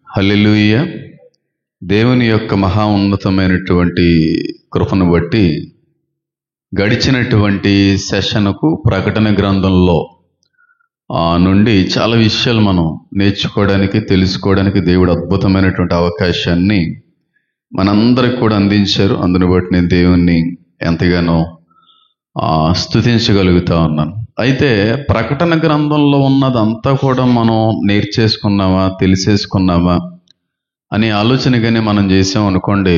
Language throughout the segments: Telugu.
హల్లెలూయా. దేవుని యొక్క మహా ఉన్నతమైనటువంటి కృపను బట్టి గడిచినటువంటి సెషన్కు ప్రకటన గ్రంథంలో నుండి చాలా విషయాలు మనం నేర్చుకోవడానికి, తెలుసుకోవడానికి దేవుడు అద్భుతమైనటువంటి అవకాశాన్ని మనందరికి కూడా అందించారు. అందుని బట్టి నేను దేవుణ్ణి ఎంతగానో స్తుతించగలుగుతా ఉన్నాను. అయితే ప్రకటన గ్రంథంలో ఉన్నదంతా కూడా మనం నేర్చేసుకున్నామా, తెలిసేసుకున్నామా అనే ఆలోచనగానే మనం చేసాం అనుకోండి,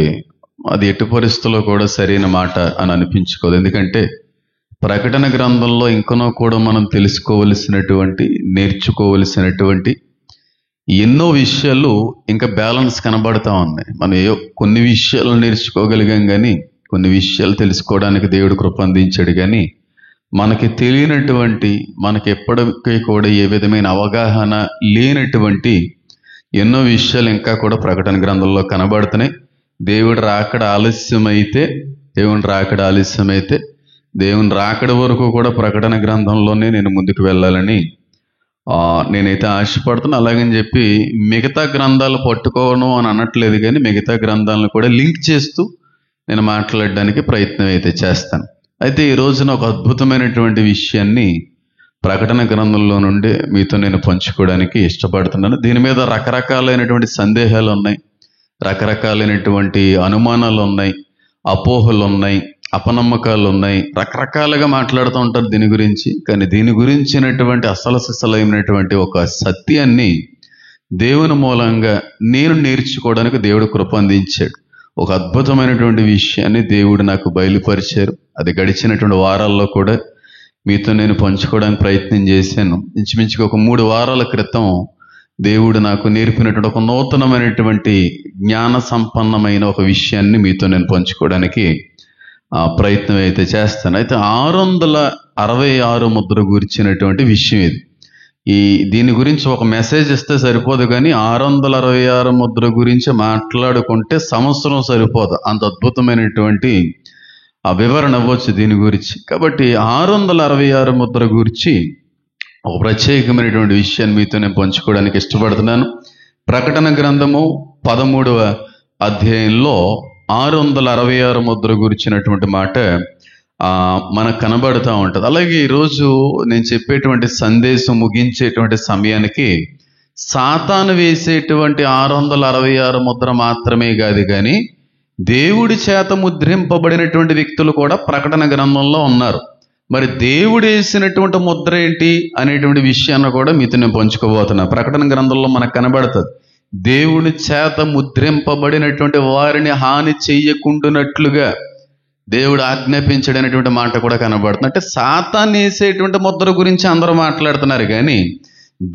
అది ఎట్టి పరిస్థితుల్లో కూడా సరైన మాట అని అనిపించుకోదు. ఎందుకంటే ప్రకటన గ్రంథంలో ఇంకనో కూడా మనం తెలుసుకోవలసినటువంటి, నేర్చుకోవలసినటువంటి ఎన్నో విషయాలు ఇంకా బ్యాలెన్స్ కనబడతా ఉన్నాయి. మనం కొన్ని విషయాలు నేర్చుకోగలిగాం, కానీ కొన్ని విషయాలు తెలుసుకోవడానికి దేవుడు కృప అందించాడు. కానీ మనకి తెలియనటువంటి, మనకి ఎప్పటికీ కూడా ఏ విధమైన అవగాహన లేనటువంటి ఎన్నో విషయాలు ఇంకా కూడా ప్రకటన గ్రంథంలో కనబడుతున్నాయి. దేవుని రాకడ ఆలస్యమైతే దేవుని రాకడ వరకు కూడా ప్రకటన గ్రంథంలోనే నేను ముందుకు వెళ్ళాలని నేనైతే ఆశపడుతున్నా. అలాగని చెప్పి మిగతా గ్రంథాలు పట్టుకోవడం అని అనట్లేదు, కానీ మిగతా గ్రంథాలను కూడా లింక్ చేస్తూ నేను మాట్లాడడానికి ప్రయత్నం అయితే చేస్తాను. అయితే ఈ రోజున ఒక అద్భుతమైనటువంటి విషయాన్ని ప్రకటన గ్రంథంలో నుండి మీతో నేను పంచుకోవడానికి ఇష్టపడుతున్నాను. దీని మీద రకరకాలైనటువంటి సందేహాలు ఉన్నాయి, రకరకాలైనటువంటి అనుమానాలు ఉన్నాయి, అపోహలు ఉన్నాయి, అపనమ్మకాలు ఉన్నాయి, రకరకాలుగా మాట్లాడుతూ ఉంటారు దీని గురించి. కానీ దీని గురించినటువంటి అసలసిసలైనటువంటి ఒక సత్యాన్ని దేవుని మూలంగా నేను నేర్చుకోవడానికి దేవుడు కృప అందించాడు. ఒక అద్భుతమైనటువంటి విషయాన్ని దేవుడు నాకు బయలుపరిచారు. అది గడిచినటువంటి వారాల్లో కూడా మీతో నేను పంచుకోవడానికి ప్రయత్నం చేశాను. ఇంచుమించుగా ఒక 3 వారాల క్రితం దేవుడు నాకు నేర్పినటువంటి ఒక నూతనమైనటువంటి జ్ఞాన సంపన్నమైన ఒక విషయాన్ని మీతో నేను పంచుకోవడానికి ప్రయత్నం అయితే చేస్తాను. అయితే 666 ముద్ర గురించినటువంటి విషయం ఇది. దీని గురించి ఒక మెసేజ్ ఇస్తే సరిపోదు, కానీ 666 ముద్ర గురించి మాట్లాడుకుంటే సంవత్సరం సరిపోదు. అంత అద్భుతమైనటువంటి వివరణ అవ్వచ్చు దీని గురించి. కాబట్టి 666 ముద్ర గురించి ఒక ప్రత్యేకమైనటువంటి విషయాన్ని మీతో నేను పంచుకోవడానికి ఇష్టపడుతున్నాను. ప్రకటన గ్రంథము 13వ అధ్యాయంలో 666 ముద్ర గురించినటువంటి మాట మనకు కనబడుతూ ఉంటుంది. అలాగే ఈరోజు నేను చెప్పేటువంటి సందేశం ముగించేటువంటి సమయానికి సాతాను వేసేటువంటి 666 ముద్ర మాత్రమే కాదు, కానీ దేవుడి చేత ముద్రింపబడినటువంటి వ్యక్తులు కూడా ప్రకటన గ్రంథంలో ఉన్నారు. మరి దేవుడు వేసినటువంటి ముద్ర ఏంటి అనేటువంటి విషయాన్ని కూడా మీతో నేను పంచుకోబోతున్నా. ప్రకటన గ్రంథంలో మనకు కనబడుతుంది, దేవుడి చేత ముద్రింపబడినటువంటి వారిని హాని చెయ్యకుండానట్లుగా దేవుడు ఆజ్ఞాపించడనేటువంటి మాట కూడా కనబడుతుంది. అంటే సాతాను వేసేటువంటి ముద్ర గురించి అందరూ మాట్లాడుతున్నారు, కానీ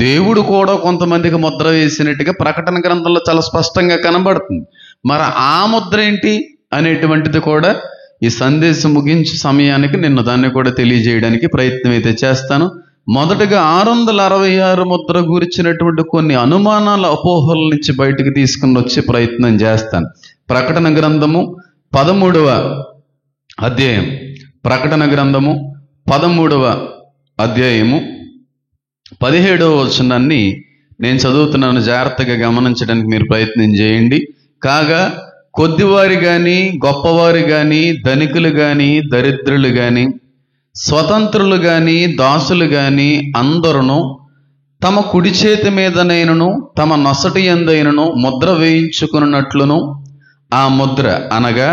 దేవుడు కూడా కొంతమందికి ముద్ర వేసినట్టుగా ప్రకటన గ్రంథంలో చాలా స్పష్టంగా కనబడుతుంది. మరి ఆ ముద్ర ఏంటి అనేటువంటిది కూడా ఈ సందేశం ముగించే సమయానికి నిన్న దాన్ని కూడా తెలియజేయడానికి ప్రయత్నం అయితే చేస్తాను. మొదటగా 666 ముద్ర గురించినటువంటి కొన్ని అనుమానాల, అపోహల నుంచి బయటకు తీసుకుని వచ్చే ప్రయత్నం చేస్తాను. ప్రకటన గ్రంథము 13వ అధ్యాయం, ప్రకటన గ్రంథము 13వ అధ్యాయము 17వ వచనాన్ని నేను చదువుతున్నాను. జాగ్రత్తగా గమనించడానికి మీరు ప్రయత్నం చేయండి. కాగా కొద్దివారి కానీ, గొప్పవారు కానీ, ధనికులు కానీ, దరిద్రులు కానీ, స్వతంత్రులు కానీ, దాసులు కానీ అందరూ తమ కుడి చేతి మీదనైనను తమ నొసటి యందైనను ముద్ర వేయించుకున్నట్లును, ఆ ముద్ర అనగా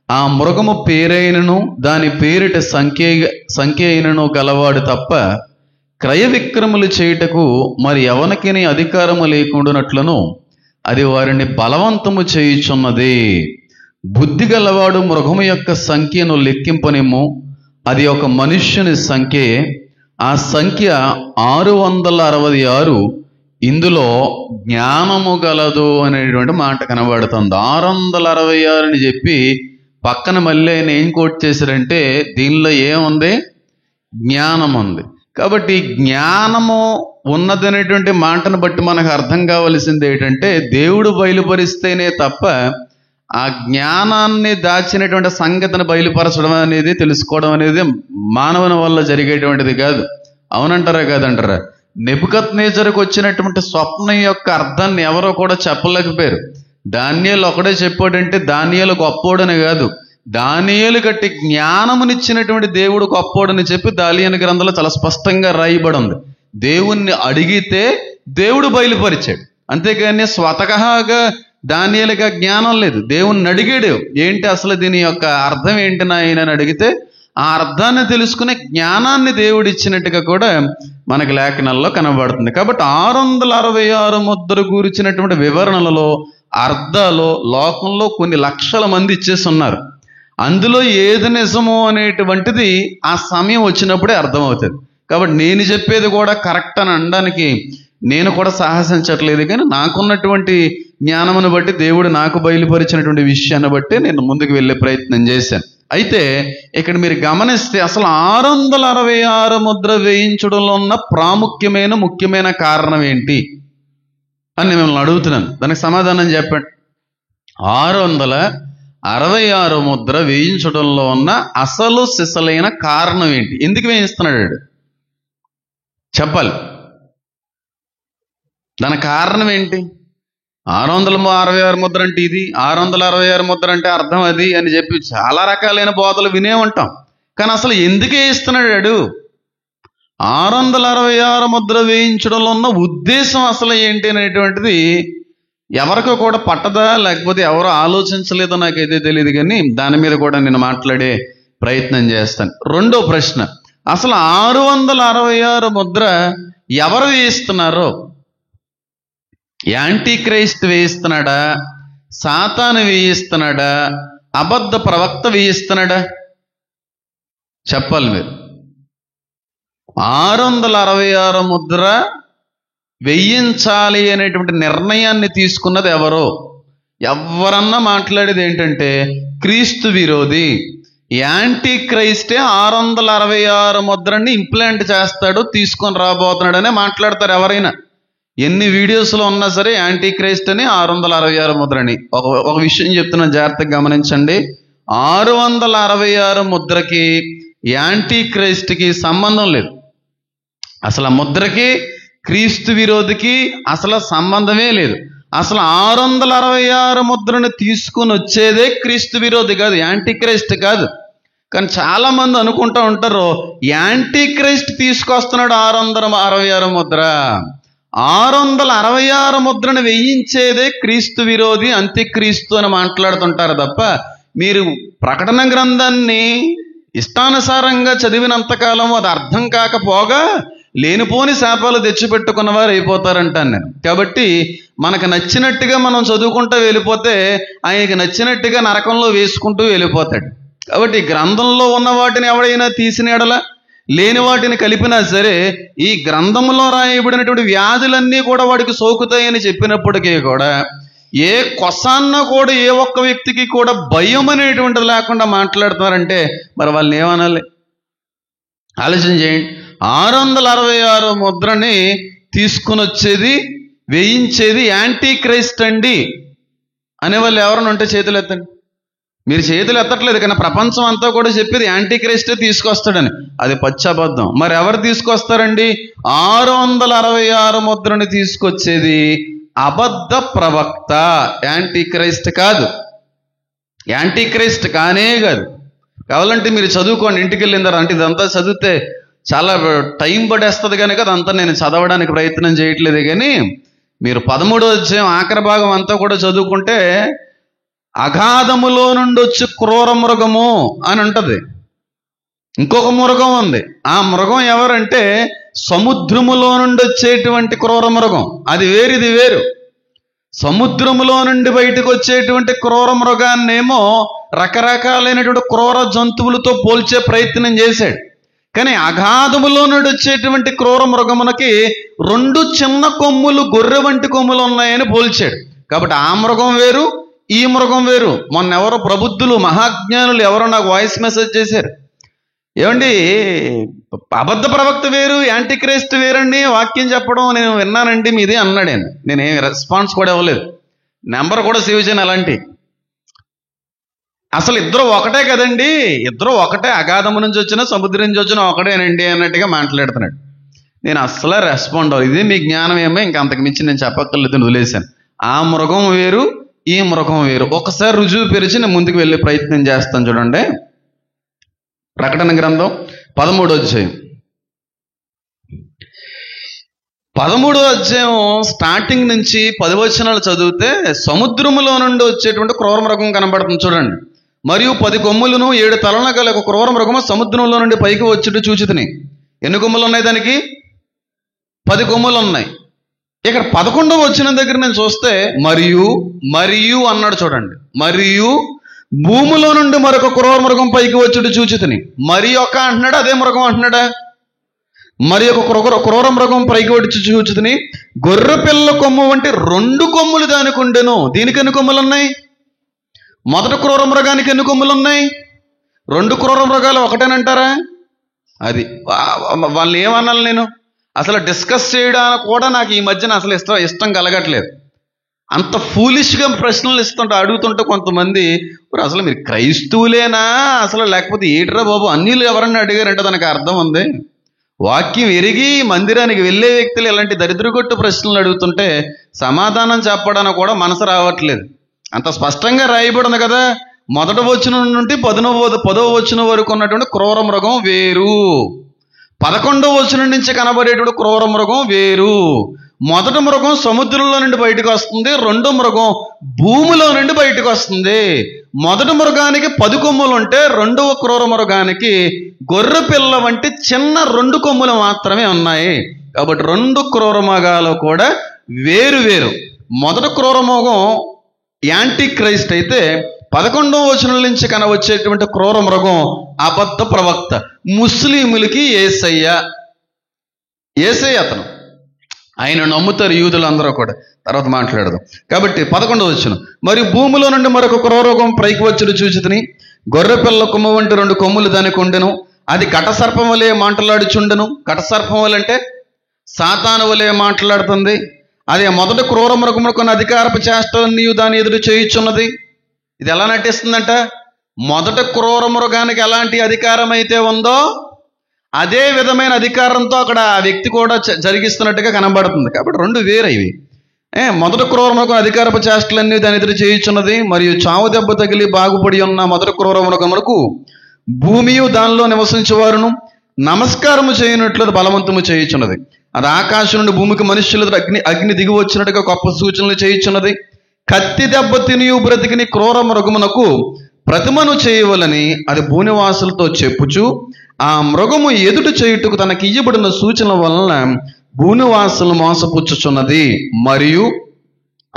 ఆ మృగము పేరైనను దాని పేరిట సంఖ్య అయినను గలవాడు తప్ప క్రయ విక్రములు చేయుటకు మరి ఎవరికిని అధికారము లేకుండానట్లును అది వారిని బలవంతము చేయుచున్నది. బుద్ధి గలవాడు మృగము యొక్క సంఖ్యను లెక్కింపనేమో, అది ఒక మనుష్యుని సంఖ్యే. ఆ సంఖ్య 666. ఇందులో జ్ఞానము గలదు అనేటువంటి మాట కనబడుతుంది. 666 అని చెప్పి పక్కన మళ్ళీ ఆయన ఏం కోట్ చేశారంటే, దీనిలో ఏముంది? జ్ఞానం ఉంది. కాబట్టి జ్ఞానము ఉన్నదనేటువంటి మాటను బట్టి మనకు అర్థం కావలసింది ఏంటంటే, దేవుడు బయలుపరిస్తేనే తప్ప ఆ జ్ఞానాన్ని దాచినటువంటి సంగతిని బయలుపరచడం అనేది, తెలుసుకోవడం అనేది మానవుని వల్ల జరిగేటువంటిది కాదు. అవునంటారా కాదంటారా? నెబుకద్నెజరుకు వచ్చినటువంటి స్వప్నం యొక్క అర్థాన్ని ఎవరో కూడా చెప్పలేకపోయారు. దానియేలు ఒకడే చెప్పాడంటే దానియేలు గొప్పోడని కాదు, దానియేలు గట్టి జ్ఞానమునిచ్చినటువంటి దేవుడు గొప్పోడని చెప్పి దానియేలు గ్రంథంలో చాలా స్పష్టంగా రాయబడి ఉంది. దేవుణ్ణి అడిగితే దేవుడు బయలుపరిచాడు, అంతేగాని స్వతహాగా దానియేలుగా జ్ఞానం లేదు. దేవుణ్ణి అడిగాడు, ఏంటి అసలు దీని యొక్క అర్థం ఏంటి నాయన అని అడిగితే ఆ అర్థాన్ని తెలుసుకునే జ్ఞానాన్ని దేవుడు ఇచ్చినట్టుగా కూడా మనకి లేఖనాల్లో కనబడుతుంది. కాబట్టి 666 ముద్ర గురించినటువంటి వివరణలలో అర్థాలు లోకంలో కొన్ని లక్షల మంది ఇచ్చేసి ఉన్నారు. అందులో ఏది నిజమో అనేటువంటిది ఆ సమయం వచ్చినప్పుడే అర్థమవుతుంది. కాబట్టి నేను చెప్పేది కూడా కరెక్ట్ అని అనడానికి నేను కూడా సాహసించట్లేదు, కానీ నాకున్నటువంటి జ్ఞానమును బట్టి దేవుడు నాకు బయలుపరిచినటువంటి విషయాన్ని బట్టి నేను ముందుకు వెళ్ళే ప్రయత్నం చేశాను. అయితే ఇక్కడ మీరు గమనిస్తే అసలు 666 ముద్ర వేయించడంలో ఉన్న ముఖ్యమైన కారణం ఏంటి అని నేను మిమ్మల్ని అడుగుతున్నాను. దానికి సమాధానం చెప్పండి. 666 ముద్ర వేయించడంలో ఉన్న అసలు సిసలైన కారణం ఏంటి? ఎందుకు వేయిస్తున్నాడు చెప్పాలి. దాని కారణం ఏంటి? 666 ముద్ర అంటే ఇది, 666 ముద్ర అంటే అర్థం అది అని చెప్పి చాలా రకాలైన బోధలు వినే ఉంటాం. కానీ అసలు ఎందుకే ఇస్తున్నాడు? 666 ముద్ర వేయించడంలో ఉన్న ఉద్దేశం అసలు ఏంటి అనేటువంటిది ఎవరికో కూడా పట్టదా, లేకపోతే ఎవరో ఆలోచించలేదో నాకైతే తెలియదు, కానీ దాని మీద కూడా నేను మాట్లాడే ప్రయత్నం చేస్తాను. రెండో ప్రశ్న, అసలు 666 ముద్ర ఎవరు వేయిస్తున్నారో? యాంటీ క్రైస్ట్ వేయిస్తున్నాడా, సాతాను వేయిస్తున్నాడా, అబద్ధ ప్రవక్త వేయిస్తున్నాడా? చెప్పాలి మీరు. 666 ముద్ర వేయించాలి అనేటువంటి నిర్ణయాన్ని తీసుకున్నది ఎవరో? ఎవరన్నా మాట్లాడేది ఏంటంటే క్రీస్తు విరోధి, యాంటీ క్రైస్టే 666 ముద్రని ఇంప్లాంట్ చేస్తాడు, తీసుకొని రాబోతున్నాడనే మాట్లాడతారు ఎవరైనా. ఎన్ని వీడియోస్లో ఉన్నా సరే యాంటీ క్రైస్ట్ అని 666 ముద్రని. ఒక విషయం చెప్తున్నాను, జాగ్రత్తగా గమనించండి. 666 ముద్రకి యాంటీ క్రైస్ట్కి సంబంధం లేదు. అసలు ఆ ముద్రకి క్రీస్తు విరోధికి అసలు సంబంధమే లేదు. అసలు 666 ముద్రను తీసుకుని వచ్చేదే క్రీస్తు విరోధి కాదు, యాంటీ క్రైస్ట్ కాదు. కానీ చాలా మంది అనుకుంటూ ఉంటారు యాంటీ క్రైస్ట్ తీసుకొస్తున్నాడు 666 ముద్ర. 666 ముద్రను వేయించేదే క్రీస్తు విరోధి, అంత్యక్రీస్తు అని మాట్లాడుతుంటారు తప్ప మీరు ప్రకటన గ్రంథాన్ని ఇష్టానుసారంగా చదివినంతకాలం అది అర్థం కాకపోగా లేనిపోని శాపాలు తెచ్చిపెట్టుకున్న వారు అయిపోతారంటాను నేను. కాబట్టి మనకు నచ్చినట్టుగా మనం చదువుకుంటూ వెళ్ళిపోతే ఆయనకి నచ్చినట్టుగా నరకంలో వేసుకుంటూ వెళ్ళిపోతాడు. కాబట్టి గ్రంథంలో ఉన్న వాటిని ఎవడైనా తీసిన ఎడల, లేని వాటిని కలిపినా సరే ఈ గ్రంథంలో రాయబడినటువంటి వ్యాధులన్నీ కూడా వాడికి సోకుతాయని చెప్పినప్పటికీ కూడా ఏ కొసాన్న కూడా ఏ ఒక్క వ్యక్తికి కూడా భయం అనేటువంటిది లేకుండా మాట్లాడుతున్నారంటే మరి వాళ్ళని ఏమనాలి? ఆలోచన చేయండి. 666 ముద్రని తీసుకుని వచ్చేది, వేయించేది యాంటీ క్రైస్ట్ అండి అనేవాళ్ళు ఎవరైనా ఉంటే చేతులు ఎత్తండి. మీరు చేతులు ఎత్తట్లేదు, కానీ ప్రపంచం అంతా కూడా చెప్పేది యాంటీ క్రైస్టే తీసుకొస్తాడని. అది పచ్చబద్ధం. మరి ఎవరు తీసుకొస్తారండి? 666 ముద్రని తీసుకొచ్చేది అబద్ధ ప్రవక్త, యాంటీ క్రైస్ట్ కాదు. యాంటీ క్రైస్ట్ కానే కాదు. కావాలంటే మీరు చదువుకోండి ఇంటికి వెళ్ళిందారు. అంటే ఇదంతా చదివితే చాలా టైం పడేస్తుంది కనుక అదంతా నేను చదవడానికి ప్రయత్నం చేయట్లేదు, కానీ మీరు 13వ అధ్యాయం ఆఖరి భాగం అంతా కూడా చదువుకుంటే అగాధములో నుండి వచ్చి క్రూర మృగము అని ఉంటుంది. ఇంకొక మృగం ఉంది. ఆ మృగం ఎవరంటే సముద్రములో నుండి వచ్చేటువంటి క్రూర మృగం. అది వేరు, ఇది వేరు. సముద్రములో నుండి బయటకు వచ్చేటువంటి క్రూర మృగాన్నేమో రకరకాలైనటువంటి క్రూర జంతువులతో పోల్చే ప్రయత్నం చేశాడు. కానీ అగాధములో నుండి వచ్చేటువంటి క్రూర మృగమునకి 2 చిన్న కొమ్ములు, గొర్రె వంటి కొమ్ములు ఉన్నాయని పోల్చాడు. కాబట్టి ఆ మృగం వేరు, ఈ మృగం వేరు. మొన్న ఎవరో ప్రబుద్ధులు, మహాజ్ఞానులు ఎవరో నాకు వాయిస్ మెసేజ్ చేశారు, ఏమండి అబద్ధ ప్రవక్త వేరు, యాంటీ క్రైస్ట్ వేరండి వాక్యం చెప్పడం నేను విన్నానండి మీది అన్నాడు. నేనేం రెస్పాన్స్ కూడా ఇవ్వలేదు, నెంబర్ కూడా సేవ్ చేయను. అలాంటి అసలు ఇద్దరు ఒకటే కదండి, ఇద్దరు ఒకటే, అగాధము నుంచి వచ్చినా సముద్రం నుంచి వచ్చినా ఒకటేనండి అన్నట్టుగా మాట్లాడుతున్నాడు. నేను అస్సలు రెస్పాండ్ అవ్వలేదు. ఇది మీ జ్ఞానం ఏమో, ఇంకా అంతకు మించి నేను చెప్పక్కర్లేదు, వదిలేశాను. ఆ మృగం వేరు, ఈ మృగం వేరు. ఒకసారి రుజువు పెరిచి నేను ముందుకు వెళ్ళే ప్రయత్నం చేస్తాను. చూడండి, ప్రకటన గ్రంథం 13వ అధ్యాయం. 13వ అధ్యాయం స్టార్టింగ్ నుంచి 10 వచనాలు చదివితే సముద్రములో నుండి వచ్చేటువంటి క్రూర మృగం కనబడుతుంది. చూడండి, మరియు 10 కొమ్ములను 7 తలలను గల ఒక క్రూర మృగము సముద్రంలో నుండి పైకి వచ్చుట చూచితిని. ఎన్ని కొమ్ములు ఉన్నాయి దానికి? 10 కొమ్ములు ఉన్నాయి. ఇక్కడ 11వ వచనం దగ్గర నేను చూస్తే మరియు అన్నాడు. చూడండి, మరియు భూమిలో నుండి మరొక క్రూర మృగం పైకి వచ్చుట చూచితిని. మరి ఒక అంటున్నాడు, అదే మృగం అంటున్నాడా? మరి ఒక క్రూర మృగం పైకి వచ్చి చూచితిని. గొర్రె పిల్ల కొమ్ము వంటి 2 కొమ్ములు దానికి ఉండెను. దీనికి ఎన్ని కొమ్ములు ఉన్నాయి? మొదటి క్రూర మృగానికి ఎన్ని కొమ్ములు ఉన్నాయి? 2 క్రూర మృగాలు ఒకటేనంటారా? అది వాళ్ళని ఏమన్నాను నేను? అసలు డిస్కస్ చేయడానికి కూడా నాకు ఈ మధ్యన అసలు ఇష్టం కలగట్లేదు. అంత ఫూలిష్గా ప్రశ్నలు అడుగుతుంటే కొంతమంది, అసలు మీరు క్రైస్తవులేనా అసలు, లేకపోతే ఏట్రా బాబు అన్యులు ఎవరన్నా అడిగారంటే దానికి అర్థం ఉంది. వాక్యం ఎరిగి మందిరానికి వెళ్ళే వ్యక్తులు ఇలాంటి దరిద్రగొట్టు ప్రశ్నలు అడుగుతుంటే సమాధానం చెప్పడానికి కూడా మనసు రావట్లేదు. అంత స్పష్టంగా రాయబడింది కదా. 1వ వచనం నుండి 10వ వచనం వరకు ఉన్నటువంటి క్రూర మృగం వేరు, 11వ వచనం నుంచి కనబడేటువంటి క్రూర మృగం వేరు. మొదటి మృగం సముద్రంలో నుండి బయటకు వస్తుంది, 2వ మృగం భూమిలో నుండి బయటకు వస్తుంది. మొదటి మృగానికి 10 కొమ్ములు ఉంటే 2వ క్రూర మృగానికి గొర్రె పిల్ల వంటి చిన్న 2 కొమ్ములు మాత్రమే ఉన్నాయి. కాబట్టి 2 క్రూర మృగాలు కూడా వేరు వేరు. మొదటి క్రూర మృగం యాంటీ క్రైస్ట్ అయితే 11వ వచనం నుంచి వచ్చేటువంటి క్రూర మృగం అబద్ధ ప్రవక్త. ముస్లింలకి యేసయ్య అతను, ఆయన నమ్ముతారు యూదులందరూ కూడా. తర్వాత మాట్లాడదాం. కాబట్టి 11వ వచనం, మరి భూమిలో నుండి మరొక క్రూరమృగం పైకి వచ్చుట చూచితిని. గొర్రె పిల్ల కొమ్ము వంటి 2 కొమ్ములు దానికి ఉండెను. అది కటసర్పం వలె మాట్లాడుచుండెను. కటసర్పం వలె అంటే సాతాను వలె మాట్లాడుతుంది. అదే మొదటి క్రూర మృగమునకు కొన్ని అధికారపు చేష్టలన్నీ దాని ఎదురు చేయుచున్నది. ఇది ఎలా నటిస్తుందంట? మొదట క్రూర మృగానికి ఎలాంటి అధికారం అయితే ఉందో అదే విధమైన అధికారంతో అక్కడ ఆ వ్యక్తి కూడా జరిగిస్తున్నట్టుగా కనబడుతుంది. కాబట్టి 2 వేరే ఇవి. మొదటి క్రూర మృగం అధికారపు చేష్టలన్నీ దాని ఎదురు చేయుచున్నది. మరియు చావు దెబ్బ తగిలి బాగుపడి ఉన్న మొదటి క్రూర మృగమునకు భూమియు దానిలో నివసించేవారును నమస్కారము చేయనట్లు బలవంతము చేయుచున్నది. అది ఆకాశం నుండి భూమికి మనుష్యుల అగ్ని దిగి వచ్చినట్టుగా గొప్ప సూచనలు చేయుచున్నది. కత్తి దెబ్బ తినియు బ్రతికిని క్రూర మృగమునకు ప్రతిమను చేయవలని అది భూనివాసులతో చెప్పుచు ఆ మృగము ఎదుట చేయుటకు తనకి ఇయ్యబడిన సూచన వలన భూనివాసులను మోసపుచ్చుచున్నది. మరియు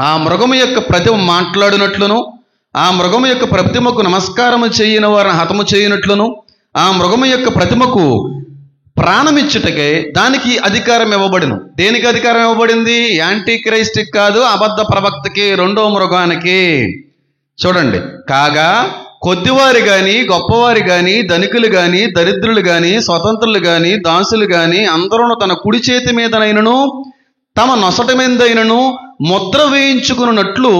ఆ మృగము యొక్క ప్రతిమ మాట్లాడినట్లును ఆ మృగము యొక్క ప్రతిమకు నమస్కారము చేయని వారిని హతము చేయనట్లును ఆ మృగము యొక్క ప్రతిమకు ప్రాణమిచ్చుటకే దానికి అధికారం ఇవ్వబడిను. దేనికి అధికారం ఇవ్వబడింది? యాంటీ క్రైస్టిక్ కాదు, అబద్ధ ప్రవక్తకి, 2వ మృగానికి. చూడండి, కాగా కొద్దివారి కానీ గొప్పవారి కానీ ధనికులు కానీ దరిద్రులు కానీ స్వతంత్రులు కానీ దాసులు కానీ అందరూ తన కుడి చేతి మీదనైనను తమ నొసటి మీదైనను ముద్ర వేయించుకున్నట్లు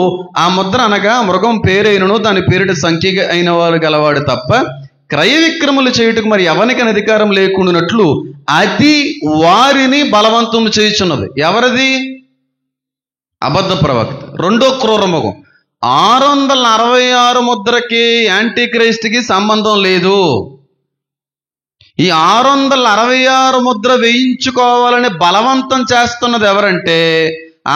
ఆ ముద్ర అనగా మృగం పేరైనను దాని పేరిట సంఖ్య అయిన వారు గలవాడు తప్ప క్రయ విక్రములు చేయుటకు మరి ఎవరికి అధికారం లేకుండానట్లు అది వారిని బలవంతం చేయుచున్నది. ఎవరిది? అబద్ధ ప్రవక్త. 2వ క్రూర మృగం 666 ముద్రకి యాంటీ క్రైస్ట్కి సంబంధం లేదు. ఈ 666 ముద్ర వేయించుకోవాలని బలవంతం చేస్తున్నది ఎవరంటే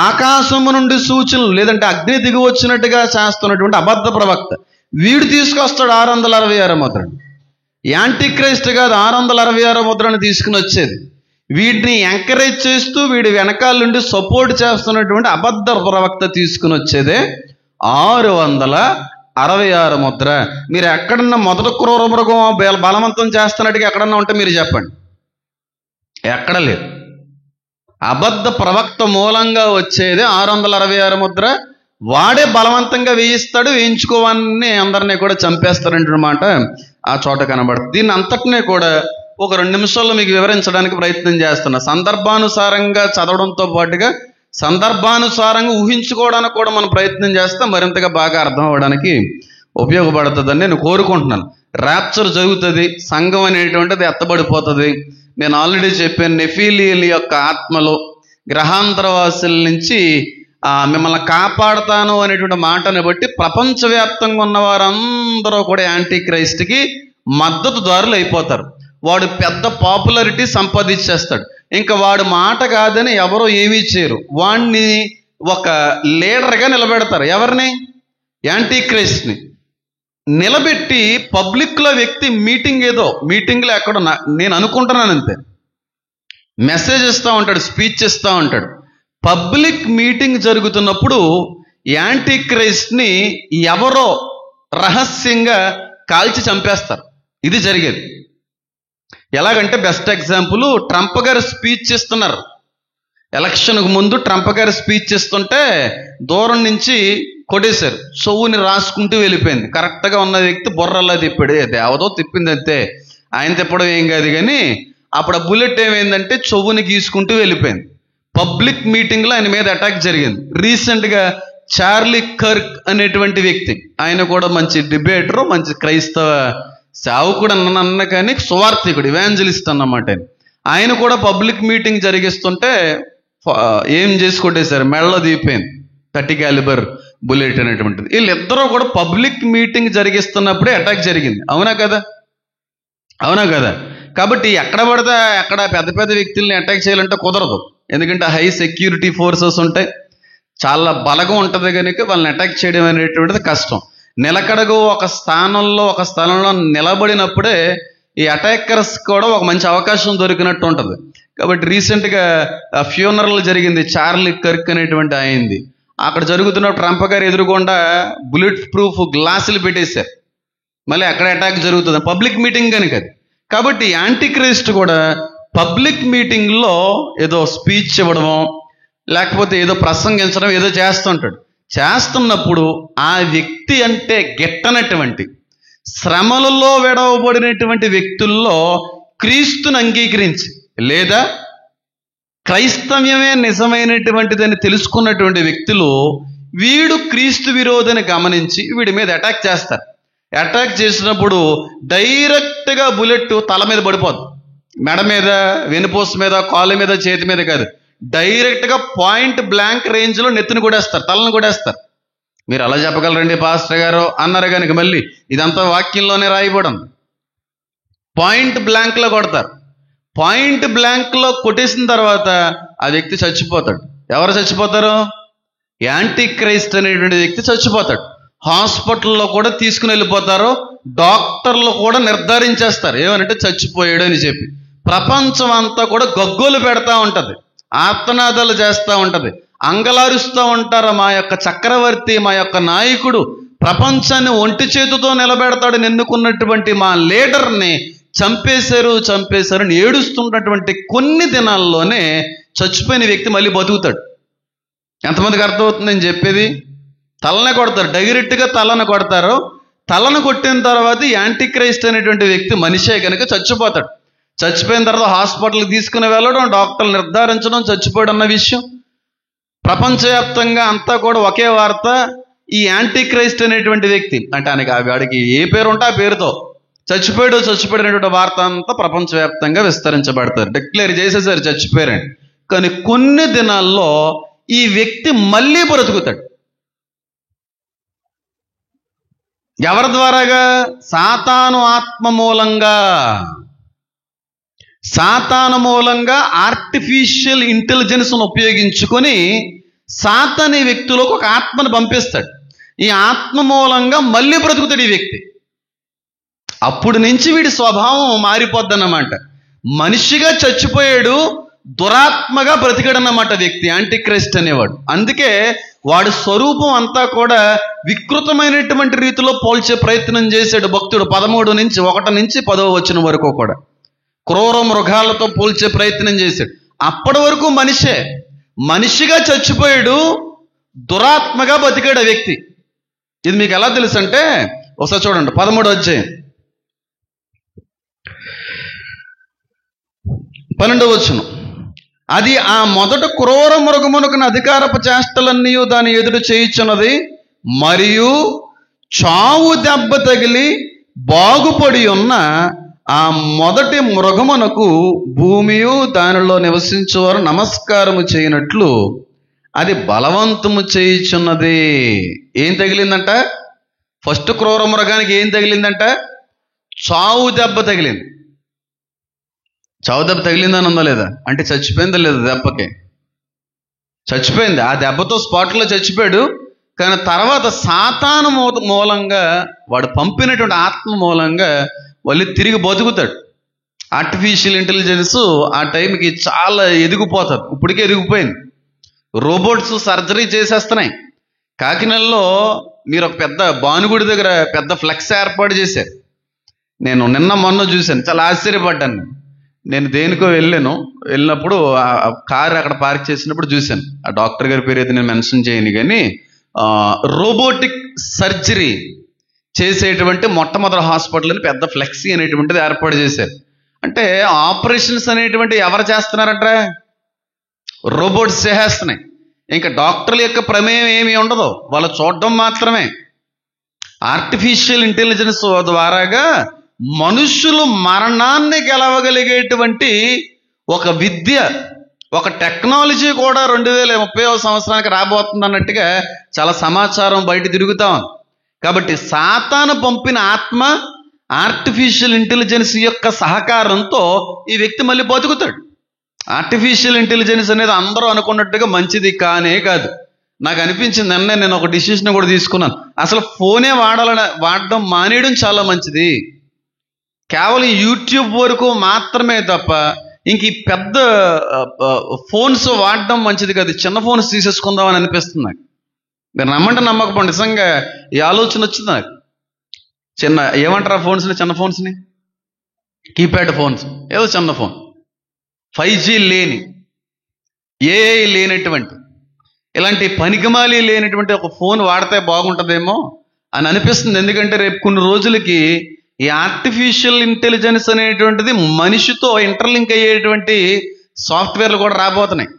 ఆకాశము నుండి సూచనలు లేదంటే అగ్ని దిగి వచ్చినట్టుగా చేస్తున్నటువంటి అబద్ధ ప్రవక్త. వీడు తీసుకొస్తాడు 666 ముద్రను. యాంటీ క్రైస్ట్ కాదు 666 ముద్రను తీసుకుని వచ్చేది. వీటిని ఎంకరేజ్ చేస్తూ వీడి వెనకాల నుండి సపోర్ట్ చేస్తున్నటువంటి అబద్ధ ప్రవక్త తీసుకుని వచ్చేదే 666 ముద్ర. మీరు ఎక్కడన్నా మొదటి క్రూర మృగం బలవంతం చేస్తున్నట్టుగా ఎక్కడన్నా ఉంటే మీరు చెప్పండి. ఎక్కడ లేదు. అబద్ధ ప్రవక్త మూలంగా వచ్చేది 666 ముద్ర. వాడే బలవంతంగా వేయిస్తాడు, వేయించుకోవాలని అందరినీ కూడా చంపేస్తారంటమాట ఆ చోట కనబడుతుంది. దీన్ని అంతటినీ కూడా ఒక 2 నిమిషాల్లో మీకు వివరించడానికి ప్రయత్నం చేస్తున్నా. సందర్భానుసారంగా చదవడంతో పాటుగా సందర్భానుసారంగా ఊహించుకోవడానికి కూడా మనం ప్రయత్నం చేస్తే మరింతగా బాగా అర్థం అవ్వడానికి ఉపయోగపడుతుందని నేను కోరుకుంటున్నాను. ర్యాప్చర్ జరుగుతుంది, సంఘం అనేటువంటిది ఎత్తబడిపోతుంది, నేను ఆల్రెడీ చెప్పాను, నెఫీలీల యొక్క ఆత్మలు గ్రహాంతరవాసుల నుంచి మిమ్మల్ని కాపాడుతాను అనేటువంటి మాటని బట్టి ప్రపంచవ్యాప్తంగా ఉన్న వారందరూ కూడా యాంటీ క్రైస్ట్కి మద్దతుదారులు అయిపోతారు. వాడు పెద్ద పాపులారిటీ సంపాదించేస్తాడు. ఇంకా వాడు మాట కాదని ఎవరో ఏమీ చేయరు. వాడిని ఒక లీడర్గా నిలబెడతారు. ఎవరిని? యాంటీ క్రైస్ట్ని నిలబెట్టి పబ్లిక్లో వ్యక్తి మీటింగ్లో ఎక్కడో నేను అనుకుంటున్నాను అంతే, మెసేజ్ ఇస్తూ ఉంటాడు, స్పీచ్ ఇస్తూ ఉంటాడు. పబ్లిక్ మీటింగ్ జరుగుతున్నప్పుడు యాంటీ క్రైస్ట్ని ఎవరో రహస్యంగా కాల్చి చంపేస్తారు. ఇది జరిగేది. ఎలాగంటే బెస్ట్ ఎగ్జాంపుల్, ట్రంప్ గారు స్పీచ్ ఇస్తున్నారు. ఎలక్షన్కు ముందు ట్రంప్ గారు స్పీచ్ ఇస్తుంటే దూరం నుంచి కొట్టేశారు. చెవుని రాసుకుంటూ వెళ్ళిపోయింది. కరెక్ట్గా ఉన్న వ్యక్తి బుర్రల్లా తిప్పాడు. దేవదో తిప్పింది అంతే, ఆయన తిప్పడం ఏం కాదు. కానీ అప్పుడు ఆ బుల్లెట్ ఏమైందంటే చెవుని గీసుకుంటూ వెళ్ళిపోయింది. పబ్లిక్ మీటింగ్లో ఆయన మీద అటాక్ జరిగింది. రీసెంట్గా చార్లీ కర్క్ అనేటువంటి వ్యక్తి, ఆయన కూడా మంచి డిబేటరు, మంచి క్రైస్తవ సేవకుడు అన్న కానీ సువార్థికుడు, ఇవాంజలిస్ట్ అన్నమాట. ఆయన కూడా పబ్లిక్ మీటింగ్ జరిగిస్తుంటే ఏం చేసి కొట్టేశారు, మెడలో దిగిపోయింది 30 క్యాలిబర్ బుల్లెట్ అనేటువంటిది. వీళ్ళిద్దరూ కూడా పబ్లిక్ మీటింగ్ జరిగిస్తున్నప్పుడే అటాక్ జరిగింది. అవునా కదా? అవునా కదా? కాబట్టి ఎక్కడ పడితే అక్కడ పెద్ద పెద్ద వ్యక్తుల్ని అటాక్ చేయాలంటే కుదరదు. ఎందుకంటే హై సెక్యూరిటీ ఫోర్సెస్ ఉంటాయి, చాలా బలగం ఉంటుంది కనుక వాళ్ళని అటాక్ చేయడం అనేటువంటిది కష్టం. నిలకడగా ఒక స్థలంలో నిలబడినప్పుడే ఈ అటాకర్స్ కూడా ఒక మంచి అవకాశం దొరికినట్టు ఉంటుంది. కాబట్టి రీసెంట్గా ఫ్యూనరల్ జరిగింది, చార్లీ కర్క్ అనేటువంటి అయింది. అక్కడ జరుగుతున్న ట్రంప్ గారు ఎదురుగుండా బుల్లెట్ ప్రూఫ్ గ్లాసులు పెట్టేశారు. మళ్ళీ అక్కడ అటాక్ జరుగుతుంది, పబ్లిక్ మీటింగ్ కనుక అది. కాబట్టి యాంటీ క్రైస్ట్ కూడా పబ్లిక్ మీటింగ్లో ఏదో స్పీచ్ ఇవ్వడమో లేకపోతే ఏదో ప్రసంగించడం ఏదో చేస్తుంటాడు. చేస్తున్నప్పుడు ఆ వ్యక్తి అంటే గిట్టనటువంటి, శ్రమలలో విడవబడినటువంటి వ్యక్తుల్లో క్రీస్తుని అంగీకరించి లేదా క్రైస్తవ్యమే నిజమైనటువంటిదని తెలుసుకున్నటువంటి వ్యక్తులు వీడు క్రీస్తు విరోధిని గమనించి వీడి మీద అటాక్ చేస్తారు. అటాక్ చేసినప్పుడు డైరెక్ట్గా బుల్లెట్ తల మీద పడిపోద్ది. మెడ మీద, వెనుపూస మీద, కాళ్ళ మీద, చేతి మీద కాదు, డైరెక్ట్గా పాయింట్ బ్లాంక్ రేంజ్లో నెత్తిని కొడేస్తారు, తలను కొడేస్తారు. మీరు అలా చెప్పగలరండి పాస్టర్ గారు అన్నారు కనుక మళ్ళీ ఇదంతా వాక్యంలోనే రాయబడింది. పాయింట్ బ్లాంక్లో కొడతారు. పాయింట్ బ్లాంక్లో కొట్టేసిన తర్వాత ఆ వ్యక్తి చచ్చిపోతాడు. ఎవరు చచ్చిపోతారు? యాంటీ క్రైస్ట్ అనేటువంటి వ్యక్తి చచ్చిపోతాడు. హాస్పిటల్లో కూడా తీసుకుని వెళ్ళిపోతారు. డాక్టర్లు కూడా నిర్ధారించేస్తారు ఏమనంటే చచ్చిపోయాడు అని చెప్పి. ప్రపంచం అంతా కూడా గగ్గోలు పెడతా ఉంటుంది, ఆర్తనాదాలు చేస్తూ ఉంటుంది, అంగలారుస్తూ ఉంటారు. మా యొక్క చక్రవర్తి, మా యొక్క నాయకుడు ప్రపంచాన్ని ఒంటి చేతితో నిలబెడతాడని ఎన్నుకున్నటువంటి మా లీడర్ని చంపేశారు అని ఏడుస్తున్నటువంటి కొన్ని దినాల్లోనే చచ్చిపోయిన వ్యక్తి మళ్ళీ బతుకుతాడు. ఎంతమందికి అర్థమవుతుంది నేను చెప్పేది? తలని కొడతారు, డైరెక్ట్గా తలను కొడతారు. తలను కొట్టిన తర్వాత యాంటీ క్రైస్ట్ అనేటువంటి వ్యక్తి మనిషే కనుక చచ్చిపోతాడు. చచ్చిపోయిన తర్వాత హాస్పిటల్కి తీసుకుని వెళ్ళడం, డాక్టర్లు నిర్ధారించడం చచ్చిపోయాడు అన్న విషయం ప్రపంచవ్యాప్తంగా అంతా కూడా ఒకే వార్త. ఈ యాంటీ క్రైస్ట్ అనేటువంటి వ్యక్తి అంటే వాడికి ఏ పేరు ఉంటే ఆ పేరుతో చచ్చిపోయాడు అనేటువంటి వార్త అంతా ప్రపంచవ్యాప్తంగా విస్తరించబడతారు. డిక్లేర్ చేసేసారు చచ్చిపోయారని. కానీ కొన్ని దినాల్లో ఈ వ్యక్తి మళ్ళీ బ్రతుకుతాడు. ఎవరి ద్వారాగా? సాతాను ఆత్మ మూలంగా. సాతాను మూలంగా ఆర్టిఫిషియల్ ఇంటెలిజెన్స్ను ఉపయోగించుకొని సాతాను వ్యక్తిలోకి ఒక ఆత్మను పంపిస్తాడు. ఈ ఆత్మ మూలంగా మళ్ళీ బ్రతుకుతాడు ఈ వ్యక్తి. అప్పుడు నుంచి వీడి స్వభావం మారిపోద్దన్నమాట. మనిషిగా చచ్చిపోయాడు, దురాత్మగా బ్రతికాడన్నమాట వ్యక్తి యాంటీ క్రైస్ట్ అనేవాడు. అందుకే వాడి స్వరూపం అంతా కూడా వికృతమైనటువంటి రీతిలో పోల్చే ప్రయత్నం చేశాడు భక్తుడు. 1 నుంచి 10వ వచనం వరకు కూడా క్రూర మృగాలతో పోల్చే ప్రయత్నం చేశాడు. అప్పటి వరకు మనిషిగా చచ్చిపోయాడు, దురాత్మగా బతికాడు ఆ వ్యక్తి. ఇది మీకు ఎలా తెలుసు అంటే ఒకసారి చూడండి 13వ అధ్యాయం 12వ వచనం. అది ఆ మొదట క్రూర మృగమునకున్న అధికారపు చేష్టలన్నీ దాని ఎదురు చేయుచున్నది, మరియు చావు దెబ్బ తగిలి బాగుపడి ఉన్న ఆ మొదటి మృగమునకు భూమియు దానిలో నివసించువారు నమస్కారము చేయనట్లు అది బలవంతము చేయుచున్నది. ఏం తగిలిందంట? ఫస్ట్ క్రూర మృగానికి ఏం తగిలిందంట? చావు దెబ్బ తగిలింది. చావు దెబ్బ తగిలిందని ఉందా లేదా? అంటే చచ్చిపోయిందా లేదా? దెబ్బకి చచ్చిపోయింది. ఆ దెబ్బతో స్పాట్లో చచ్చిపోయాడు. కానీ తర్వాత సాతాను మూలంగా, వాడు పంపినటువంటి ఆత్మ మూలంగా వాళ్ళు తిరిగి బతుకుతాడు. ఆర్టిఫిషియల్ ఇంటెలిజెన్స్ ఆ టైంకి చాలా ఎదిగిపోతుంది. ఇప్పటికే ఎదిగిపోయింది. Robots surgery చేసేస్తున్నాయి. కాకినాడలో మీరు ఒక పెద్ద భానుగుడి దగ్గర పెద్ద ఫ్లెక్స్ ఏర్పాటు చేశారు. నేను నిన్న మొన్న చూశాను, చాలా ఆశ్చర్యపడ్డాను. నేను దేనికో వెళ్ళినప్పుడు ఆ కారు అక్కడ పార్క్ చేసినప్పుడు చూశాను. ఆ డాక్టర్ గారి పేరు అయితే నేను మెన్షన్ చేయను, కానీ రోబోటిక్ సర్జరీ చేసేటువంటి మొట్టమొదటి హాస్పిటల్ అని పెద్ద ఫ్లెక్సీ అనేటువంటిది ఏర్పాటు చేశారు. అంటే ఆపరేషన్స్ అనేటువంటి ఎవరు చేస్తున్నారంట? రోబోట్స్ చేసేస్తున్నాయి. ఇంకా డాక్టర్ల యొక్క ప్రమేయం ఏమీ ఉండదు, వాళ్ళు చూడడం మాత్రమే. ఆర్టిఫిషియల్ ఇంటెలిజెన్స్ ద్వారాగా మనుషులు మరణాన్ని గెలవగలిగేటువంటి ఒక విద్య, ఒక టెక్నాలజీ కూడా 2030వ సంవత్సరానికి రాబోతుంది అన్నట్టుగా చాలా సమాచారం బయట తిరుగుతాం. కాబట్టి సాతాను పంపిన ఆత్మ ఆర్టిఫిషియల్ ఇంటెలిజెన్స్ యొక్క సహకారంతో ఈ వ్యక్తి మళ్ళీ బతుకుతాడు. ఆర్టిఫిషియల్ ఇంటెలిజెన్స్ అనేది అందరూ అనుకున్నట్టుగా మంచిది కానే కాదు. నాకు అనిపించింది, నేను ఒక డిసిషన్ కూడా తీసుకున్నాను. అసలు ఫోనే వాడడం మానేయడం చాలా మంచిది. కేవలం యూట్యూబ్ వరకు మాత్రమే తప్ప ఇంక ఈ పెద్ద ఫోన్స్ వాడడం మంచిది కాదు. చిన్న ఫోన్స్ తీసేసుకుందాం అని అనిపిస్తుంది నాకు. మీరు నమ్మంటే నమ్మకపోండి, నిజంగా ఈ ఆలోచన వచ్చింది నాకు. ఏమంటారు ఆ ఫోన్స్ని? చిన్న ఫోన్స్ని కీప్యాడ్ ఫోన్స్, ఏదో చిన్న ఫోన్, 5G లేని, ఏఐ లేనటువంటి, ఇలాంటి పనికిమాలి లేనటువంటి ఒక ఫోన్ వాడితే బాగుంటుందేమో అని అనిపిస్తుంది. ఎందుకంటే రేపు కొన్ని రోజులకి ఈ ఆర్టిఫిషియల్ ఇంటెలిజెన్స్ అనేటువంటిది మనిషితో ఇంటర్లింక్ అయ్యేటువంటి సాఫ్ట్వేర్లు కూడా రాబోతున్నాయి.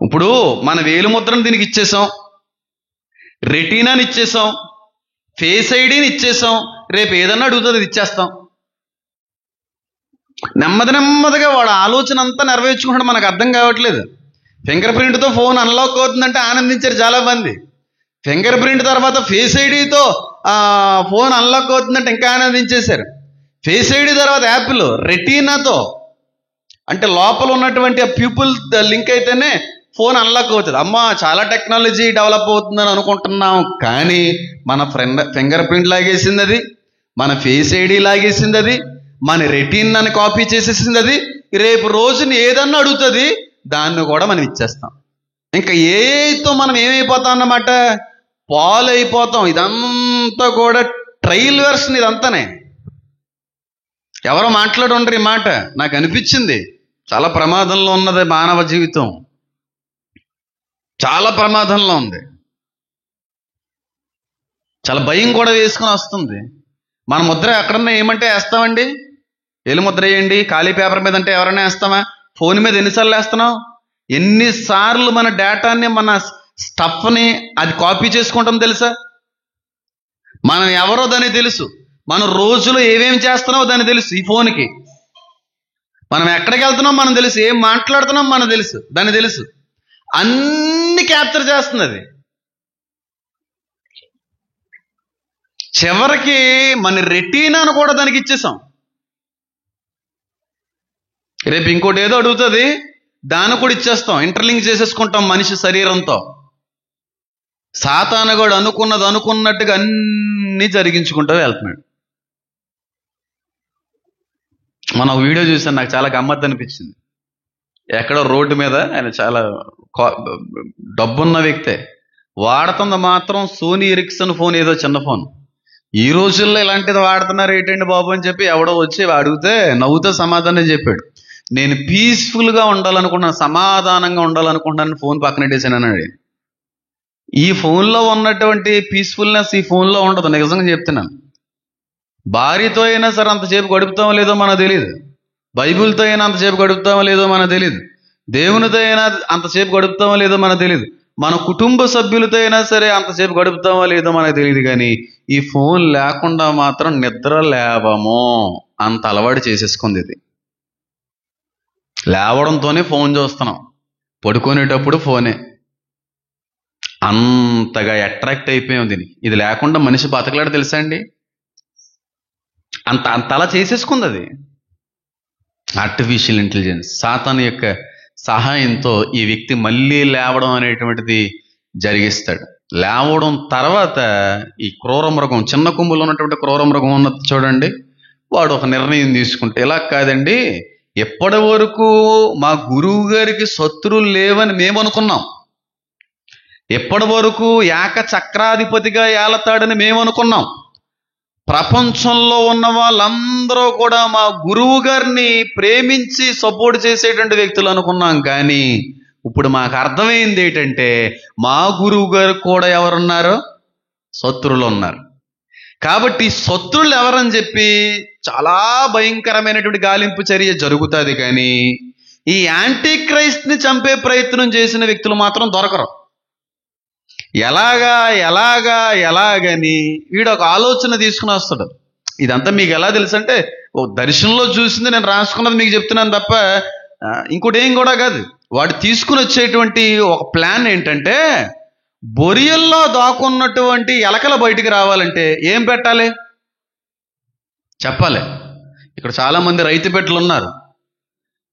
ఇప్పుడు మన వేలిముద్రను దీనికి ఇచ్చేసాం, రెటీనాని ఇచ్చేసాం, ఫేస్ ఐడిని ఇచ్చేసాం. రేపు ఏదన్నా అడుగుతుంది, ఇది ఇచ్చేస్తాం. నెమ్మదిగా వాడు ఆలోచన అంతా నెరవేర్చుకుంటాడు. మనకు అర్థం కావట్లేదు. ఫింగర్ ప్రింట్తో ఫోన్ అన్లాక్ అవుతుందంటే ఆనందించారు చాలా మంది. ఫింగర్ ప్రింట్ తర్వాత ఫేస్ ఐడితో ఫోన్ అన్లాక్ అవుతుందంటే ఇంకా ఆనందించేశారు. ఫేస్ ఐడి తర్వాత యాపిల్ రెటీనాతో, అంటే లోపల ఉన్నటువంటి ఆ ప్యూపుల్ లింక్ అయితేనే ఫోన్ అన్లాక్ అవుతుంది. అమ్మా చాలా టెక్నాలజీ డెవలప్ అవుతుందని అనుకుంటున్నాం, కానీ మన ఫింగర్ ప్రింట్ లాగేసింది అది, మన ఫేస్ ఐడి లాగేసింది అది, మన రెటీన్ అని కాపీ చేసేసింది అది. రేపు రోజుని ఏదన్నా అడుగుతుంది, దాన్ని కూడా మనం ఇచ్చేస్తాం. ఇంకా ఏతో మనం ఏమైపోతాం అన్నమాట, పాలైపోతాం. ఇదంతా కూడా ట్రయల్ వెర్షన్, ఇదంతానే. ఎవరో మాట్లాడి ఉండరు ఈ మాట. నాకు అనిపించింది చాలా ప్రమాదంలో ఉన్నది మానవ జీవితం, చాలా ప్రమాదంలో ఉంది. చాలా భయం కూడా వేసుకుని వస్తుంది. మన ముద్ర ఎక్కడన్నా ఏమంటే వేస్తామండి, ఏలు ముద్ర వేయండి, ఖాళీ పేపర్ మీద అంటే ఎవరైనా వేస్తామా? ఫోన్ మీద ఎన్నిసార్లు వేస్తున్నాం? ఎన్నిసార్లు మన డేటాని, మన స్టఫ్ని అది కాపీ చేసుకుంటాం తెలుసా? మనం ఎవరో దానికి తెలుసు, మనం రోజులో ఏమేమి చేస్తున్నామో దానికి తెలుసు. ఈ ఫోన్కి మనం ఎక్కడికి వెళ్తున్నాం మనం తెలుసు, ఏం మాట్లాడుతున్నాం మనం తెలుసు, దానికి తెలుసు. అన్ని క్యాప్చర్ చేస్తుంది అది. చివరికి మన రెటీనాను కూడా దానికి ఇచ్చేసాం. రేపు ఇంకోటి ఏదో అడుగుతుంది, దాన్ని కూడా ఇచ్చేస్తాం, ఇంటర్లింక్ చేసేసుకుంటాం మనిషి శరీరంతో. సాతానుగాడు అనుకున్నట్టుగా అన్ని జరిగించుకుంటూ వెళ్తున్నాడు. మన వీడియో చూసాను, నాకు చాలా గమ్మత్తు అనిపించింది. ఎక్కడో రోడ్డు మీద ఆయన చాలా డబ్బున్న వ్యక్తే, వాడుతుంది మాత్రం సోనీ ఎరిక్సన్ ఫోన్, ఏదో చిన్న ఫోన్. ఈ రోజుల్లో ఇలాంటిది వాడుతున్నారు ఏంటండి బాబు అని చెప్పి ఎవడో వచ్చి అడిగితే నవ్వుతో సమాధానం చెప్పాడు. నేను పీస్ఫుల్గా ఉండాలనుకుంటున్నాను, సమాధానంగా ఉండాలనుకుంటున్నాను, ఫోన్ పక్కన పెట్టేసాను అన్నాడు. ఈ ఫోన్లో ఉన్నటువంటి పీస్ఫుల్నెస్ ఈ ఫోన్లో ఉండదు. నిజంగా చెప్తున్నాను. భార్యతో అయినా సరే అంతసేపు గడుపుతామో లేదో మనకు తెలియదు, బైబిల్తో అయినా అంతసేపు గడుపుతామో లేదో మనకు తెలియదు, దేవునితో అయినా అంతసేపు గడుపుతామో లేదో మనకు తెలియదు. మన కుటుంబ సభ్యులతో అయినా సరే అంతసేపు గడుపుతామో లేదో మనకు తెలియదు, కానీ ఈ ఫోన్ లేకుండా మాత్రం నిద్ర లేవము. అంత అలవాటు చేసేసుకుంది ఇది. లేవడంతోనే ఫోన్ చూస్తున్నాం, పడుకునేటప్పుడు ఫోనే. అంతగా అట్రాక్ట్ అయిపోయాం దీన్ని. ఇది లేకుండా మనిషి బతకలేడు తెలుసా అండి. అంతలా చేసేసుకుంది అది. ఆర్టిఫిషియల్ ఇంటెలిజెన్స్ సాతాను యొక్క సహాయంతో ఈ వ్యక్తి మళ్ళీ లేవడం అనేటువంటిది జరిగిస్తాడు. లేవడం తర్వాత ఈ క్రూర మృగం, చిన్న కొమ్ములో ఉన్నటువంటి క్రూర మృగం ఉన్నది చూడండి, వాడు ఒక నిర్ణయం తీసుకుంటే, ఇలా కాదండి, ఎప్పటి వరకు మా గురువు గారికి శత్రువులు లేవని మేము అనుకున్నాం, ఎప్పటి వరకు ఏక చక్రాధిపతిగా ఏలతాడని మేము అనుకున్నాం, ప్రపంచంలో ఉన్న వాళ్ళందరూ కూడా మా గురువు గారిని ప్రేమించి సపోర్ట్ చేసేటువంటి వ్యక్తులు అనుకున్నాం. కానీ ఇప్పుడు మాకు అర్థమైంది ఏంటంటే, మా గురువు గారు కూడా ఎవరున్నారు? శత్రువులు ఉన్నారు. కాబట్టి శత్రువులు ఎవరని చెప్పి చాలా భయంకరమైనటువంటి గాలింపు చర్య జరుగుతుంది. కానీ ఈ యాంటీ క్రైస్ట్ని చంపే ప్రయత్నం చేసిన వ్యక్తులు మాత్రం దొరకరు. ఎలాగని వీడు ఒక ఆలోచన తీసుకుని వస్తాడు. ఇదంతా మీకు ఎలా తెలుసు అంటే, ఓ దర్శనంలో చూసింది నేను రాసుకున్నది మీకు చెప్తున్నాను తప్ప ఇంకోటి ఏం కూడా కాదు. వాడు తీసుకుని వచ్చేటువంటి ఒక ప్లాన్ ఏంటంటే, బొరియల్లో దాక్కున్నటువంటి ఎలకలు బయటికి రావాలంటే ఏం పెట్టాలి చెప్పాలి. ఇక్కడ చాలా మంది రైతు పెట్టలు ఉన్నారు.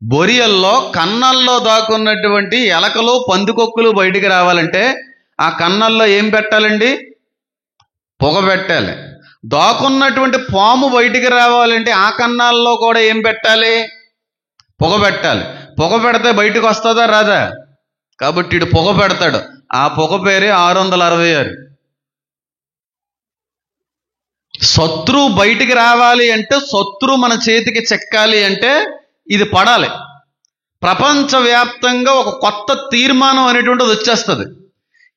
బొరియల్లో కన్నల్లో దాక్కున్నటువంటి ఎలకలు పందికొక్కులు బయటికి రావాలంటే ఆ కన్నల్లో ఏం పెట్టాలండి? పొగ పెట్టాలి. దాక్కున్నటువంటి పాము బయటికి రావాలంటే ఆ కన్నాల్లో కూడా ఏం పెట్టాలి? పొగ పెట్టాలి. పొగ పెడితే బయటకు వస్తుందా రాదా? కాబట్టి ఇటు పొగ పెడతాడు. ఆ పొగ పేరే 666. శత్రువు బయటికి రావాలి అంటే, శత్రువు మన చేతికి చెక్కాలి అంటే ఇది పడాలి. ప్రపంచవ్యాప్తంగా ఒక కొత్త తీర్మానం అనేటువంటిది వచ్చేస్తుంది.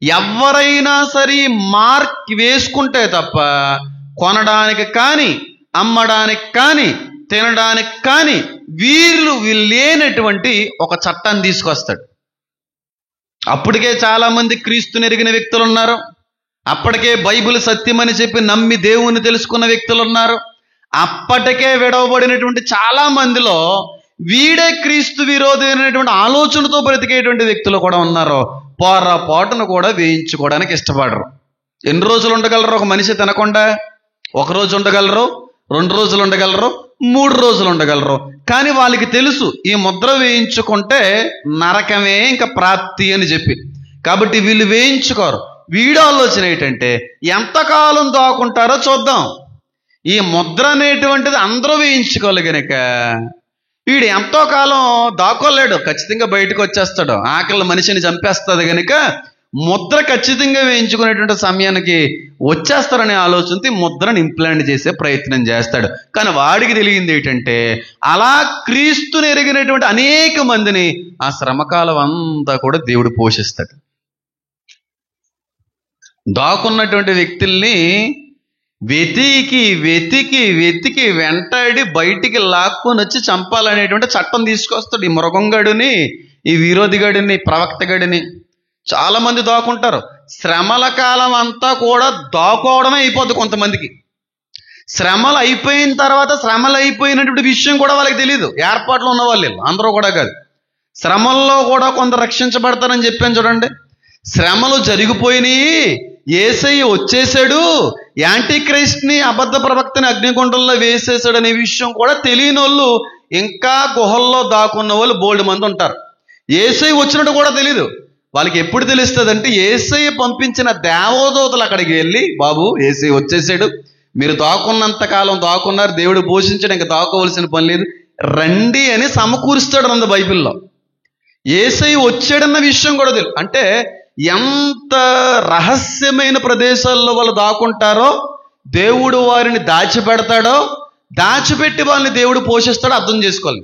ఎవరైనా సరే మార్క్ వేసుకుంటే తప్ప కొనడానికి కానీ, అమ్మడానికి కానీ, తినడానికి కానీ వీళ్ళు లేనటువంటి ఒక చట్టాన్ని తీసుకొస్తాడు. అప్పటికే చాలా మంది క్రీస్తుని ఎరిగిన వ్యక్తులు ఉన్నారు. అప్పటికే బైబిల్ సత్యమని చెప్పి నమ్మి దేవుణ్ణి తెలుసుకున్న వ్యక్తులు ఉన్నారు. అప్పటికే విడవబడినటువంటి చాలా మందిలో వీడే క్రీస్తు విరోధి అనేటువంటి ఆలోచనతో బ్రతికేటువంటి వ్యక్తులు కూడా ఉన్నారు. పొరపాటును కూడా వేయించుకోవడానికి ఇష్టపడరు. ఎన్ని రోజులు ఉండగలరు ఒక మనిషి తినకుండా? 1 రోజు ఉండగలరు, 2 రోజులు ఉండగలరు, 3 రోజులు ఉండగలరు. కానీ వాళ్ళకి తెలుసు ఈ ముద్ర వేయించుకుంటే నరకమే ఇంకా ప్రాప్తి అని చెప్పి. కాబట్టి వీళ్ళు వేయించుకోరు. వీడి ఆలోచన ఏంటంటే, ఎంతకాలం దాక్కుంటారో చూద్దాం. ఈ ముద్ర అనేటువంటిది అందరూ వేయించుకోవాలి కనుక వీడు ఎంతో కాలం దాక్కోలేడు, ఖచ్చితంగా బయటకు వచ్చేస్తాడు. ఆకలి మనిషిని చంపేస్తుంది కనుక ముద్ర ఖచ్చితంగా వేయించుకునేటువంటి సమయానికి వచ్చేస్తారనే ఆలోచనతో ముద్రను ఇంప్లాంట్ చేసే ప్రయత్నం చేస్తాడు. కానీ వాడికి తెలియంది ఏంటంటే, అలా క్రీస్తుని ఎరిగినటువంటి అనేక మందిని ఆ శ్రమకాలం అంతా కూడా దేవుడు పోషిస్తాడు. దాక్కున్నటువంటి వ్యక్తుల్ని వెతికి వెంటాడి బయటికి లాక్కొని వచ్చి చంపాలనేటువంటి చట్టం తీసుకొస్తాడు. ఈ మృగంగడిని, ఈ విరోధిగడిని, ప్రవక్తగడిని చాలా మంది దాక్కుంటారు. శ్రమల కాలం అంతా కూడా దాక్కోవడమే అయిపోద్ది కొంతమందికి. శ్రమలు అయిపోయిన తర్వాత శ్రమలు అయిపోయినటువంటి విషయం కూడా వాళ్ళకి తెలియదు. ఏర్పాట్లు ఉన్న వాళ్ళు అందరూ కూడా కాదు. శ్రమల్లో కూడా కొందరు రక్షించబడతారని చెప్పాను చూడండి. శ్రమలు జరిగిపోయినాయి, యేసయ్య వచ్చేసాడు, యాంటీ క్రైస్ట్ని అబద్ధ ప్రవక్తని అగ్నిగుండంలో వేసేసాడు అనే విషయం కూడా తెలియని వాళ్ళు ఇంకా గుహల్లో దాక్కున్న వాళ్ళు బోల్డ్ మంది ఉంటారు. యేసయ్య వచ్చినట్టు కూడా తెలీదు. వాళ్ళకి ఎప్పుడు తెలుస్తుంది అంటే, యేసయ్య పంపించిన దేవదూతలు అక్కడికి వెళ్ళి, బాబు యేసయ్య వచ్చేసాడు, మీరు దాక్కున్నంత కాలం దాక్కున్నారు, దేవుడు పోషించాడు, ఇంకా దాక్కోవలసిన పని లేదు, రండి అని సమకూరుస్తాడు అంది బైబిల్లో. యేసయ్య వచ్చాడన్న విషయం కూడా తెలియదు. అంటే ఎంత రహస్యమైన ప్రదేశాల్లో వాళ్ళు దాక్కుంటారో దేవుడు వారిని దాచిపెడతాడో, దాచిపెట్టి వాళ్ళని దేవుడు పోషిస్తాడో అర్థం చేసుకోవాలి.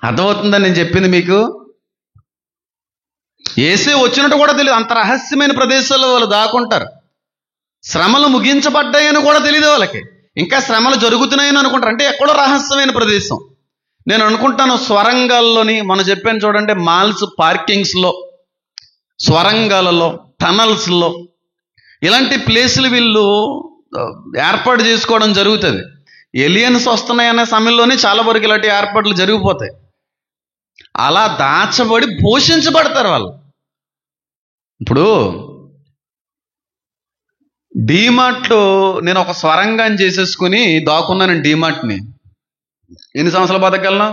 అర్థమవుతుందని నేను చెప్పింది మీకు? యేసయ్య వచ్చినట్టు కూడా తెలియదు. అంత రహస్యమైన ప్రదేశాల్లో వాళ్ళు దాక్కుంటారు. శ్రమలు ముగించబడ్డాయని కూడా తెలియదు వాళ్ళకి. ఇంకా శ్రమలు జరుగుతున్నాయని అనుకుంటారు. అంటే ఎక్కడో రహస్యమైన ప్రదేశం. నేను అనుకుంటాను స్వరంగాల్లోని, మనం చెప్పాను చూడండి, మాల్స్ పార్కింగ్స్లో స్వరంగాలలో, టనల్స్లో, ఇలాంటి ప్లేసులు వీళ్ళు ఏర్పాటు చేసుకోవడం జరుగుతుంది. ఎలియన్స్ వస్తున్నాయనే సమయంలోనే చాలా వరకు ఇలాంటి ఏర్పాట్లు జరిగిపోతాయి. అలా దాచబడి పోషించబడతారు వాళ్ళు. ఇప్పుడు డీమార్ట్లో నేను ఒక స్వరంగాన్ని చేసేసుకుని దాక్కున్నాను. డీమార్ట్ని ఎన్ని సంవత్సరాలు బతకగలను?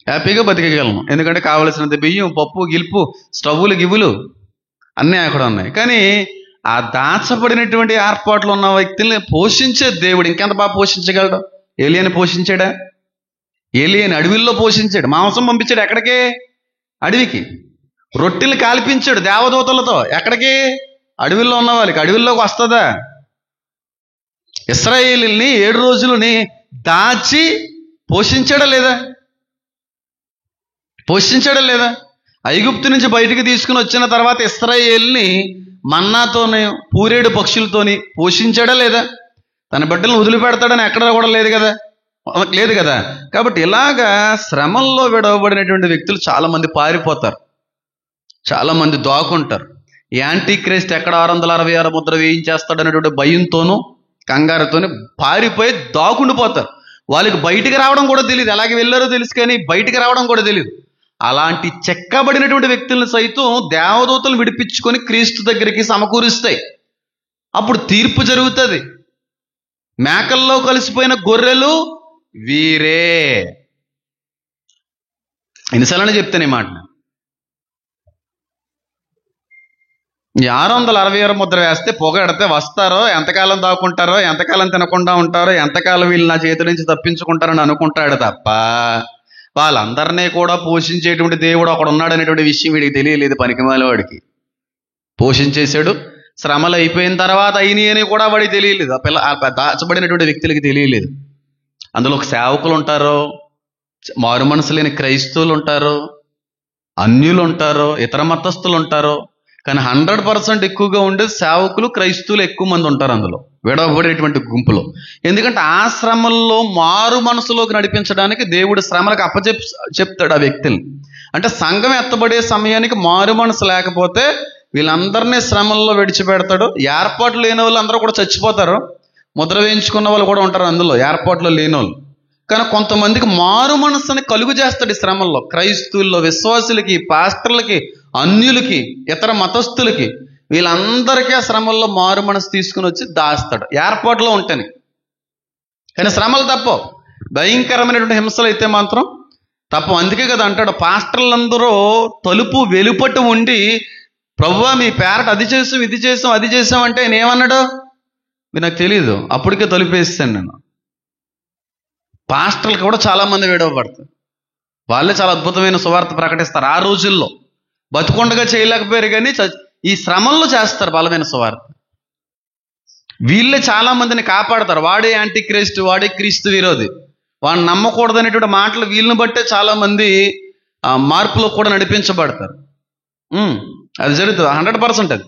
హ్యాపీగా బతికగలను. ఎందుకంటే కావలసినంత బియ్యం, పప్పు, గిల్పు, స్టవ్వులు, గివ్వులు అన్నీ అక్కడ ఉన్నాయి. కానీ ఆ దాచబడినటువంటి ఏర్పాట్లు ఉన్న వ్యక్తుల్ని పోషించే దేవుడు ఇంకెంత బాగా పోషించగలడు? ఏలియని పోషించాడా? ఏలియని అడవిల్లో పోషించాడు. మాంసం పంపించాడు ఎక్కడికి? అడవికి. రొట్టెలు కాల్పించాడు దేవదూతలతో ఎక్కడికి? అడవిల్లో ఉన్న వాళ్ళకి. అడవిల్లోకి వస్తుందా? ఇశ్రాయేలుని 7 రోజులని దాచి పోషించాడా లేదా? పోషించాడా లేదా? ఐగుప్తు నుంచి బయటికి తీసుకుని వచ్చిన తర్వాత ఇశ్రాయేలుని మన్నాతోని, పూరేడు పక్షులతోని పోషించాడా లేదా? తన బిడ్డలను వదిలిపెడతాడని ఎక్కడ కూడా లేదు కదా. కాబట్టి ఇలాగా శ్రమల్లో విడవబడినటువంటి వ్యక్తులు చాలామంది పారిపోతారు, చాలామంది దాక్కుంటారు. యాంటీ క్రైస్ట్ ఎక్కడ 666 ముద్ర వేయించేస్తాడు అనేటువంటి భయంతోనూ కంగారుతోని పారిపోయి దాక్కుండిపోతారు. వాళ్ళకి బయటికి రావడం కూడా తెలియదు. ఎలాగే వెళ్ళారో తెలుసు కానీ బయటికి రావడం కూడా తెలియదు. అలాంటి చెక్కబడినటువంటి వ్యక్తులను సైతం దేవదూతలు విడిపించుకొని క్రీస్తు దగ్గరికి సమకూరుస్తాయి. అప్పుడు తీర్పు జరుగుతుంది. మేకల్లో కలిసిపోయిన గొర్రెలు వీరే. ఎన్నిసార్లు చెప్తాను ఈ మాట. 666 ముద్ర వేస్తే పొగడితే వస్తారో, ఎంతకాలం దాక్కుంటారో, ఎంతకాలం తినకుండా ఉంటారో, ఎంతకాలం వీళ్ళు నా చేతి నుంచి తప్పించుకుంటారని అనుకుంటాడు తప్ప వాళ్ళందరినీ కూడా పోషించేటువంటి దేవుడు అక్కడ ఉన్నాడు అనేటువంటి విషయం వీడికి తెలియలేదు. పనికిమాలివాడికి పోషించేశాడు. శ్రమలు అయిపోయిన తర్వాత అయినాయని కూడా వాడికి తెలియలేదు. ఆ దాచబడినటువంటి వ్యక్తులకి తెలియలేదు. అందులో ఒక సేవకులు ఉంటారు, మారు మనసు లేని క్రైస్తవులు ఉంటారు, అన్యులు ఉంటారు, ఇతర మతస్థులు ఉంటారు. కానీ 100% ఎక్కువగా ఉండే సేవకులు, క్రైస్తవులు ఎక్కువ మంది ఉంటారు అందులో, విడవబడేటువంటి గుంపులో. ఎందుకంటే ఆ శ్రమల్లో మారు మనసులోకి నడిపించడానికి దేవుడు శ్రమలకు చెప్తాడు ఆ వ్యక్తుల్ని. అంటే సంఘం ఎత్తబడే సమయానికి మారు మనసు లేకపోతే వీళ్ళందరినీ శ్రమల్లో విడిచిపెడతాడు. ఏర్పాట్లు లేని వాళ్ళు అందరూ కూడా చచ్చిపోతారు. ముద్ర వేయించుకున్న వాళ్ళు కూడా ఉంటారు అందులో, ఏర్పాట్లు లేని వాళ్ళు. కానీ కొంతమందికి మారు మనసుని కలుగు చేస్తాడు ఈ శ్రమల్లో. క్రైస్తవుల్లో, విశ్వాసులకి, పాస్టర్లకి, అన్యులకి, ఇతర మతస్థులకి, వీళ్ళందరికీ ఆ శ్రమల్లో మారు మనసు తీసుకుని వచ్చి దాస్తాడు ఏర్పాట్లో ఉంటాను. కానీ శ్రమలు తప్పవు. భయంకరమైనటువంటి హింసలు అయితే మాత్రం తప్పవు. అందుకే కదా అంటాడు, పాస్టర్లందరూ తలుపు వెలుపట్టు ఉండి ప్రభువా మీ పేరట అది చేసాం, ఇది చేసాం, అది చేసాం అంటే నేనేమన్నాడు? మీరు నాకు తెలియదు, అప్పటికే తలుపు వేస్తాను నేను. పాస్టర్లు కూడా చాలామంది విడవబడతారు. వాళ్ళే చాలా అద్భుతమైన సువార్త ప్రకటిస్తారు. ఆ రోజుల్లో బతుకుండగా చేయలేకపోయారు, కానీ ఈ శ్రమల్లో చేస్తారు బలమైన సువార్త. వీళ్ళే చాలా మందిని కాపాడతారు. వాడే యాంటీ క్రైస్ట్, వాడే క్రీస్తు విరోధి, వాడిని నమ్మకూడదు అనేటువంటి మాటలు వీళ్ళని బట్టే చాలా మంది మార్పులో కూడా నడిపించబడతారు. అది జరుగుతుంది 100%. అది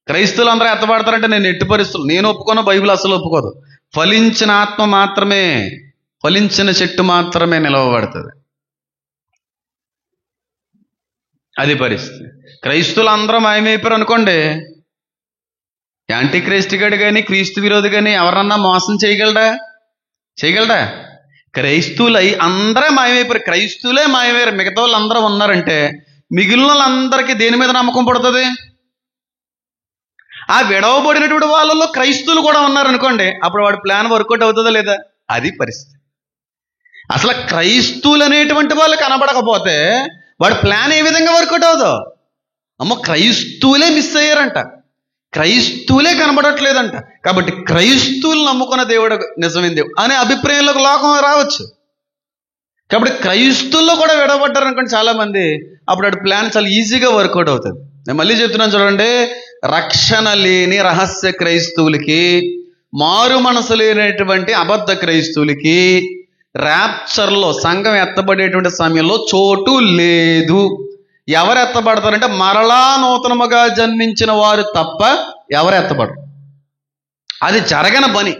క్రైస్తవులు అందరూ ఎత్తబడతారంటే నేను ఎట్టి పరిస్థితులు నేను ఒప్పుకోను, బైబిల్ అసలు ఒప్పుకోదు. ఫలించిన ఆత్మ మాత్రమే, ఫలించిన చెట్టు మాత్రమే నిలవబడుతుంది. అది పరిస్థితి. క్రైస్తువులు అందరూ మాయమైపోయారు అనుకోండి, యాంటీ క్రైస్ట్ గడు కానీ క్రీస్తు విరోధి కానీ ఎవరన్నా మోసం చేయగలడా? క్రైస్తువులై అందరే మాయమైపోయారు. క్రైస్తువులే మాయమయ్యారు. మిగతా వాళ్ళు అందరూ ఉన్నారంటే మిగిలిన వాళ్ళందరికీ దేని మీద నమ్మకం పడుతుంది? ఆ విడవబడినటువంటి వాళ్ళలో క్రైస్తువులు కూడా ఉన్నారనుకోండి, అప్పుడు వాడి ప్లాన్ వర్కౌట్ అవుతుందా లేదా? అది పరిస్థితి. అసలు క్రైస్తువులు అనేటువంటి వాళ్ళు కనబడకపోతే వాడి ప్లాన్ ఏ విధంగా వర్కౌట్ అవుతుందో. అమ్మో, క్రైస్తువులే మిస్ అయ్యారంట, క్రైస్తువులే కనబడట్లేదంట, కాబట్టి క్రైస్తువులు నమ్ముకున్న దేవుడు నిజమైన దేవుడు అనే అభిప్రాయంలోకి లోకం రావచ్చు. కాబట్టి క్రైస్తువుల్లో కూడా విడవబడ్డారు అనుకోండి చాలామంది, అప్పుడు వాడి ప్లాన్ చాలా ఈజీగా వర్కౌట్ అవుతుంది. నేను మళ్ళీ చెప్తున్నాను చూడండి, రక్షణ లేని రహస్య క్రైస్తవులకి, మారు మనసు లేనటువంటి అబద్ధ క్రైస్తవులకి ర్యాప్చర్లో, సంఘం ఎత్తబడేటువంటి సమయంలో చోటు లేదు. ఎవరు ఎత్తబడతారంటే మరలా నూతనముగా జన్మించిన వారు తప్ప ఎవరు ఎత్తబడరు. అది జరగని పని.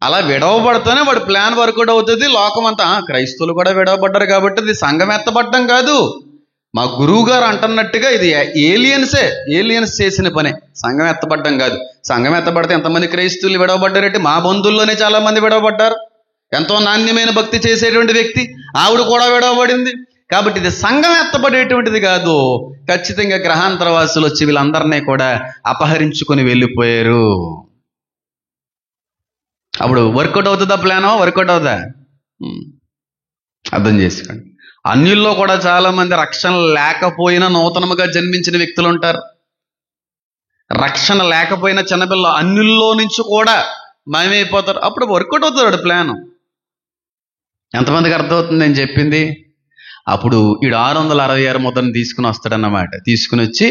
అలా విడవబడితేనే వాడి ప్లాన్ వర్కౌట్ అవుతుంది. లోకం అంతా క్రైస్తవులు కూడా విడవబడ్డారు కాబట్టి ఇది సంఘం ఎత్తబడడం కాదు, మా గురువు గారు అంటున్నట్టుగా ఇది ఏలియన్స్ చేసిన పనే, సంఘం ఎత్తబడ్డం కాదు. సంఘం ఎత్తబడితే ఎంతమంది క్రైస్తవులు విడవబడ్డారంటే మా బంధువుల్లోనే చాలా మంది విడవబడ్డారు. ఎంతో నాణ్యమైన భక్తి చేసేటువంటి వ్యక్తి ఆవిడ కూడా విడవబడింది. కాబట్టి ఇది సంఘం ఎత్తబడేటువంటిది కాదు. ఖచ్చితంగా గ్రహాంతరవాసులు వచ్చి వీళ్ళందరినీ కూడా అపహరించుకొని వెళ్ళిపోయారు. అప్పుడు వర్కౌట్ అవుతుందా ప్లానో? వర్కౌట్ అవుదా? అర్థం చేసుకోండి. అన్యుల్లో కూడా చాలా మంది రక్షణ లేకపోయినా నూతనముగా జన్మించిన వ్యక్తులు ఉంటారు. రక్షణ లేకపోయినా చిన్నపిల్ల అన్యుల్లో నుంచి కూడా మాయమైపోతారు. అప్పుడు వర్కౌట్ అవుతాడు ప్లాన్. ఎంతమందికి అర్థమవుతుంది నేను చెప్పింది? అప్పుడు ఈడు 666 ముద్రను తీసుకుని వస్తాడన్నమాట. తీసుకుని వచ్చి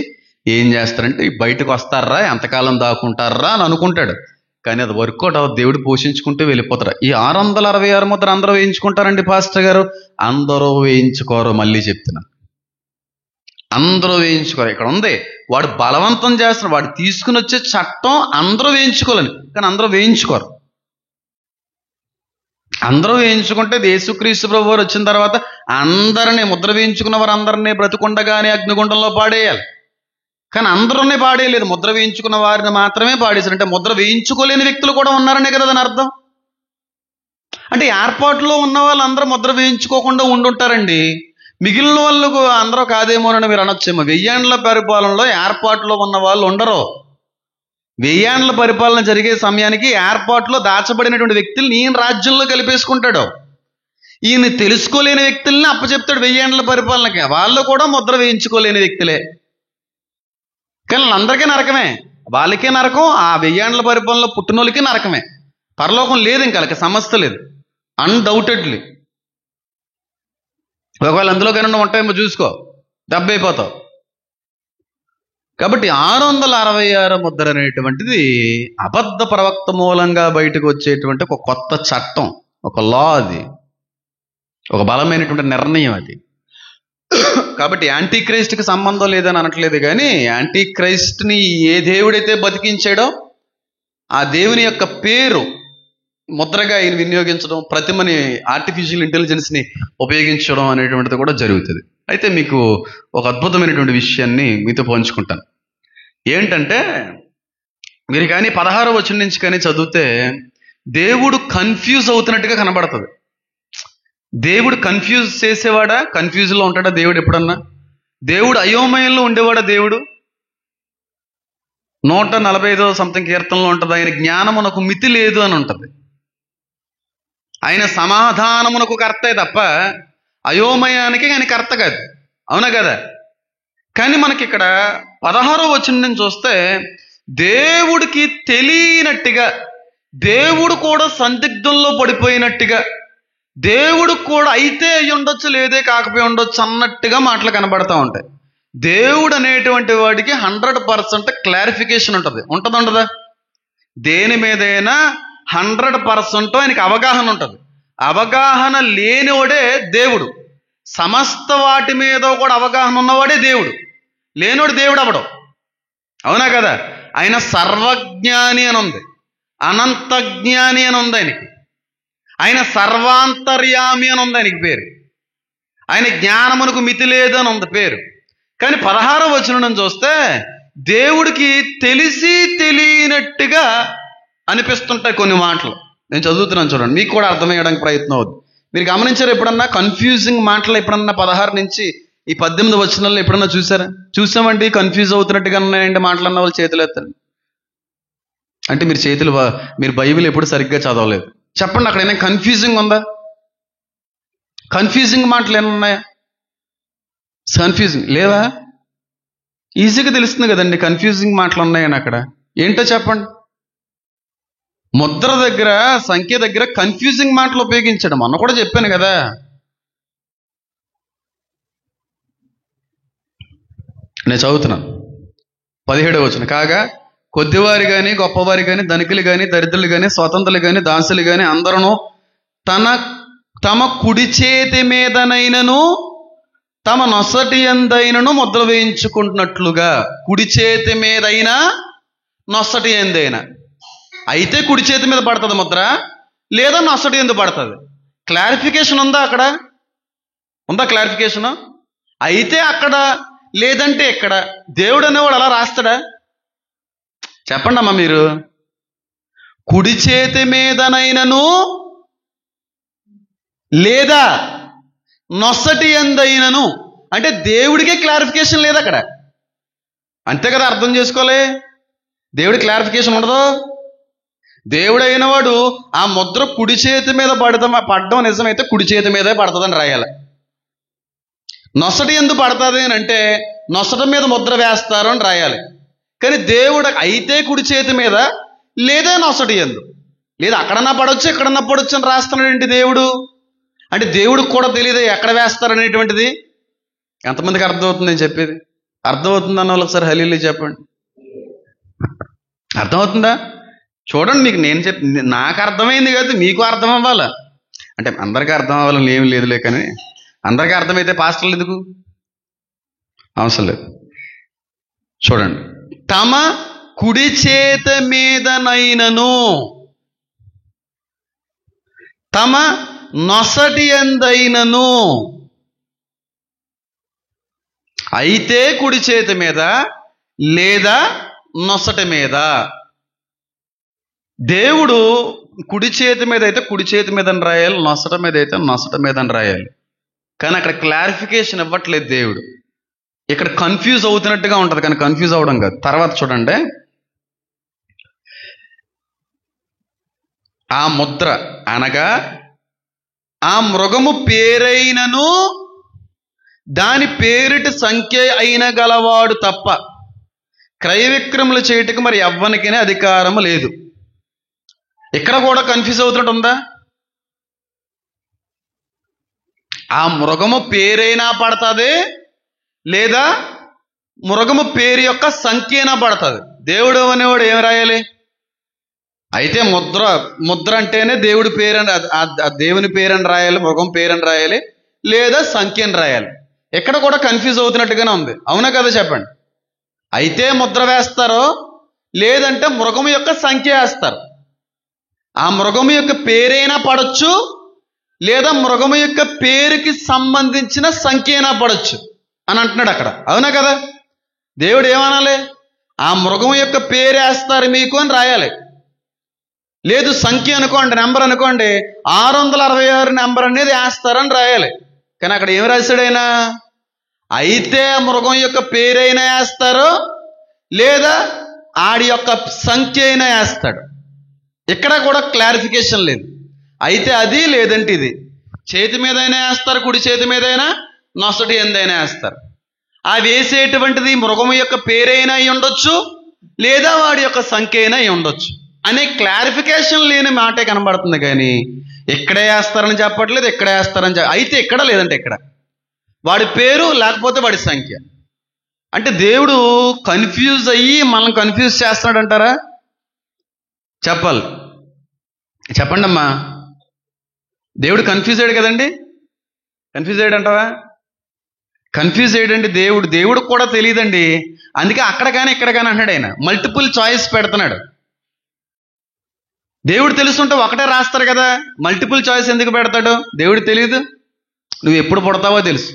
ఏం చేస్తారంటే బయటకు వస్తారా, ఎంతకాలం దాక్కుంటారా అని అనుకుంటాడు. కానీ అది వర్కౌట్ అవ్వదు. దేవుడు పోషించుకుంటూ వెళ్ళిపోతారు. ఈ 666 ముద్ర అందరూ వేయించుకుంటారండి పాస్టర్ గారు? అందరూ వేయించుకోరు. మళ్ళీ చెప్తున్నా, అందరూ వేయించుకోరు. ఇక్కడ ఉంది, వాడు బలవంతం చేస్తున్నాడు. వాడు తీసుకుని వచ్చే చట్టం అందరూ వేయించుకోవాలని, కానీ అందరూ వేయించుకోరు. అందరూ వేయించుకుంటే యేసుక్రీస్తు ప్రభు వారు వచ్చిన తర్వాత అందరినీ, ముద్ర వేయించుకున్న వారు అందరినీ బ్రతికుండగానే అగ్నిగుండంలో పాడేయాలి. కానీ అందరూనే పాడేయలేదు, ముద్ర వేయించుకున్న వారిని మాత్రమే పాడేశారు. అంటే ముద్ర వేయించుకోలేని వ్యక్తులు కూడా ఉన్నారనే కదా దాని అర్థం. అంటే ఏర్పాటులో ఉన్న వాళ్ళందరూ ముద్ర వేయించుకోకుండా ఉండుంటారండి. మిగిలిన వాళ్ళకు అందరూ కాదేమోనని మీరు అనొచ్చేమో. 1000 ఏండ్ల పరిపాలనలో ఏర్పాటులో ఉన్న వాళ్ళు ఉండరు. 1000 ఏండ్ల పరిపాలన జరిగే సమయానికి ఏర్పాటులో దాచబడినటువంటి వ్యక్తుల్ని ఈయన రాజ్యంలో కలిపేసుకుంటాడు. ఈయన తెలుసుకోలేని వ్యక్తుల్ని అప్పచెప్తాడు 1000 ఏండ్ల పరిపాలనకి. వాళ్ళు కూడా ముద్ర వేయించుకోలేని వ్యక్తులే. కానీ వాళ్ళందరికీ నరకమే, వాళ్ళకే నరకం. ఆ 1000 ఏండ్ల పరిపాలనలో పుట్టినోళ్ళకి నరకమే. పరలోకం లేదు, ఇంకా వాళ్ళకి సమస్య లేదు, అన్డౌటెడ్లీ. ఒకవేళ అందులో కన్నా ఉంటాయేమో చూసుకో, దెబ్బైపోతావు. కాబట్టి 666 ముద్ర అనేటువంటిది అబద్ధ ప్రవక్త మూలంగా బయటకు వచ్చేటువంటి ఒక కొత్త చట్టం, ఒక లా. అది ఒక బలమైనటువంటి నిర్ణయం అది. కాబట్టి యాంటీ క్రైస్ట్కి సంబంధం లేదని అనట్లేదు, కానీ యాంటీ క్రైస్ట్ని ఏ దేవుడైతే బతికించాడో ఆ దేవుని యొక్క పేరు ముద్రగా ఆయన వినియోగించడం, ప్రతిమని ఆర్టిఫిషియల్ ఇంటెలిజెన్స్ని ఉపయోగించడం అనేటువంటిది కూడా జరుగుతుంది. అయితే మీకు ఒక అద్భుతమైనటువంటి విషయాన్ని మీతో పంచుకుంటాను. ఏంటంటే, మీరు కానీ 16వ వచనం నుంచి కానీ చదివితే దేవుడు కన్ఫ్యూజ్ అవుతున్నట్టుగా కనబడుతుంది. దేవుడు కన్ఫ్యూజ్ చేసేవాడా? కన్ఫ్యూజ్లో ఉంటాడా దేవుడు ఎప్పుడన్నా? దేవుడు అయోమయంలో ఉండేవాడా? దేవుడు 145వ సంథింగ్ కీర్తనలో ఉంటుంది, ఆయన జ్ఞానమునకు మితి లేదు అని ఉంటుంది. ఆయన సమాధానమునకు కర్తే తప్ప అయోమయానికి ఆయన కర్త కాదు. అవునా కదా? కానీ మనకి ఇక్కడ 16వ వచనం నుంచి చూస్తే దేవుడికి తెలియనట్టుగా, దేవుడు కూడా సందిగ్ధంలో పడిపోయినట్టుగా, దేవుడు కూడా అయితే అయి ఉండొచ్చు, లేదే కాకపోయి ఉండొచ్చు అన్నట్టుగా మాటలు కనబడతా ఉంటాయి. దేవుడు అనేటువంటి వాడికి 100% క్లారిఫికేషన్ ఉంటుంది. ఉండదా? దేని మీదైనా 100% ఆయనకి అవగాహన ఉంటుంది. అవగాహన లేనివాడే దేవుడు. సమస్త వాటి మీద కూడా అవగాహన ఉన్నవాడే దేవుడు. లేనోడు దేవుడు అవడం. అవునా కదా? ఆయన సర్వజ్ఞాని అని ఉంది, అనంత జ్ఞాని అని ఉంది ఆయనకి. ఆయన సర్వాంతర్యామి అని ఉంది ఆయనకి పేరు. ఆయన జ్ఞానమునకు మితి లేదు అని ఉంది పేరు. కానీ 16వ వచనం చూస్తే దేవుడికి తెలిసి తెలియనట్టుగా అనిపిస్తుంటాయి కొన్ని మాటలు. నేను చదువుతున్నాను చూడండి, మీకు కూడా అర్థమయ్యడానికి ప్రయత్నం అవుతుంది. మీరు గమనించారు ఎప్పుడన్నా కన్ఫ్యూజింగ్ మాటలు? ఎప్పుడన్నా 16 నుంచి ఈ 18 వచనాల్లో ఎప్పుడన్నా చూసారా? చూసామండి, కన్ఫ్యూజ్ అవుతున్నట్టుగా ఉన్నాయండి మాటలు అన్న వాళ్ళు చేతులు ఎత్తండి. అంటే మీరు బైబిల్ ఎప్పుడు సరిగ్గా చదవలేదు. చెప్పండి, అక్కడ ఏమైనా కన్ఫ్యూజింగ్ ఉందా? కన్ఫ్యూజింగ్ మాటలు ఏమన్నాయా? కన్ఫ్యూజింగ్ లేవా? ఈజీగా తెలుస్తుంది కదండి కన్ఫ్యూజింగ్ మాటలు ఉన్నాయని. అక్కడ ఏంటో చెప్పండి. ముద్ర దగ్గర, సంఖ్య దగ్గర కన్ఫ్యూజింగ్ మాటలు ఉపయోగించడం మొన్న కూడా చెప్పాను కదా. నేను చదువుతున్నాను 17వ వచనం. కాగా కొద్దివారి కానీ, గొప్పవారి కానీ, ధనికులు కానీ, దరిద్రులు కానీ, స్వతంత్రులు కానీ, దాసులు కానీ అందరూ తమ కుడి చేతి మీదనైనను తమ నొసటి ఎందైనను ముద్ర వేయించుకుంటున్నట్లుగా. కుడి చేతి మీదైనా నొసటి ఎందైనా అయితే కుడి చేతి మీద పడుతుంది ముద్ర, లేదా నొసటి ఎందు పడుతుంది. క్లారిఫికేషన్ ఉందా అక్కడ? ఉందా క్లారిఫికేషన్? అయితే అక్కడ, లేదంటే ఇక్కడ. దేవుడు అనేవాడు అలా రాస్తాడా? చెప్పండి అమ్మా మీరు. కుడి చేతి మీదనైనను లేదా నొసటి ఎందైనను అంటే దేవుడికే క్లారిఫికేషన్ లేదు అక్కడ. అంతే కదా, అర్థం చేసుకోవాలి. దేవుడి క్లారిఫికేషన్ ఉండదు. దేవుడైన వాడు ఆ ముద్ర కుడి చేతి మీద పడడం నిజమైతే కుడి చేతి మీదే పడుతుందని రాయాలి. నొసటి ఎందు పడుతుంది అని అంటే నొసట మీద ముద్ర వేస్తారు అని రాయాలి. కానీ దేవుడు అయితే కుడి చేతి మీద లేదా నొసటి ఎందు, లేదా అక్కడన్నా పడవచ్చు ఎక్కడన్నా పడవచ్చు అని రాస్తున్నాడేంటి దేవుడు? అంటే దేవుడికి కూడా తెలియదు ఎక్కడ వేస్తారనేటువంటిది. ఎంతమందికి అర్థమవుతుంది నేను చెప్పేది? అర్థమవుతుంది అన్న వాళ్ళు ఒకసారి హలీలు చెప్పండి. అర్థమవుతుందా? చూడండి, మీకు నేను నాకు అర్థమైంది కాదు, మీకు అర్థం అవ్వాలా. అంటే అందరికీ అర్థం అవ్వాలని ఏమి లేదులే, కానీ అందరికీ అర్థమైతే పాస్టర్లు ఎందుకు అవసరం లేదు. చూడండి, తమ కుడి చేత మీదనైనను తమ నొసటి ఎందైనను, అయితే కుడి చేతి మీద లేదా నొసటి మీద. దేవుడు కుడి చేతి మీద అయితే కుడి చేతి మీద అని రాయాలి, నొసట మీద అయితే నొసట మీద అని రాయాలి. కానీ అక్కడ క్లారిఫికేషన్ ఇవ్వట్లేదు దేవుడు. ఇక్కడ కన్ఫ్యూజ్ అవుతున్నట్టుగా ఉంటుంది, కానీ కన్ఫ్యూజ్ అవడం కాదు. తర్వాత చూడండి, ఆ ముద్ర అనగా ఆ మృగము పేరైనను దాని పేరిటి సంఖ్య అయిన గలవాడు తప్ప క్రయ విక్రములు చేయటకు మరి ఎవ్వనికైనా అధికారము లేదు. ఇక్కడ కూడా కన్ఫ్యూజ్ అవుతున్నట్టు ఉందా? ఆ మృగము పేరైనా పడుతుంది, లేదా మృగము పేరు యొక్క సంఖ్య అయినా పడుతుంది. దేవుడు అనేవాడు ఏం రాయాలి? అయితే ముద్ర అంటేనే దేవుడి పేరు అని, దేవుని పేరని రాయాలి, మృగం పేరని రాయాలి, లేదా సంఖ్య అని రాయాలి. ఎక్కడ కూడా కన్ఫ్యూజ్ అవుతున్నట్టుగానే ఉంది. అవునా కదా చెప్పండి? అయితే ముద్ర వేస్తారో లేదంటే మృగము యొక్క సంఖ్య వేస్తారు. ఆ మృగము యొక్క పేరైనా పడవచ్చు, లేదా మృగము యొక్క పేరుకి సంబంధించిన సంఖ్య అయినా పడవచ్చు అని అంటున్నాడు అక్కడ. అవునా కదా? దేవుడు ఏమనాలి? ఆ మృగము యొక్క పేరు వేస్తారు మీకు అని రాయాలి. లేదు సంఖ్య అనుకోండి, నెంబర్ అనుకోండి, 666 నెంబర్ అనేది వేస్తారని రాయాలి. కానీ అక్కడ ఏం రాశాడు ఆయన? అయితే మృగం యొక్క పేరైనా వేస్తారు, లేదా ఆడి యొక్క సంఖ్య అయినా వేస్తాడు. ఇక్కడ కూడా క్లారిఫికేషన్ లేదు. అయితే అది, లేదంటే ఇది. చేతి మీద అయినా వేస్తారు, కుడి చేతి మీద అయినా, నొసటి ఎందైనా వేస్తారు. ఆ వేసేటువంటిది మృగము యొక్క పేరైనా అయి ఉండొచ్చు, లేదా వాడి యొక్క సంఖ్య అయినా అయి ఉండొచ్చు అనే క్లారిఫికేషన్ లేని మాటే కనబడుతుంది. కానీ ఇక్కడే వేస్తారని చెప్పట్లేదు, ఇక్కడే వేస్తారని అయితే ఇక్కడ, లేదంటే ఇక్కడ. వాడి పేరు లేకపోతే వాడి సంఖ్య. అంటే దేవుడు కన్ఫ్యూజ్ అయ్యి మనల్ని కన్ఫ్యూజ్ చేస్తున్నాడు అంటారా? చెప్పండి అమ్మా. దేవుడు కన్ఫ్యూజ్ అయ్యాడు కదండి? కన్ఫ్యూజ్ అయ్యాడు అంటావా? కన్ఫ్యూజ్ అయ్యాడండి దేవుడు. దేవుడికి కూడా తెలియదండి, అందుకే అక్కడ కానీ ఇక్కడ కానీ అంటాడు ఆయన. మల్టిపుల్ చాయిస్ పెడుతున్నాడు. దేవుడు తెలుసుంటే ఒకటే రాస్తారు కదా, మల్టిపుల్ చాయిస్ ఎందుకు పెడతాడు? దేవుడు తెలియదు. నువ్వు ఎప్పుడు పుడతావో తెలుసు,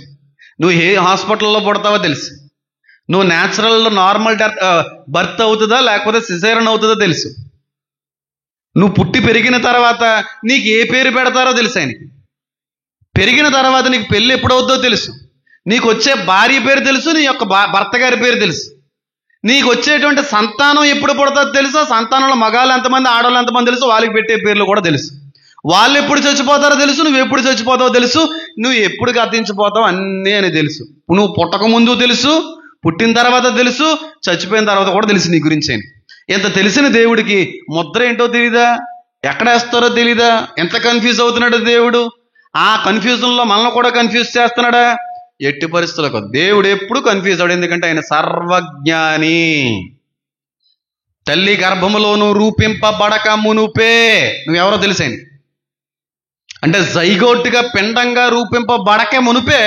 నువ్వు ఏ హాస్పిటల్లో పుడతావో తెలుసు, నువ్వు న్యాచురల్ నార్మల్ బర్త్ అవుతుందా లేకపోతే సిజేరియన్ అవుతుందో తెలుసు, నువ్వు పుట్టి పెరిగిన తర్వాత నీకు ఏ పేరు పెడతారో తెలుసు ఆయనకి, పెరిగిన తర్వాత నీకు పెళ్ళి ఎప్పుడవుతుందో తెలుసు, నీకు వచ్చే భార్య పేరు తెలుసు, నీ యొక్క భర్త గారి పేరు తెలుసు, నీకు వచ్చేటువంటి సంతానం ఎప్పుడు పుడతాదో తెలుసు, సంతానంలో మగాళ్ళు ఎంతమంది ఆడవాళ్ళు ఎంతమంది తెలుసు, వాళ్ళకి పెట్టే పేర్లు కూడా తెలుసు, వాళ్ళు ఎప్పుడు చచ్చిపోతారో తెలుసు, నువ్వు ఎప్పుడు చచ్చిపోతావో తెలుసు, నువ్వు ఎప్పుడు గతించిపోతావు అన్నీ అని తెలుసు. నువ్వు పుట్టక ముందు తెలుసు, పుట్టిన తర్వాత తెలుసు, చచ్చిపోయిన తర్వాత కూడా తెలుసు నీ గురించి అని. ఎంత తెలిసిన దేవుడికి ముద్ర ఏంటో తెలీదా? ఎక్కడ వేస్తారో తెలీదా? ఎంత కన్ఫ్యూజ్ అవుతున్నాడు దేవుడు. ఆ కన్ఫ్యూజన్లో మనల్ని కూడా కన్ఫ్యూజ్ చేస్తున్నాడా? ఎట్టి పరిస్థితులకు దేవుడు ఎప్పుడు కన్ఫ్యూజ్ అవడు. ఎందుకంటే ఆయన సర్వజ్ఞాని. తల్లి గర్భములోను రూపింపబడక మునుపే నువ్వెవరో తెలుసైన, అంటే జైగోట్గా పిండంగా రూపింపబడకే మునుపే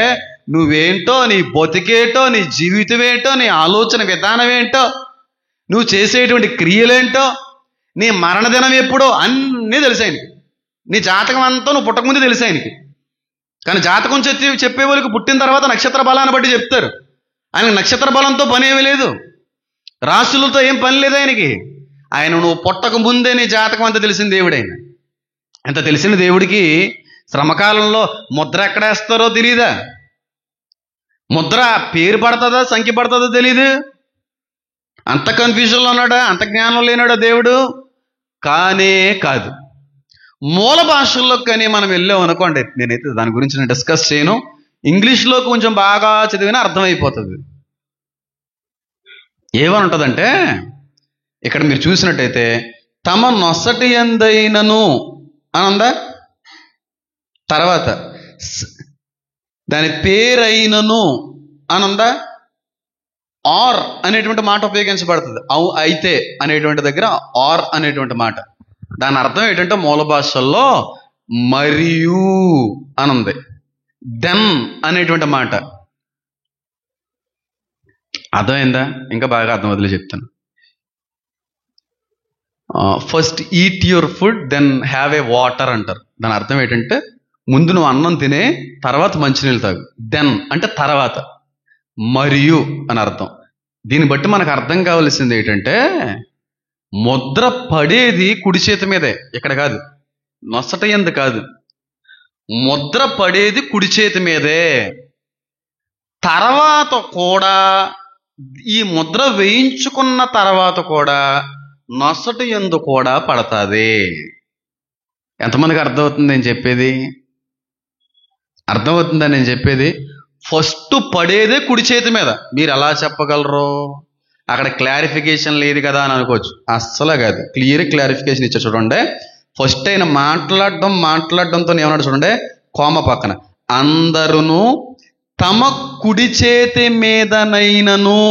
నువ్వేంటో, నీ బతికేటో, నీ జీవితం ఏంటో, నీ ఆలోచన విధానం ఏంటో, నువ్వు చేసేటువంటి క్రియలేంటో, నీ మరణదినం ఎప్పుడో అన్నీ తెలుసు ఆయనకి. నీ జాతకం అంతా నువ్వు పుట్టకముందే తెలుసు ఆయనకి. కానీ జాతకం చెప్పే వాళ్ళకి పుట్టిన తర్వాత నక్షత్ర బలాన్ని బట్టి చెప్తారు. ఆయనకు నక్షత్ర బలంతో పని ఏమీ లేదు, రాశులతో ఏం పని లేదు ఆయనకి. ఆయన నువ్వు పుట్టక ముందే నీ జాతకం అంతా తెలిసిన దేవుడు. ఆయన అంత తెలిసిన దేవుడికి శ్రమకాలంలో ముద్ర ఎక్కడేస్తారో తెలియదా? ముద్ర పేరు పడుతుందా సంఖ్య పడుతుందో తెలియదు. అంత కన్ఫ్యూజన్లో ఉన్నాడా, అంత జ్ఞానం లేనాడా దేవుడు? కానే కాదు. మూల భాషల్లో కానీ మనం వెళ్ళాం అనుకోండి, నేనైతే దాని గురించి నేను డిస్కస్ చేయను, ఇంగ్లీష్లో కొంచెం బాగా చదివినా అర్థమైపోతుంది. ఏమని ఉంటుందంటే, ఇక్కడ మీరు చూసినట్టయితే తమ నొసటి యందైనను అని ఉందా, తర్వాత దాని పేరైనను అని ఉందా, ఆర్ అనేటువంటి మాట ఉపయోగించబడుతుంది. అయితే అనేటువంటి దగ్గర ఆర్ అనేటువంటి మాట, దాని అర్థం ఏంటంటే మూల భాషల్లో మరియు అని ఉంది. దెన్ అనేటువంటి మాట అర్థమైందా? ఇంకా బాగా అర్థం వదిలే చెప్తాను. First eat your food then have a water అంటారు. దాని అర్థం ఏంటంటే ముందు నువ్వు అన్నం తినే తర్వాత మంచినీళ్ళు తాగు. దెన్ అంటే తర్వాత, మరియు అని అర్థం. దీన్ని బట్టి మనకు అర్థం కావాల్సింది ఏంటంటే ముద్ర పడేది కుడి చేతి మీదే, ఇక్కడ కాదు, నొసట యందు కాదు. ముద్ర పడేది కుడి చేతి మీదే. తర్వాత కూడా ఈ ముద్ర వేయించుకున్న తర్వాత కూడా నొసటి యందు కూడా పడతాది. ఎంతమందికి అర్థమవుతుంది నేను చెప్పేది? అర్థమవుతుందా నేను చెప్పేది? ఫస్ట్ పడేదే కుడి చేతి మీద. మీరు ఎలా చెప్పగలరు? అక్కడ క్లారిఫికేషన్ లేదు కదా అని అనుకోవచ్చు. అస్సలు కాదు, క్లియర్ క్లారిఫికేషన్ ఇచ్చారు చూడండి. ఫస్ట్ ఆయన మాట్లాడడంతో ఏమన్నాడు చూడండి, కోమ పక్కన, అందరును తమ కుడి చేతి మీదనైనను.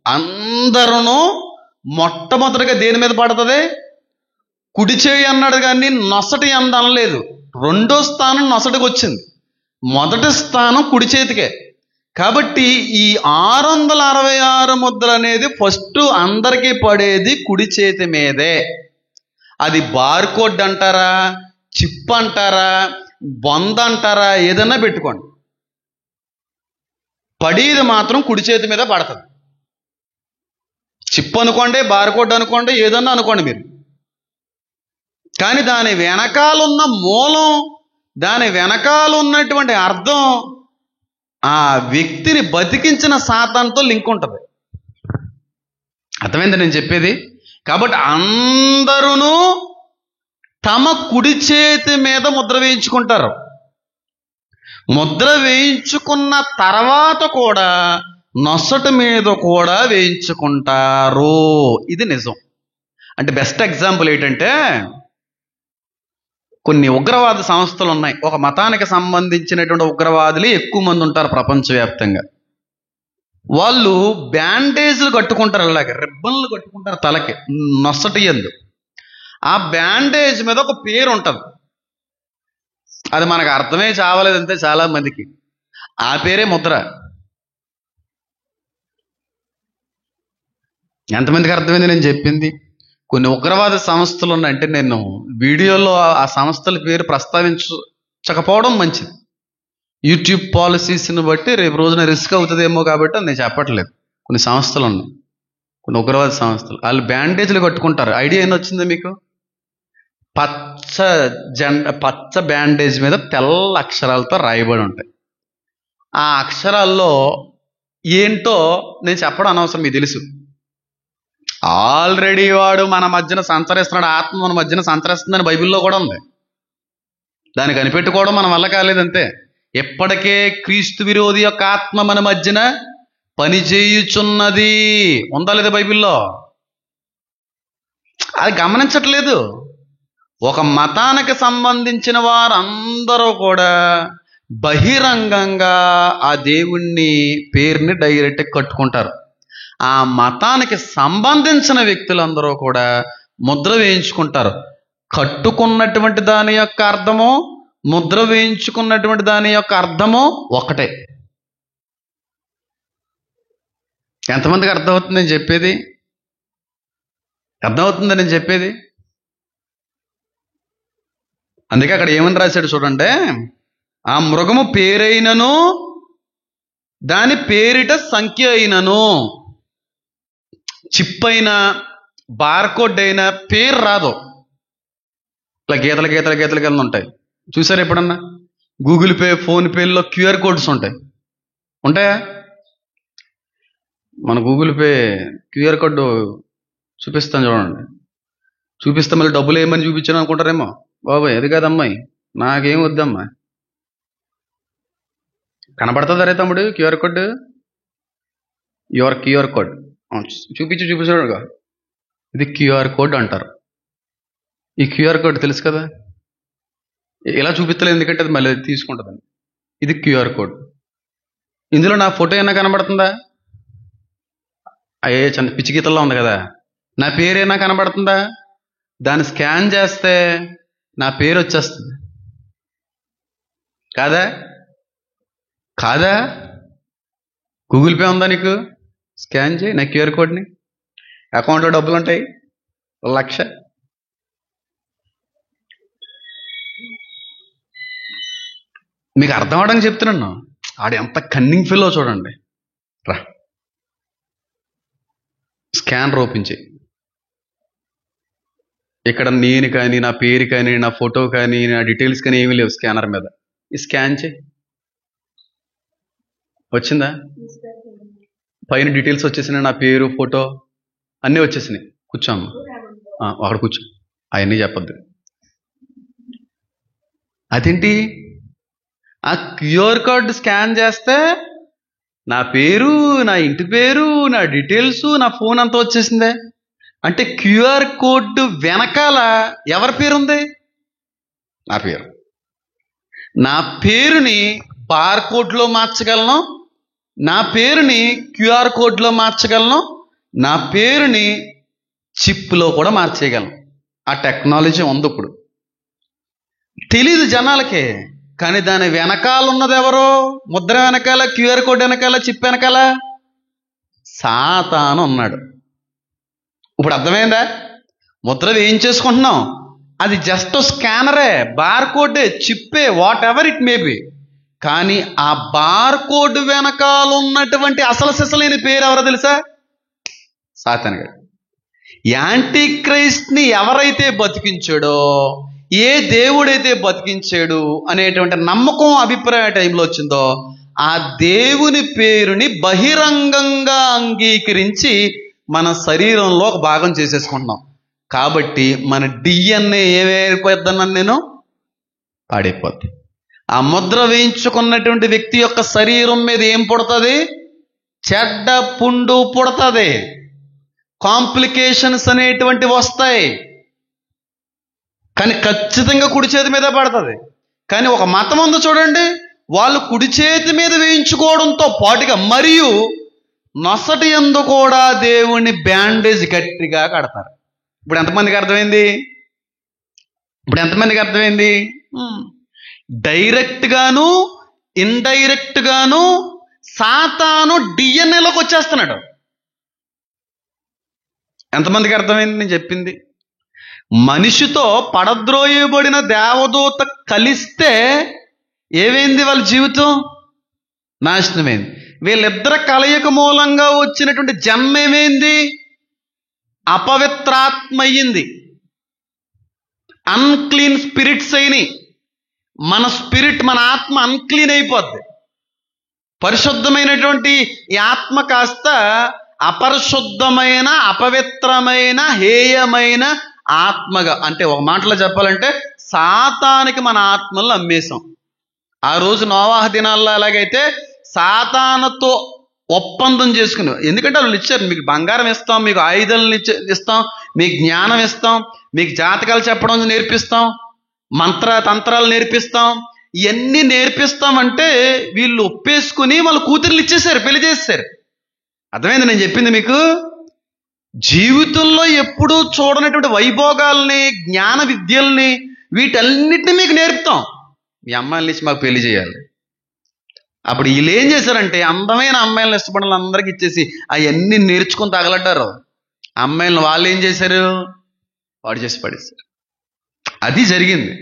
అందరును మొట్టమొదటిగా దేని మీద పడుతుంది? కుడి చేయి అన్నాడు కానీ నొసటి అంద అనలేదు. రెండో స్థానం నొసటికి వచ్చింది, మొదటి స్థానం కుడి చేతికే. కాబట్టి ఈ 666 ముద్ర అనేది ఫస్ట్ అందరికీ పడేది కుడి చేతి మీదే. అది బార్కోడ్ అంటారా, చిప్ అంటారా, బొంద అంటారా, ఏదన్నా పెట్టుకోండి, పడేది మాత్రం కుడి చేతి మీద పడుతుంది. చిప్ అనుకోండి, బార్కోడ్ అనుకోండి, ఏదన్నా అనుకోండి మీరు. కానీ దాని వెనకాలన్న మూలం, దాని వెనకాల ఉన్నటువంటి అర్థం ఆ వ్యక్తిని బతికించిన సాతానుతో లింక్ ఉంటుంది. అర్థమైంది నేను చెప్పేది? కాబట్టి అందరూ తమ కుడి చేతి మీద ముద్ర వేయించుకుంటారు. ముద్ర వేయించుకున్న తర్వాత కూడా నొసటి మీద కూడా వేయించుకుంటారు. ఇది నిజం. అంటే బెస్ట్ ఎగ్జాంపుల్ ఏంటంటే, కొన్ని ఉగ్రవాద సంస్థలు ఉన్నాయి. ఒక మతానికి సంబంధించినటువంటి ఉగ్రవాదులు ఎక్కువ మంది ఉంటారు ప్రపంచవ్యాప్తంగా. వాళ్ళు బ్యాండేజ్లు కట్టుకుంటారు, అలాగే రిబ్బన్లు కట్టుకుంటారు తలకి, నొసటి యందు. ఆ బ్యాండేజ్ మీద ఒక పేరు ఉంటుంది. అది మనకు అర్థమే చావలేదంతే చాలా మందికి. ఆ పేరే ముద్ర. ఎంతమందికి అర్థమైంది నేను చెప్పింది? కొన్ని ఉగ్రవాద సంస్థలు ఉన్నాయంటే, నేను వీడియోలో ఆ సంస్థల పేరు ప్రస్తావించకపోవడం మంచిది. యూట్యూబ్ పాలసీస్ని బట్టి రేపు రోజున రిస్క్ అవుతుందేమో కాబట్టి నేను చెప్పట్లేదు. కొన్ని సంస్థలు ఉన్నాయి, కొన్ని ఉగ్రవాద సంస్థలు, వాళ్ళు బ్యాండేజ్లు కట్టుకుంటారు. ఐడియా ఏం వచ్చింది మీకు? పచ్చ బ్యాండేజ్ మీద తెల్ల అక్షరాలతో రాయబడి ఉంటాయి. ఆ అక్షరాల్లో ఏంటో నేను చెప్పడం అనవసరం, మీకు తెలుసు. ఆల్రెడీ వాడు మన మధ్యన సంచరిస్తున్నాడు, ఆత్మ మన మధ్యన సంచరిస్తుందని బైబిల్లో కూడా ఉంది. దాన్ని కనిపెట్టుకోవడం మన వల్ల కాలేదంతే. ఎప్పటికే క్రీస్తు విరోధి యొక్క ఆత్మ మన మధ్యన పనిచేయుచున్నది ఉందా లేదా బైబిల్లో? అది గమనించట్లేదు. ఒక మతానికి సంబంధించిన వారందరూ కూడా బహిరంగంగా ఆ దేవుణ్ణి పేరుని డైరెక్ట్ కట్టుకుంటారు. ఆ మతానికి సంబంధించిన వ్యక్తులందరూ కూడా ముద్ర వేయించుకుంటారు. కట్టుకున్నటువంటి దాని యొక్క అర్థము, ముద్ర వేయించుకున్నటువంటి దాని యొక్క అర్థము ఒకటే. ఎంతమందికి అర్థమవుతుంది నేను చెప్పేది? అర్థమవుతుంది నేను చెప్పేది? అందుకే అక్కడ ఏమని రాశాడు చూడండి, ఆ మృగము పేరైనను దాని పేరిట సంఖ్య అయినను, చిప్ అయినా బార్కోడ్ అయినా పేరు రాదు. ఇట్లా గీతలు గీతలు గీతలు కింద ఉంటాయి. చూసారు ఎప్పుడన్నా? గూగుల్ పే, ఫోన్ పేల్లో క్యూఆర్ కోడ్స్ ఉంటాయా? మన గూగుల్ పే క్యూఆర్ కోడ్ చూపిస్తాను చూడండి. చూపిస్తే మళ్ళీ డబ్బులు ఏమని చూపించాను అనుకుంటారేమో. బాబాయ్ అది కాదమ్మాయి, నాకేం వద్దమ్మా. కనబడుతుందా రే తమ్ముడు క్యూఆర్ కోడ్? క్యూఆర్ కోడ్ చూపించాడుగా. ఇది క్యూఆర్ కోడ్ అంటారు. ఈ క్యూఆర్ కోడ్ తెలుసు కదా, ఇలా చూపిస్తలేదు ఎందుకంటే అది మళ్ళీ తీసుకుంటుందండి. ఇది క్యూఆర్ కోడ్. ఇందులో నా ఫోటో ఏమైనా కనబడుతుందా? అయ్యే చిన్న పిచ్చి గీతల్లో ఉంది కదా. నా పేరేనా కనబడుతుందా? దాన్ని స్కాన్ చేస్తే నా పేరు వచ్చేస్తుంది. కాదా? గూగుల్ పే ఉందా నీకు? స్కాన్ చేయి నా క్యూఆర్ కోడ్ని. అకౌంట్లో డబ్బులు ఉంటాయి 1,00,000. మీకు అర్థం అవడానికి చెప్తున్నాను. ఆడు ఎంత కన్నింగ్ ఫీల్లో చూడండి. రా, స్కానర్ ఓపెన్ చేయి. ఇక్కడ నేను కానీ, నా పేరు కానీ, నా ఫోటో కానీ, నా డీటెయిల్స్ కానీ ఏమీ లేవు స్కానర్ మీద. ఈ స్కాన్ చేయి. వచ్చిందా? పైన డీటెయిల్స్ వచ్చేసినాయి, నా పేరు, ఫోటో అన్నీ వచ్చేసినాయి. కూర్చోమ్మ, అక్కడ కూర్చో. అవన్నీ చెప్పద్దు. అదేంటి? ఆ క్యూఆర్ కోడ్ స్కాన్ చేస్తే నా పేరు, నా ఇంటి పేరు, నా డీటెయిల్స్, నా ఫోన్ అంతా వచ్చేసిందే. అంటే క్యూఆర్ కోడ్ వెనకాల ఎవరి పేరుంది? నా పేరు. నా పేరుని బార్కోడ్లో మార్చగలను, నా పేరుని క్యూఆర్ కోడ్లో మార్చగలను, నా పేరుని చిప్లో కూడా మార్చేయగలను. ఆ టెక్నాలజీ ఉంది ఇప్పుడు. తెలీదు జనాలకే. కానీ దాని వెనకాల ఉన్నది ఎవరో? ముద్ర వెనకాల, క్యూఆర్ కోడ్ వెనకాల, చిప్ వెనకాల సాతాను ఉన్నాడు. ఇప్పుడు అర్థమైందా? ముద్ర వేయించేసుకుంటున్నాం, అది జస్ట్ స్కానరే, బార్ కోడే, చిప్పే, whatever it may be. కానీ ఆ బార్ కోడ్ వెనకాల ఉన్నటువంటి అసలు సిసలేని పేరు ఎవరో తెలుసా? సాతాను గారు. యాంటీ క్రైస్ట్ని ఎవరైతే బతికించాడో, ఏ దేవుడైతే బతికించాడు అనేటువంటి నమ్మకం, అభిప్రాయం టైంలో వచ్చిందో, ఆ దేవుని పేరుని బహిరంగంగా అంగీకరించి మన శరీరంలో ఒక భాగం చేసేసుకుంటున్నాం. కాబట్టి మన డిఎన్ఏ ఏమైపోద్దన్నాను నేను? పాడైపోద్ది. ఆ ముద్ర వేయించుకున్నటువంటి వ్యక్తి యొక్క శరీరం మీద ఏం పుడుతుంది? చెడ్డ పుండు పుడుతుంది. కాంప్లికేషన్స్ అనేటువంటివి వస్తాయి. కానీ ఖచ్చితంగా కుడి చేతి మీద పడుతుంది. కానీ ఒక మతం ఉంది చూడండి, వాళ్ళు కుడి చేతి మీద వేయించుకోవడంతో పాటుగా మరియు నొసటి యందు కూడా దేవుని బ్యాండేజ్ గట్టిగా కడతారు. ఇప్పుడు ఎంతమందికి అర్థమైంది? డైరెక్ట్ గాను ఇండైరెక్ట్ గాను సాతాను డిఎన్ఏలోకి వచ్చేస్తున్నాడు. ఎంతమందికి అర్థమైంది నేను చెప్పింది? మనిషితో పడద్రోయబడిన దేవదూత కలిస్తే ఏమైంది? వాళ్ళ జీవితం నాశనమైంది. వీళ్ళిద్దరి కలయిక మూలంగా వచ్చినటువంటి జన్మ ఏమైంది? అపవిత్రాత్మ అయ్యింది. అన్క్లీన్ స్పిరిట్స్ అయినాయి. మన స్పిరిట్, మన ఆత్మ అన్క్లీన్ అయిపోద్ది. పరిశుద్ధమైనటువంటి ఈ ఆత్మ కాస్త అపరిశుద్ధమైన, అపవిత్రమైన, హేయమైన ఆత్మగా, అంటే ఒక మాటలో చెప్పాలంటే సాతానికి మన ఆత్మలను అమ్మేశాం. ఆ రోజు నోవాహ దినాల్లో ఎలాగైతే సాతానుతో ఒప్పందం చేసుకుని, ఎందుకంటే వాళ్ళు ఇచ్చారు, మీకు బంగారం ఇస్తాం, మీకు ఆయుధాలను ఇస్తాం, మీకు జ్ఞానం ఇస్తాం, మీకు జాతకాలు చెప్పడం నేర్పిస్తాం, తంత్రాలు నేర్పిస్తాం, ఇవన్నీ నేర్పిస్తామంటే వీళ్ళు ఒప్పేసుకుని వాళ్ళ కూతుర్లు ఇచ్చేసారు, పెళ్లి చేసేసారు. అర్థమైంది నేను చెప్పింది మీకు? జీవితంలో ఎప్పుడూ చూడనటువంటి వైభోగాల్ని, జ్ఞాన విద్యల్ని, వీటన్నిటిని మీకు నేర్పుతాం. మీ అమ్మాయిల నుంచి మాకు పెళ్లి చేయాలి. అప్పుడు వీళ్ళు ఏం చేశారంటే అందమైన అమ్మాయిలను ఇష్టపడాలి అందరికి ఇచ్చేసి అవన్నీ నేర్చుకొని తగలడ్డారు. అమ్మాయిలను వాళ్ళు ఏం చేశారు? వాడు చేసి పడేశారు. అది జరిగింది.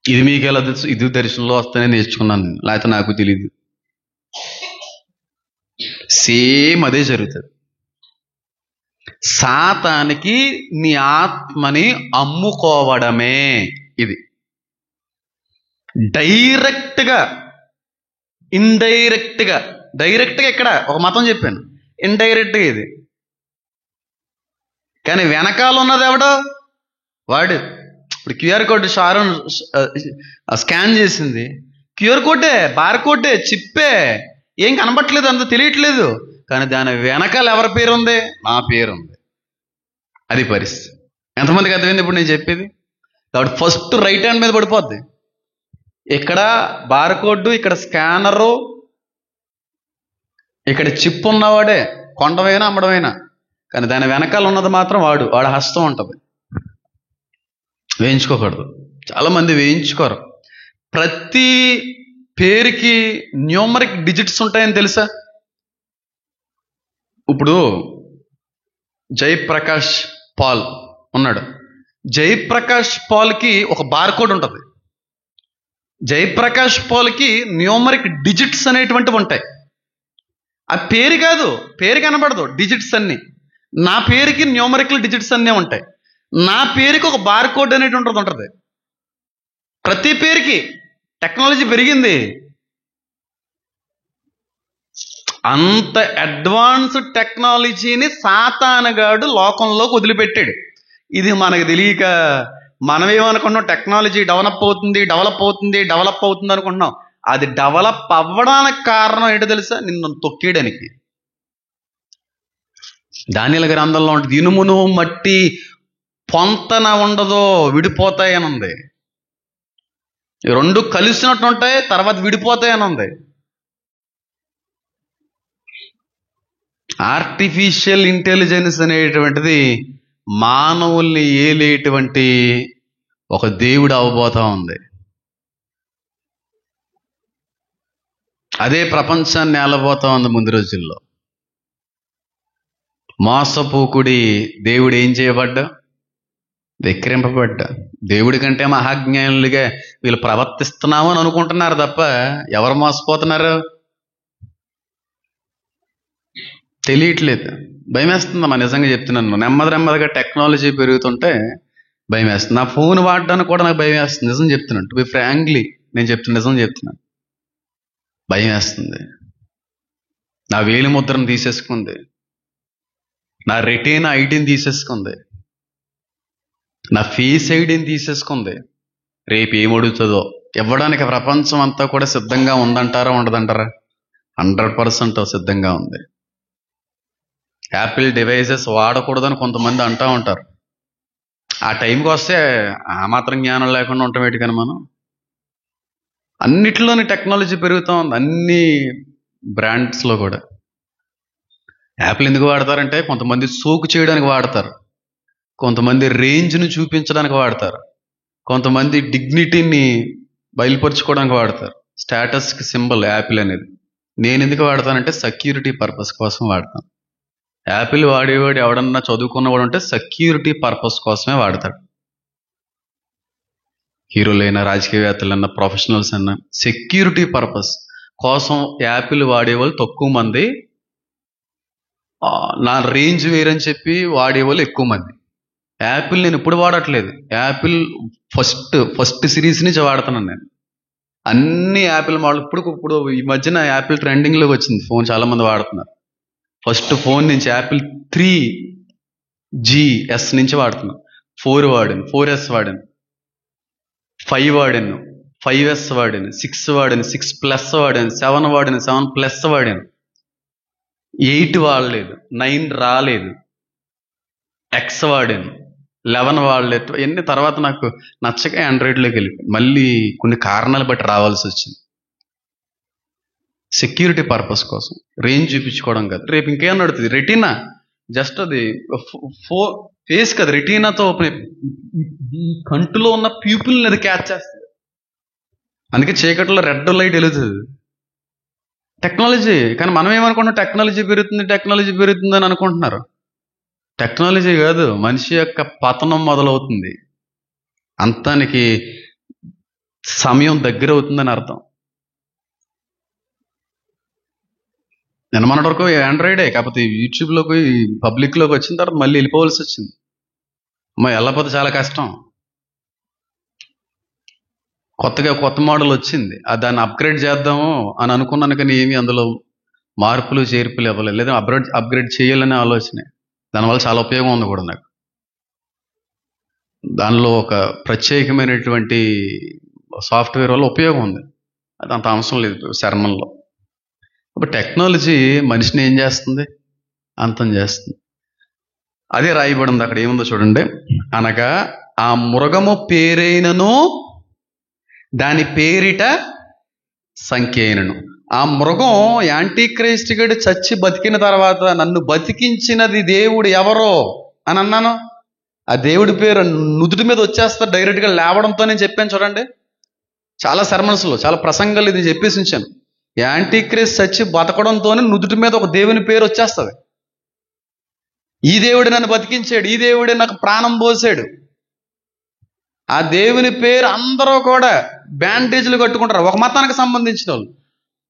ఇది మీకు ఎలా తెలుసు? ఇది దర్శనంలో వస్తానే నేర్చుకున్నాను, లేకపోతే నాకు తెలియదు. సేమ్ అదే జరుగుతుంది. సాతానికి నీ ఆత్మని అమ్ముకోవడమే ఇది. డైరెక్ట్గా, ఇండైరెక్ట్గా. డైరెక్ట్గా ఇక్కడ ఒక మతం చెప్పాను, ఇండైరెక్ట్గా ఇది. కానీ వెనకాల ఉన్నది ఎవడో? వాడు. ఇప్పుడు క్యూఆర్ కోడ్ షారోన్ స్కాన్ చేసింది, క్యూఆర్ కోడే, బార్ కోడే, చిప్పే, ఏం కనబట్టలేదు, అంత తెలియట్లేదు. కానీ దాని వెనకాల ఎవరి పేరు ఉంది? నా పేరు ఉంది. అది పరిస్థితి. ఎంతమందికి అర్థమైంది ఇప్పుడు నేను చెప్పేది? కాబట్టి ఫస్ట్ రైట్ హ్యాండ్ మీద పడిపోద్ది. ఇక్కడ బార్ కోడ్, ఇక్కడ స్కానరు, ఇక్కడ చిప్ ఉన్నవాడే, కొండమైనా అమ్మడమైనా. కానీ దాని వెనకాల ఉన్నది మాత్రం వాడి హస్తం ఉంటుంది. వేయించుకోకూడదు. చాలామంది వేయించుకోరు. ప్రతి పేరుకి న్యూమరిక్ డిజిట్స్ ఉంటాయని తెలుసా? ఇప్పుడు జయప్రకాష్ పాల్ ఉన్నాడు. జయప్రకాష్ పాల్కి ఒక బార్ కోడ్ ఉంటుంది. జయప్రకాష్ పాల్కి న్యూమరిక్ డిజిట్స్ అనేటువంటివి ఉంటాయి. ఆ పేరు కాదు, పేరు కనబడదు, డిజిట్స్ అన్ని. నా పేరుకి న్యూమరికల్ డిజిట్స్ అన్నీ ఉంటాయి. నా పేరుకి ఒక బార్ కోడ్ అనేటువంటిది ఉంటుంది. ప్రతి పేరుకి. టెక్నాలజీ పెరిగింది. అంత అడ్వాన్స్డ్ టెక్నాలజీని సాతానగాడు లోకంలోకి వదిలిపెట్టాడు. ఇది మనకు తెలియక మనమేమనుకున్నాం, టెక్నాలజీ డెవలప్ అవుతుంది అనుకుంటున్నాం. అది డెవలప్ అవ్వడానికి కారణం ఏంటో తెలుసా? నిన్ను తొక్కేయడానికి. దానియేలు గ్రంథంలో ఉంటుంది, ఇనుమును మట్టి పొంతన ఉండదో విడిపోతాయని ఉంది. రెండు కలిసినట్టు ఉంటాయి, తర్వాత విడిపోతాయని ఉంది. ఆర్టిఫిషియల్ ఇంటెలిజెన్స్ అనేటువంటిది మానవుల్ని ఏలేటువంటి ఒక దేవుడు అవబోతా ఉంది. అదే ప్రపంచాన్ని ఏలబోతా ఉంది ముందు రోజుల్లో. మోసపోకుడి దేవుడు ఏం చేయబడ్డా? వెక్కిరింపబడ్డా. దేవుడి కంటే మహాజ్ఞానులుగా వీళ్ళు ప్రవర్తిస్తున్నామని అనుకుంటున్నారు తప్ప ఎవరు మోసపోతున్నారు తెలియట్లేదు. భయం వేస్తుందమ్మా, నిజంగా చెప్తున్నాను. నెమ్మదిగా టెక్నాలజీ పెరుగుతుంటే భయం వేస్తుంది. నా ఫోన్ వాడడానికి కూడా నాకు భయం వేస్తుంది, నిజం చెప్తున్నాను. టు బి ఫ్రాంక్లీ నేను నిజం చెప్తున్నాను. భయం వేస్తుంది. నా వేలి ముద్రను తీసేసుకుంది, నా రెటీనా ఐడిని తీసేసుకుంది, నా ఫేస్ ఐడిని తీసేసుకుంది. రేపు ఏమడుగుతుందో ఇవ్వడానికి ప్రపంచం అంతా కూడా సిద్ధంగా ఉందంటారా ఉండదంటారా? 100% సిద్ధంగా ఉంది. యాపిల్ డివైసెస్ వాడకూడదని కొంతమంది అంటూ ఉంటారు. ఆ టైంకి వస్తే ఆ మాత్రం జ్ఞానం లేకుండా ఉంటాం ఏంటి? కానీ మనం అన్నిటిలోని టెక్నాలజీ పెరుగుతూ ఉంది, అన్ని బ్రాండ్స్లో కూడా. యాపిల్ ఎందుకు వాడతారంటే కొంతమంది సోకు చేయడానికి వాడతారు, కొంతమంది రేంజ్ను చూపించడానికి వాడతారు, కొంతమంది డిగ్నిటీని బయలుపరుచుకోవడానికి వాడతారు. స్టేటస్కి సింబల్ యాపిల్ అనేది. నేను ఎందుకు వాడతానంటే సెక్యూరిటీ పర్పస్ కోసం వాడతాను. యాపిల్ వాడేవాడు ఎవడన్నా చదువుకున్నవాడు ఉంటే సెక్యూరిటీ పర్పస్ కోసమే వాడతాడు. హీరోలైనా, రాజకీయవేత్తలైనా, ప్రొఫెషనల్స్ అయినా సెక్యూరిటీ పర్పస్ కోసం యాపిల్ వాడేవాళ్ళు తక్కువ మంది. నా రేంజ్ వేరని చెప్పి వాడేవాళ్ళు ఎక్కువ మంది. యాపిల్ నేను ఇప్పుడు వాడట్లేదు, యాపిల్ ఫస్ట్ సిరీస్ నుంచి వాడుతున్నాను నేను. అన్ని యాపిల్ మోడల్. ఇప్పుడు ఈ మధ్యన యాపిల్ ట్రెండింగ్లోకి వచ్చింది ఫోన్, చాలా మంది వాడుతున్నారు. ఫస్ట్ ఫోన్ నుంచి యాపిల్ 3GS నుంచి వాడుతున్నాను. 4 వాడాను, 4S వాడాను, 5 వాడాను, 5S వాడాను, 6 వాడాను, 6+ వాడాను, 7 వాడాను, 7+ వాడాను. 8 వాడలేదు, 9 రాలేదు, X వాడాను, 11 వాడలేదు. ఎన్ని తర్వాత నాకు నచ్చక ఆండ్రాయిడ్లోకి వెళ్ళిపోయాను. మళ్ళీ కొన్ని కారణాలు బట్టి రావాల్సి వచ్చింది. సెక్యూరిటీ పర్పస్ కోసం, రేంజ్ చూపించుకోవడం కాదు. రేపు ఇంకేం నడుతుంది? రెటీనా జస్ట్ అది ఫేస్ కదా, రెటీనాతో కంటిలో ఉన్న ప్యూపిల్ని అది క్యాచ్ చేస్తుంది. అందుకే చీకట్లో రెడ్ లైట్ వెలుగుతుంది టెక్నాలజీ. కానీ మనం ఏమనుకుంటున్నాం? టెక్నాలజీ పెరుగుతుంది అని అనుకుంటున్నారు. టెక్నాలజీ కాదు, మనిషి యొక్క పతనం మొదలవుతుంది. అంతానికి సమయం దగ్గర అవుతుందని అర్థం. నేను మొన్నటి వరకు ఆండ్రాయిడే, కాకపోతే యూట్యూబ్లోకి పబ్లిక్లోకి వచ్చిన తర్వాత మళ్ళీ వెళ్ళిపోవాల్సి వచ్చింది. వెళ్ళకపోతే చాలా కష్టం. కొత్త మోడల్ వచ్చింది, దాన్ని అప్గ్రేడ్ చేద్దాము అని అనుకున్నాను, కానీ ఏమి అందులో మార్పులు చేర్పులు ఇవ్వలేదు. లేదా అప్గ్రేడ్ చేయాలనే ఆలోచనే. దానివల్ల చాలా ఉపయోగం ఉంది కూడా నాకు. దానిలో ఒక ప్రత్యేకమైనటువంటి సాఫ్ట్వేర్ వల్ల ఉపయోగం ఉంది, అది అంత అవసరం లేదు శర్మల్లో. ఇప్పుడు టెక్నాలజీ మనిషిని ఏం చేస్తుంది? అంతం చేస్తుంది. అదే రాయబడింది అక్కడ, ఏముందో చూడండి. అనగా ఆ మృగము పేరైనను దాని పేరిట సంఖ్య అయినను. ఆ మృగం యాంటీ గడి చచ్చి బతికిన తర్వాత నన్ను బతికించినది దేవుడు ఎవరో అని అన్నాను. ఆ దేవుడి పేరు నుదుటి మీద వచ్చేస్తారు డైరెక్ట్గా లేవడంతో. నేను చెప్పాను చూడండి, చాలా సెర్మన్స్లో, చాలా ప్రసంగాలు ఇది చెప్పేసి ఉంచాను. యాంటీక్రైస్ట్ చచ్చి బతకడంతోనే నుదుటి మీద ఒక దేవుని పేరు వచ్చేస్తుంది. ఈ దేవుడు నన్ను బతికించాడు, ఈ దేవుడే నాకు ప్రాణం పోసాడు. ఆ దేవుని పేరు అందరూ కూడా బ్యాండేజ్లు కట్టుకుంటారు, ఒక మతానికి సంబంధించిన వాళ్ళు.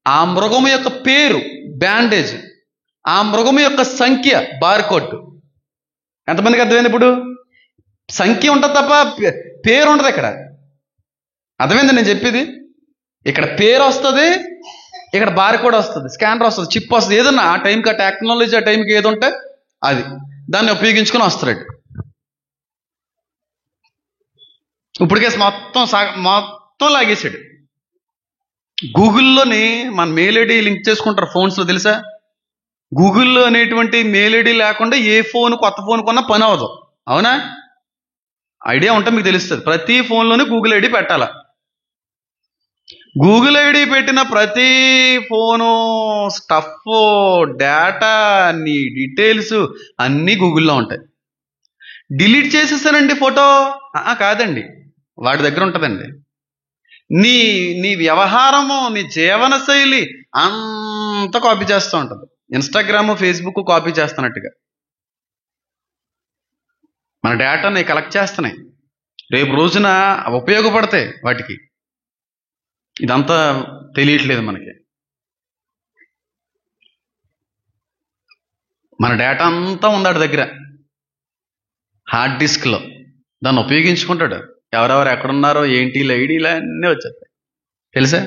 ఆ మృగము యొక్క పేరు బ్యాండేజ్, ఆ మృగము యొక్క సంఖ్య బార్కోడ్. ఎంతమందికి అర్థమైంది? ఇప్పుడు సంఖ్య ఉంటుంది తప్ప పేరు ఉండదు ఇక్కడ. అర్థమైంది నేను చెప్పేది? ఇక్కడ పేరు వస్తుంది, ఇక్కడ బార్కోడ్ వస్తుంది, స్కానర్ వస్తుంది, చిప్ వస్తుంది. ఏదన్నా ఆ టైంకి, ఆ టెక్నాలజీ ఆ టైంకి ఏది ఉంటే అది దాన్ని ఉపయోగించుకొని వస్తాడు. ఇప్పటికే మొత్తం లాగేశాడు. గూగుల్లోని మన మెయిల్ ఐడి లింక్ చేసుకుంటారు ఫోన్స్లో, తెలుసా? గూగుల్లో అనేటువంటి మెయిల్ ఐడి లేకుండా ఏ ఫోన్, కొత్త ఫోన్ కొన్నా పని అవ్వదు. అవునా? ఐడియా ఉంటే మీకు తెలుస్తుంది. ప్రతి ఫోన్లోనే గూగుల్ ఐడి పెట్టాల. గూగుల్ ఐడి పెట్టిన ప్రతి ఫోను స్టఫ్, డేటా, నీ డీటెయిల్స్ అన్నీ గూగుల్లో ఉంటాయి. డిలీట్ చేసేసానండి ఫోటో కాదండి, వాడి దగ్గర ఉంటుందండి. నీ వ్యవహారము, నీ జీవన శైలి అంతా కాపీ చేస్తూ ఉంటుంది. ఇన్స్టాగ్రామ్, ఫేస్బుక్ కాపీ చేస్తున్నట్టుగా మన డేటాని కలెక్ట్ చేస్తున్నాయి, రేపు రోజున ఉపయోగపడతాయి వాటికి. ఇదంతా తెలియట్లేదు మనకి. మన డేటా అంతా ఉంది వాడి దగ్గర, హార్డ్ డిస్క్లో. దాన్ని ఉపయోగించుకుంటాడు. ఎవరెవరు ఎక్కడున్నారో, ఏంటి ఐడీలు అన్నీ వచ్చేస్తాయి, తెలుసా?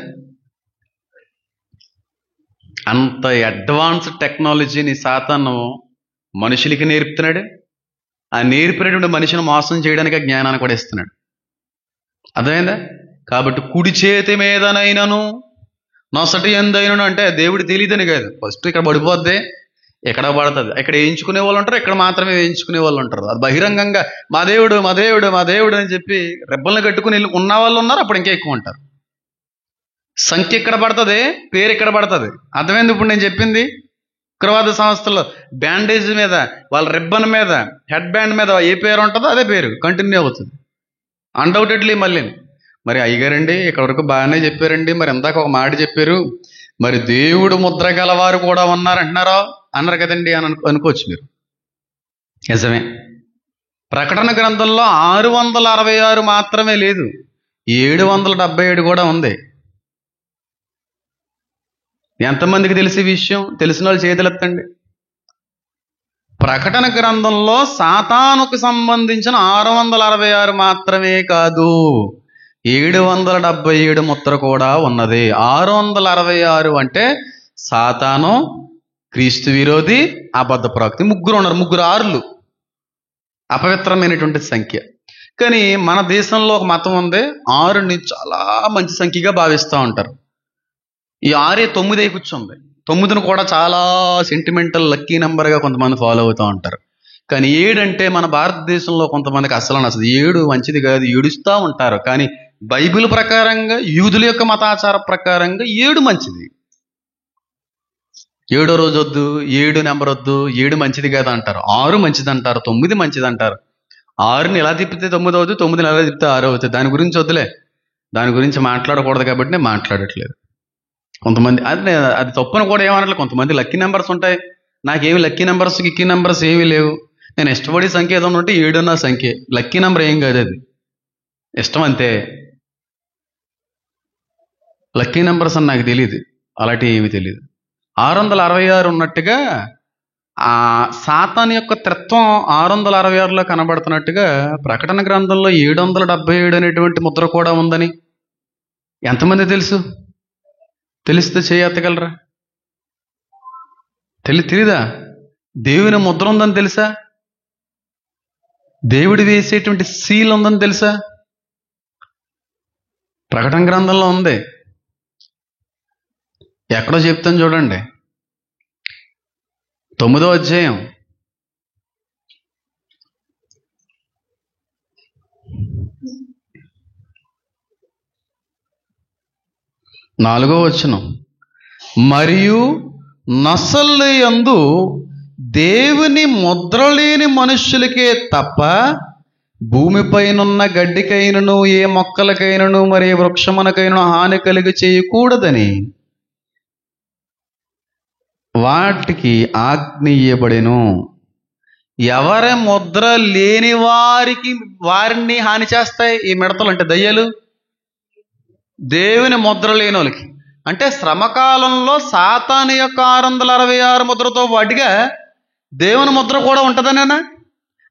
అంత అడ్వాన్స్డ్ టెక్నాలజీని సాతాను మనుషులకి నేర్పుతున్నాడు. ఆ నేర్పినటువంటి మనిషిని మోసం చేయడానికి జ్ఞానాన్ని కూడా ఇస్తున్నాడు. అర్థమైందా? కాబట్టి కుడి చేతి మీదనైనను నొసటి ఎందైనను అంటే దేవుడు తెలియదని కాదు. ఫస్ట్ ఇక్కడ పడిపోద్ది, ఎక్కడ పడుతుంది. ఇక్కడ వేయించుకునే వాళ్ళు ఉంటారు, ఇక్కడ మాత్రమే వేయించుకునే వాళ్ళు ఉంటారు. అది బహిరంగంగా మా దేవుడు మా దేవుడు మా దేవుడు అని చెప్పి రెబ్బలను కట్టుకుని ఉన్న వాళ్ళు ఉన్నారు, అప్పుడు ఇంకా ఎక్కువ ఉంటారు. సంఖ్య ఇక్కడ పడుతుంది, పేరు ఇక్కడ పడుతుంది. అర్థమైంది ఇప్పుడు నేను చెప్పింది? ఉగ్రవాద సంస్థల్లో బ్యాండేజ్ మీద, వాళ్ళ రిబ్బన్ మీద, హెడ్ బ్యాండ్ మీద ఏ పేరు ఉంటుందో అదే పేరు కంటిన్యూ అవుతుంది అన్డౌటెడ్లీ. మళ్ళీ మరి అయ్యగారండి ఇక్కడ వరకు బాగానే చెప్పారండి, మరి ఇందాక ఒక మాట చెప్పారు, మరి దేవుడు ముద్ర గలవారు కూడా ఉన్నారంటున్నారా అన్నారు కదండి అని అనుకోవచ్చు మీరు. నిజమే. ప్రకటన గ్రంథంలో 666 మాత్రమే లేదు, 777 కూడా ఉంది. ఎంతమందికి తెలిసే విషయం? తెలిసిన వాళ్ళు చేతులెత్తండి. ప్రకటన గ్రంథంలో సాతానుకు సంబంధించిన 666 మాత్రమే కాదు, 777 ముద్ర కూడా ఉన్నది. 666 అంటే సాతాను, క్రీస్తు విరోధి, అబద్ధ ప్రవక్త, ముగ్గురు ఉన్నారు. 3 ఆరులు అపవిత్రమైనటువంటి సంఖ్య. కానీ మన దేశంలో ఒక మతం ఉంది, 6ని చాలా మంచి సంఖ్యగా భావిస్తూ ఉంటారు. ఈ 6 9 కూర్చుంది. 9ను కూడా చాలా సెంటిమెంటల్ లక్కీ నెంబర్గా కొంతమంది ఫాలో అవుతూ ఉంటారు. కానీ 7 అంటే మన భారతదేశంలో కొంతమందికి అసలు నచ్చదు. 7 మంచిది కాదు, ఏడుస్తూ ఉంటారు. కానీ బైబిల్ ప్రకారంగా, యూదుల యొక్క మతాచార ప్రకారంగా 7 మంచిది. 7వ రోజు వద్దు, 7 నెంబర్ వద్దు, 7 మంచిది కాదు అంటారు. 6 మంచిది అంటారు, 9 మంచిది అంటారు. 6ని ఎలా తిప్పితే 9 అవుతుంది, 9ని ఎలా తిప్పితే 6 అవుతుంది. దాని గురించి వద్దులే, దాని గురించి మాట్లాడకూడదు కాబట్టి నేను మాట్లాడట్లేదు. కొంతమంది అది తప్పును కూడా ఏమనట్లేదు. కొంతమంది లక్కీ నెంబర్స్ ఉంటాయి, నాకేమి లక్కీ నెంబర్స్ గిక్కీ నెంబర్స్ ఏమీ లేవు, నేను ఇష్టపడే సంఖ్య ఏదో ఉంటే 7 నా సంఖ్య. లక్కీ నెంబర్ ఏం కాదు, అది ఇష్టం అంతే. లక్కీ నెంబర్స్ అని నాకు తెలియదు, అలాంటివి ఏమీ తెలియదు. 666 ఉన్నట్టుగా ఆ సాతాను యొక్క త్రిత్వం 666లో కనబడుతున్నట్టుగా ప్రకటన గ్రంథంలో 777 అనేటువంటి ముద్ర కూడా ఉందని ఎంతమంది తెలుసు? తెలిస్తే చేయెత్తగలరా? తెలీదా? దేవుని ముద్ర ఉందని తెలుసా? దేవుడు వేసేటువంటి సీల్ ఉందని తెలుసా? ప్రకటన గ్రంథంలో ఉంది. ఎక్కడో చెప్తాను చూడండి, 9వ అధ్యాయం 4వ వచనం. మరియు నొసలు యందు దేవుని ముద్ర లేని మనుష్యులకే తప్ప భూమిపైనున్న గడ్డికైనను ఏ మొక్కలకైనను మరి ఏ వృక్షమునకైనను హాని కలిగి చేయకూడదని వాటికి ఆజ్ఞ ఇయ్యబడెను. ఎవరి ముద్ర లేని వారిని హాని చేస్తాయి ఈ మిడతలు, అంటే దయ్యాలు. దేవుని ముద్ర లేని వాళ్ళకి అంటే శ్రమకాలంలో సాతాను యొక్క 666 ముద్రతో పాటుగా దేవుని ముద్ర కూడా ఉంటుందనేనా?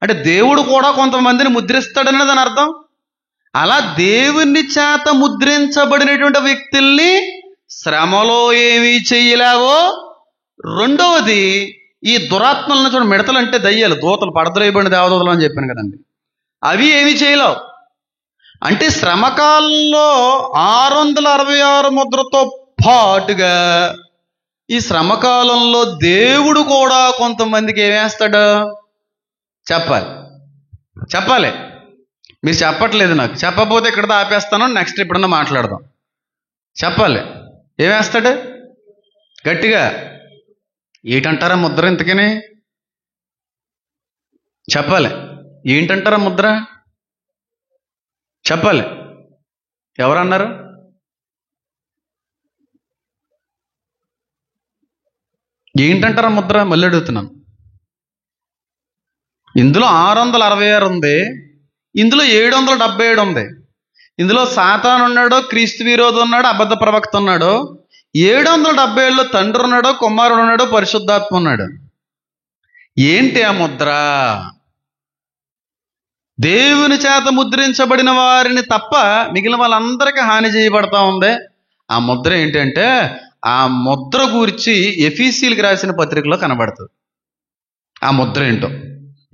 అంటే దేవుడు కూడా కొంతమందిని ముద్రిస్తాడనే దాని అర్థం. అలా దేవుని చేత ముద్రించబడినటువంటి వ్యక్తుల్ని శ్రమలో ఏమీ చెయ్యలేవో. రెండవది, ఈ దురాత్మలను చూడండి, మిడతలు అంటే దయ్యాలు, దూతలు, పడద్రోయబడిన దేవదూతలు అని చెప్పాను కదండి, అవి ఏమీ చేయలేవు. అంటే శ్రమకాలంలో 666 ముద్రతో పాటుగా ఈ శ్రమకాలంలో దేవుడు కూడా కొంతమందికి ఏమేస్తాడు? చెప్పాలి. మీరు చెప్పట్లేదు, నాకు చెప్పకపోతే ఇక్కడతో ఆపేస్తాను, నెక్స్ట్ ఎప్పుడన్నా మాట్లాడదాం. చెప్పాలి. ఏమేస్తాడు? గట్టిగా ఏంటంటారా ముద్ర? ఇంతకనే చెప్పాలి. ఏంటంటారా ముద్ర? చెప్పాలి. ఎవరన్నారు? ఏంటంటారా ముద్ర? మళ్ళీ అడుగుతున్నాను. ఇందులో 666 ఉంది, ఇందులో 777 ఉంది. ఇందులో సాతాను ఉన్నాడు, క్రీస్తు విరోధి ఉన్నాడు, అబద్ధ ప్రవక్త ఉన్నాడు. 777లో తండ్రి ఉన్నాడు, కుమారుడు ఉన్నాడు, పరిశుద్ధాత్మ ఉన్నాడు. ఏంటి ఆ ముద్ర? దేవుని చేత ముద్రించబడిన వారిని తప్ప మిగిలిన వాళ్ళందరికీ హాని చేయబడతా ఉంది. ఆ ముద్ర ఏంటంటే, ఆ ముద్ర గురించి ఎఫీసీలకు రాసిన పత్రికలో కనబడుతుంది. ఆ ముద్ర ఏంటో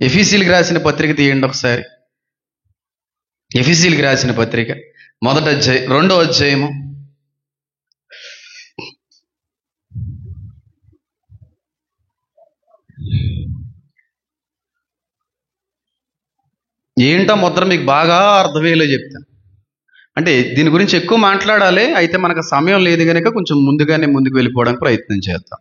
ఎఫీసీలకు రాసిన పత్రిక తీయండి ఒకసారి. ఎఫీసీలకు రాసిన పత్రిక 2వ అధ్యాయము 'ఏంటో ముద్ర మీకు బాగా అర్థమయ్యేలా చెప్తాను. అంటే దీని గురించి ఎక్కువ మాట్లాడాలి, అయితే మనకు సమయం లేదు కనుక కొంచెం ముందుగానే ముందుకు వెళ్ళిపోవడానికి ప్రయత్నం చేద్దాం.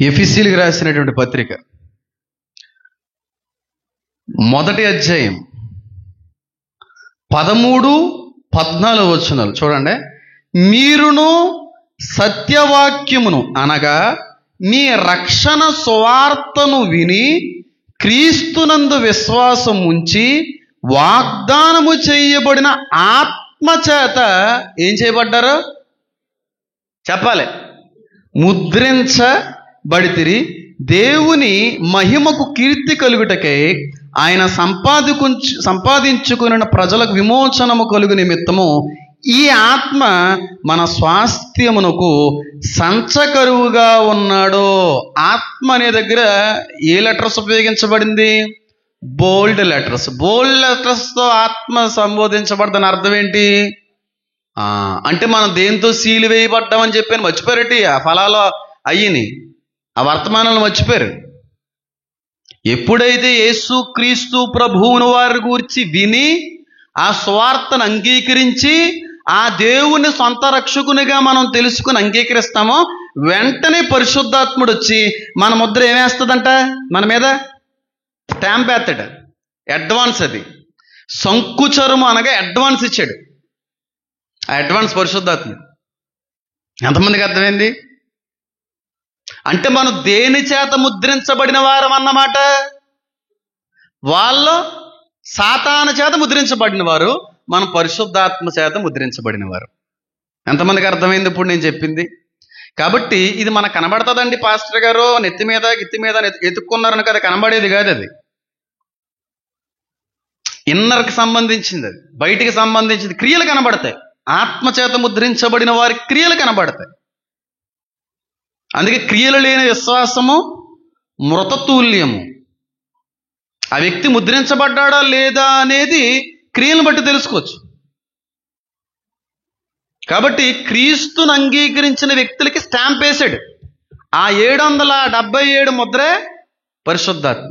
ఎఫెసీయులకు రాసినటువంటి పత్రిక 1వ అధ్యాయం 13-14 వచనాలు చూడండి. మీరును సత్యవాక్యమును అనగా మీ రక్షణ సువార్తను విని క్రీస్తునందు విశ్వాసం ఉంచి వాగ్దానము చేయబడిన ఆత్మ చేత ఏం చేయబడ్డారు? చెప్పాలి. ముద్రించబడితిరి. దేవుని మహిమకు కీర్తి కలుగుటకై ఆయన సంపాదించుకున్న ప్రజలకు విమోచనము కలుగు నిమిత్తము ఈ ఆత్మ మన స్వాస్థ్యమునకు సంచకరువుగా ఉన్నాడు. ఆత్మ అనే దగ్గర ఏ లెటర్స్ ఉపయోగించబడింది? బోల్డ్ లెటర్స్. బోల్డ్ లెటర్స్తో ఆత్మ సంబోధించబడదని అర్థం ఏంటి? అంటే మనం దేంతో సీలు వేయబడ్డామని చెప్పాను, మర్చిపోయారటి. ఆ ఫలాలు అయ్యిని, ఆ వర్తమానాలు మర్చిపోయారు. ఎప్పుడైతే యేసు క్రీస్తు ప్రభువుని వారి గురించి విని ఆ సువార్తను అంగీకరించి ఆ దేవుని సొంత రక్షకునిగా మనం తెలుసుకుని అంగీకరిస్తామో వెంటనే పరిశుద్ధాత్ముడు వచ్చి మన ముద్ర ఏమేస్తుందంట? మన మీద స్టాంప్ వేస్తాడు. అడ్వాన్స్ అది. సంకుచరము అనగా అడ్వాన్స్ ఇచ్చాడు. ఆ అడ్వాన్స్ పరిశుద్ధాత్ముడు. ఎంతమందికి అర్థమైంది? అంటే మనం దేని చేత ముద్రించబడిన వారం అన్నమాట. వాళ్ళు సాతాను చేత ముద్రించబడిన వారు, మనం పరిశుద్ధాత్మ చేత ముద్రించబడిన వారు. ఎంతమందికి అర్థమైంది ఇప్పుడు నేను చెప్పింది? కాబట్టి ఇది మనకు కనబడుతుందండి, పాస్టర్ గారు నెత్తి మీద గిత్తి మీద ఎత్తుక్కున్నారని కదా కనబడేది కాదు. అది ఇన్నర్కి సంబంధించింది, అది బయటికి సంబంధించింది. క్రియలు కనబడతాయి. ఆత్మచేత ముద్రించబడిన వారి క్రియలు కనబడతాయి. అందుకే క్రియలు లేని విశ్వాసము మృతతుల్యము. ఆ వ్యక్తి ముద్రించబడ్డాడా లేదా అనేది క్రియలను బట్టి తెలుసుకోవచ్చు. కాబట్టి క్రీస్తును అంగీకరించిన వ్యక్తులకి స్టాంప్ వేశాడు. ఆ 777 ముద్రే పరిశుద్ధాత్మ.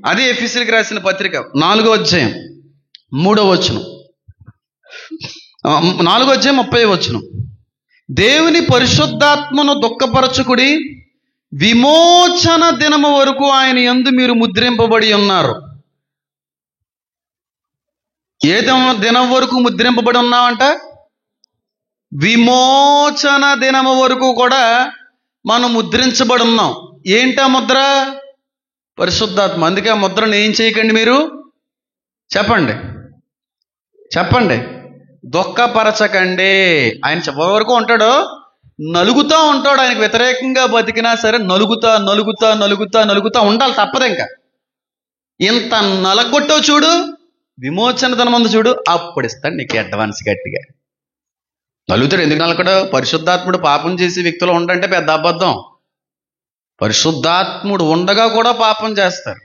అది ఎఫెసీయులకు రాసిన పత్రిక 4వ అధ్యాయం 3వ వచనం, 4వ అధ్యాయం 30వ వచనం. దేవుని పరిశుద్ధాత్మను దుఃఖపరచుకుడి, విమోచన దినము వరకు ఆయన యందు మీరు ముద్రింపబడి ఉన్నారు. ఏ దినం వరకు ముద్రింపబడి ఉన్నామంట? విమోచన దినము వరకు కూడా మనం ముద్రించబడి ఉన్నాం. ఏంటా ముద్ర? పరిశుద్ధాత్మ. అందుకే ఆ ముద్రను ఏం చేయకండి మీరు, చెప్పండి చెప్పండి, దుఃఖపరచకండి. ఆయన చివరి వరకు ఉంటాడు, నలుగుతూ ఉంటాడు. ఆయనకు వ్యతిరేకంగా బతికినా సరే నలుగుతా నలుగుతా నలుగుతా నలుగుతా ఉండాలి, తప్పదు. ఇంకా ఇంత నలగొట్టో చూడు, విమోచన దినం ఉంది చూడు, అప్పుడు ఇస్తాడు నీకు అడ్వాన్స్ గట్టిగా. నలుగుతాడు. ఎందుకు నలకడు? పరిశుద్ధాత్ముడు పాపం చేసే వ్యక్తులు ఉండంటే పెద్ద అబద్ధం. పరిశుద్ధాత్ముడు ఉండగా కూడా పాపం చేస్తారు.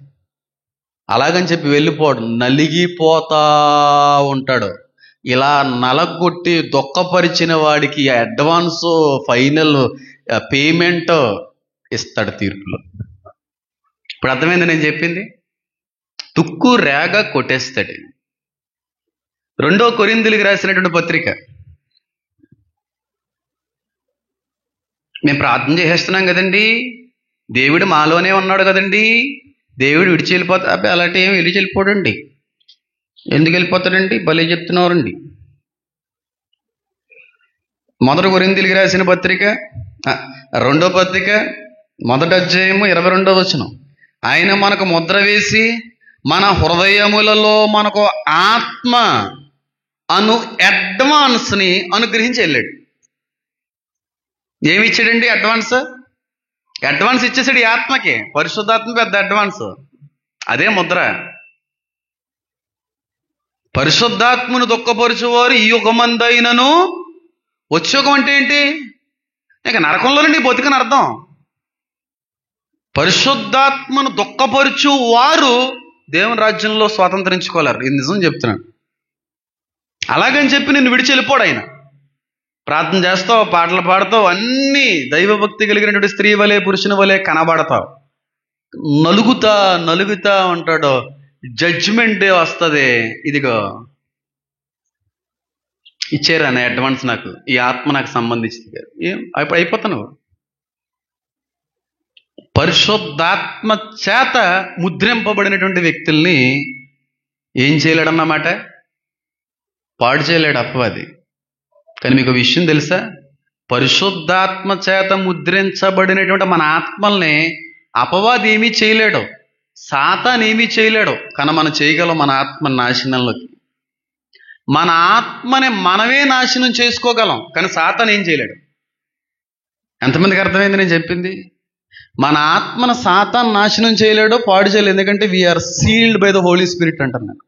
అలాగని చెప్పి వెళ్ళిపోడు, నలిగిపోతా ఉంటాడు. ఇలా నలగొట్టి దుఃఖపరిచిన వాడికి అడ్వాన్స్ ఫైనల్ పేమెంట్ ఇస్తాడు తీర్పులో. ఇప్పుడు అర్థమైంది నేను చెప్పింది? తుక్కు రేగ కొట్టేస్తాడు. 2వ కొరింథీయులకు రాసినటువంటి పత్రిక. మేము ప్రార్థన చేసేస్తున్నాం కదండి, దేవుడు మాలోనే ఉన్నాడు కదండి, దేవుడు విడిచి వెళ్ళిపోతా. అబ్బాయి అలాంటి ఏమి విడిచి వెళ్ళిపోడండి. ఎందుకు వెళ్ళిపోతాడండి? భలే చెప్తున్నారండి. 1 కొరింథీయులకు రాసిన పత్రిక 2వ పత్రిక 1వ అధ్యాయము 22వ వచనం. ఆయన మనకు ముద్ర వేసి మన హృదయములలో మనకు ఆత్మ అను అడ్వాన్స్ని అనుగ్రహించి వెళ్ళాడు. ఏమి ఇచ్చాడండి? అడ్వాన్స్. అడ్వాన్స్ ఇచ్చేసాడు ఈ ఆత్మకి. పరిశుద్ధాత్మ పెద్ద అడ్వాన్స్. అదే ముద్ర. పరిశుద్ధాత్మను దుఃఖపరచువారు ఈ యుగమందైనను, వచ్చే యుగం అంటే ఏంటి? ఇక నరకంలో నీ బతికని అర్థం. పరిశుద్ధాత్మను దుఃఖపరచు వారు దేవుని రాజ్యంలో స్వాతంత్రించుకోలేరు. ఇది నిజం చెప్తున్నాను. అలాగని చెప్పి నిన్ను విడిచి వెళ్ళిపోడు ఆయన. ప్రార్థన చేస్తావు, పాటలు పాడతావు, అన్నీ దైవభక్తి కలిగినటువంటి స్త్రీ వలె పురుషుని వలె కనబడతావు. నలుగుతా నలుగుతా ఉంటాడు. జడ్జిమెంట్ వస్తుంది. ఇదిగో ఇచ్చారా నా అడ్వాన్స్, నాకు ఈ ఆత్మ నాకు సంబంధించింది. ఏం అయిపోతాను. పరిశుద్ధాత్మ చేత ముద్రింపబడినటువంటి వ్యక్తుల్ని ఏం చేయలేడన్నమాట? పాడు చేయలేడు అపవాది. కానీ మీకు విషయం తెలుసా? పరిశుద్ధాత్మ చేత ముద్రించబడినటువంటి మన ఆత్మల్ని అపవాది ఏమీ చేయలేడు, సాతాను ఏమీ చేయలేడు. కానీ మనం చేయగలం మన ఆత్మ నాశనంలోకి. మన ఆత్మని మనమే నాశనం చేసుకోగలం, కానీ సాతాను ఏం చేయలేడు. ఎంతమందికి అర్థమైంది నేను చెప్పింది? మన ఆత్మను సాతాను నాశనం చేయలేడు, పాడు చేయలేడు. ఎందుకంటే we are sealed by the Holy Spirit అంటాను నేను.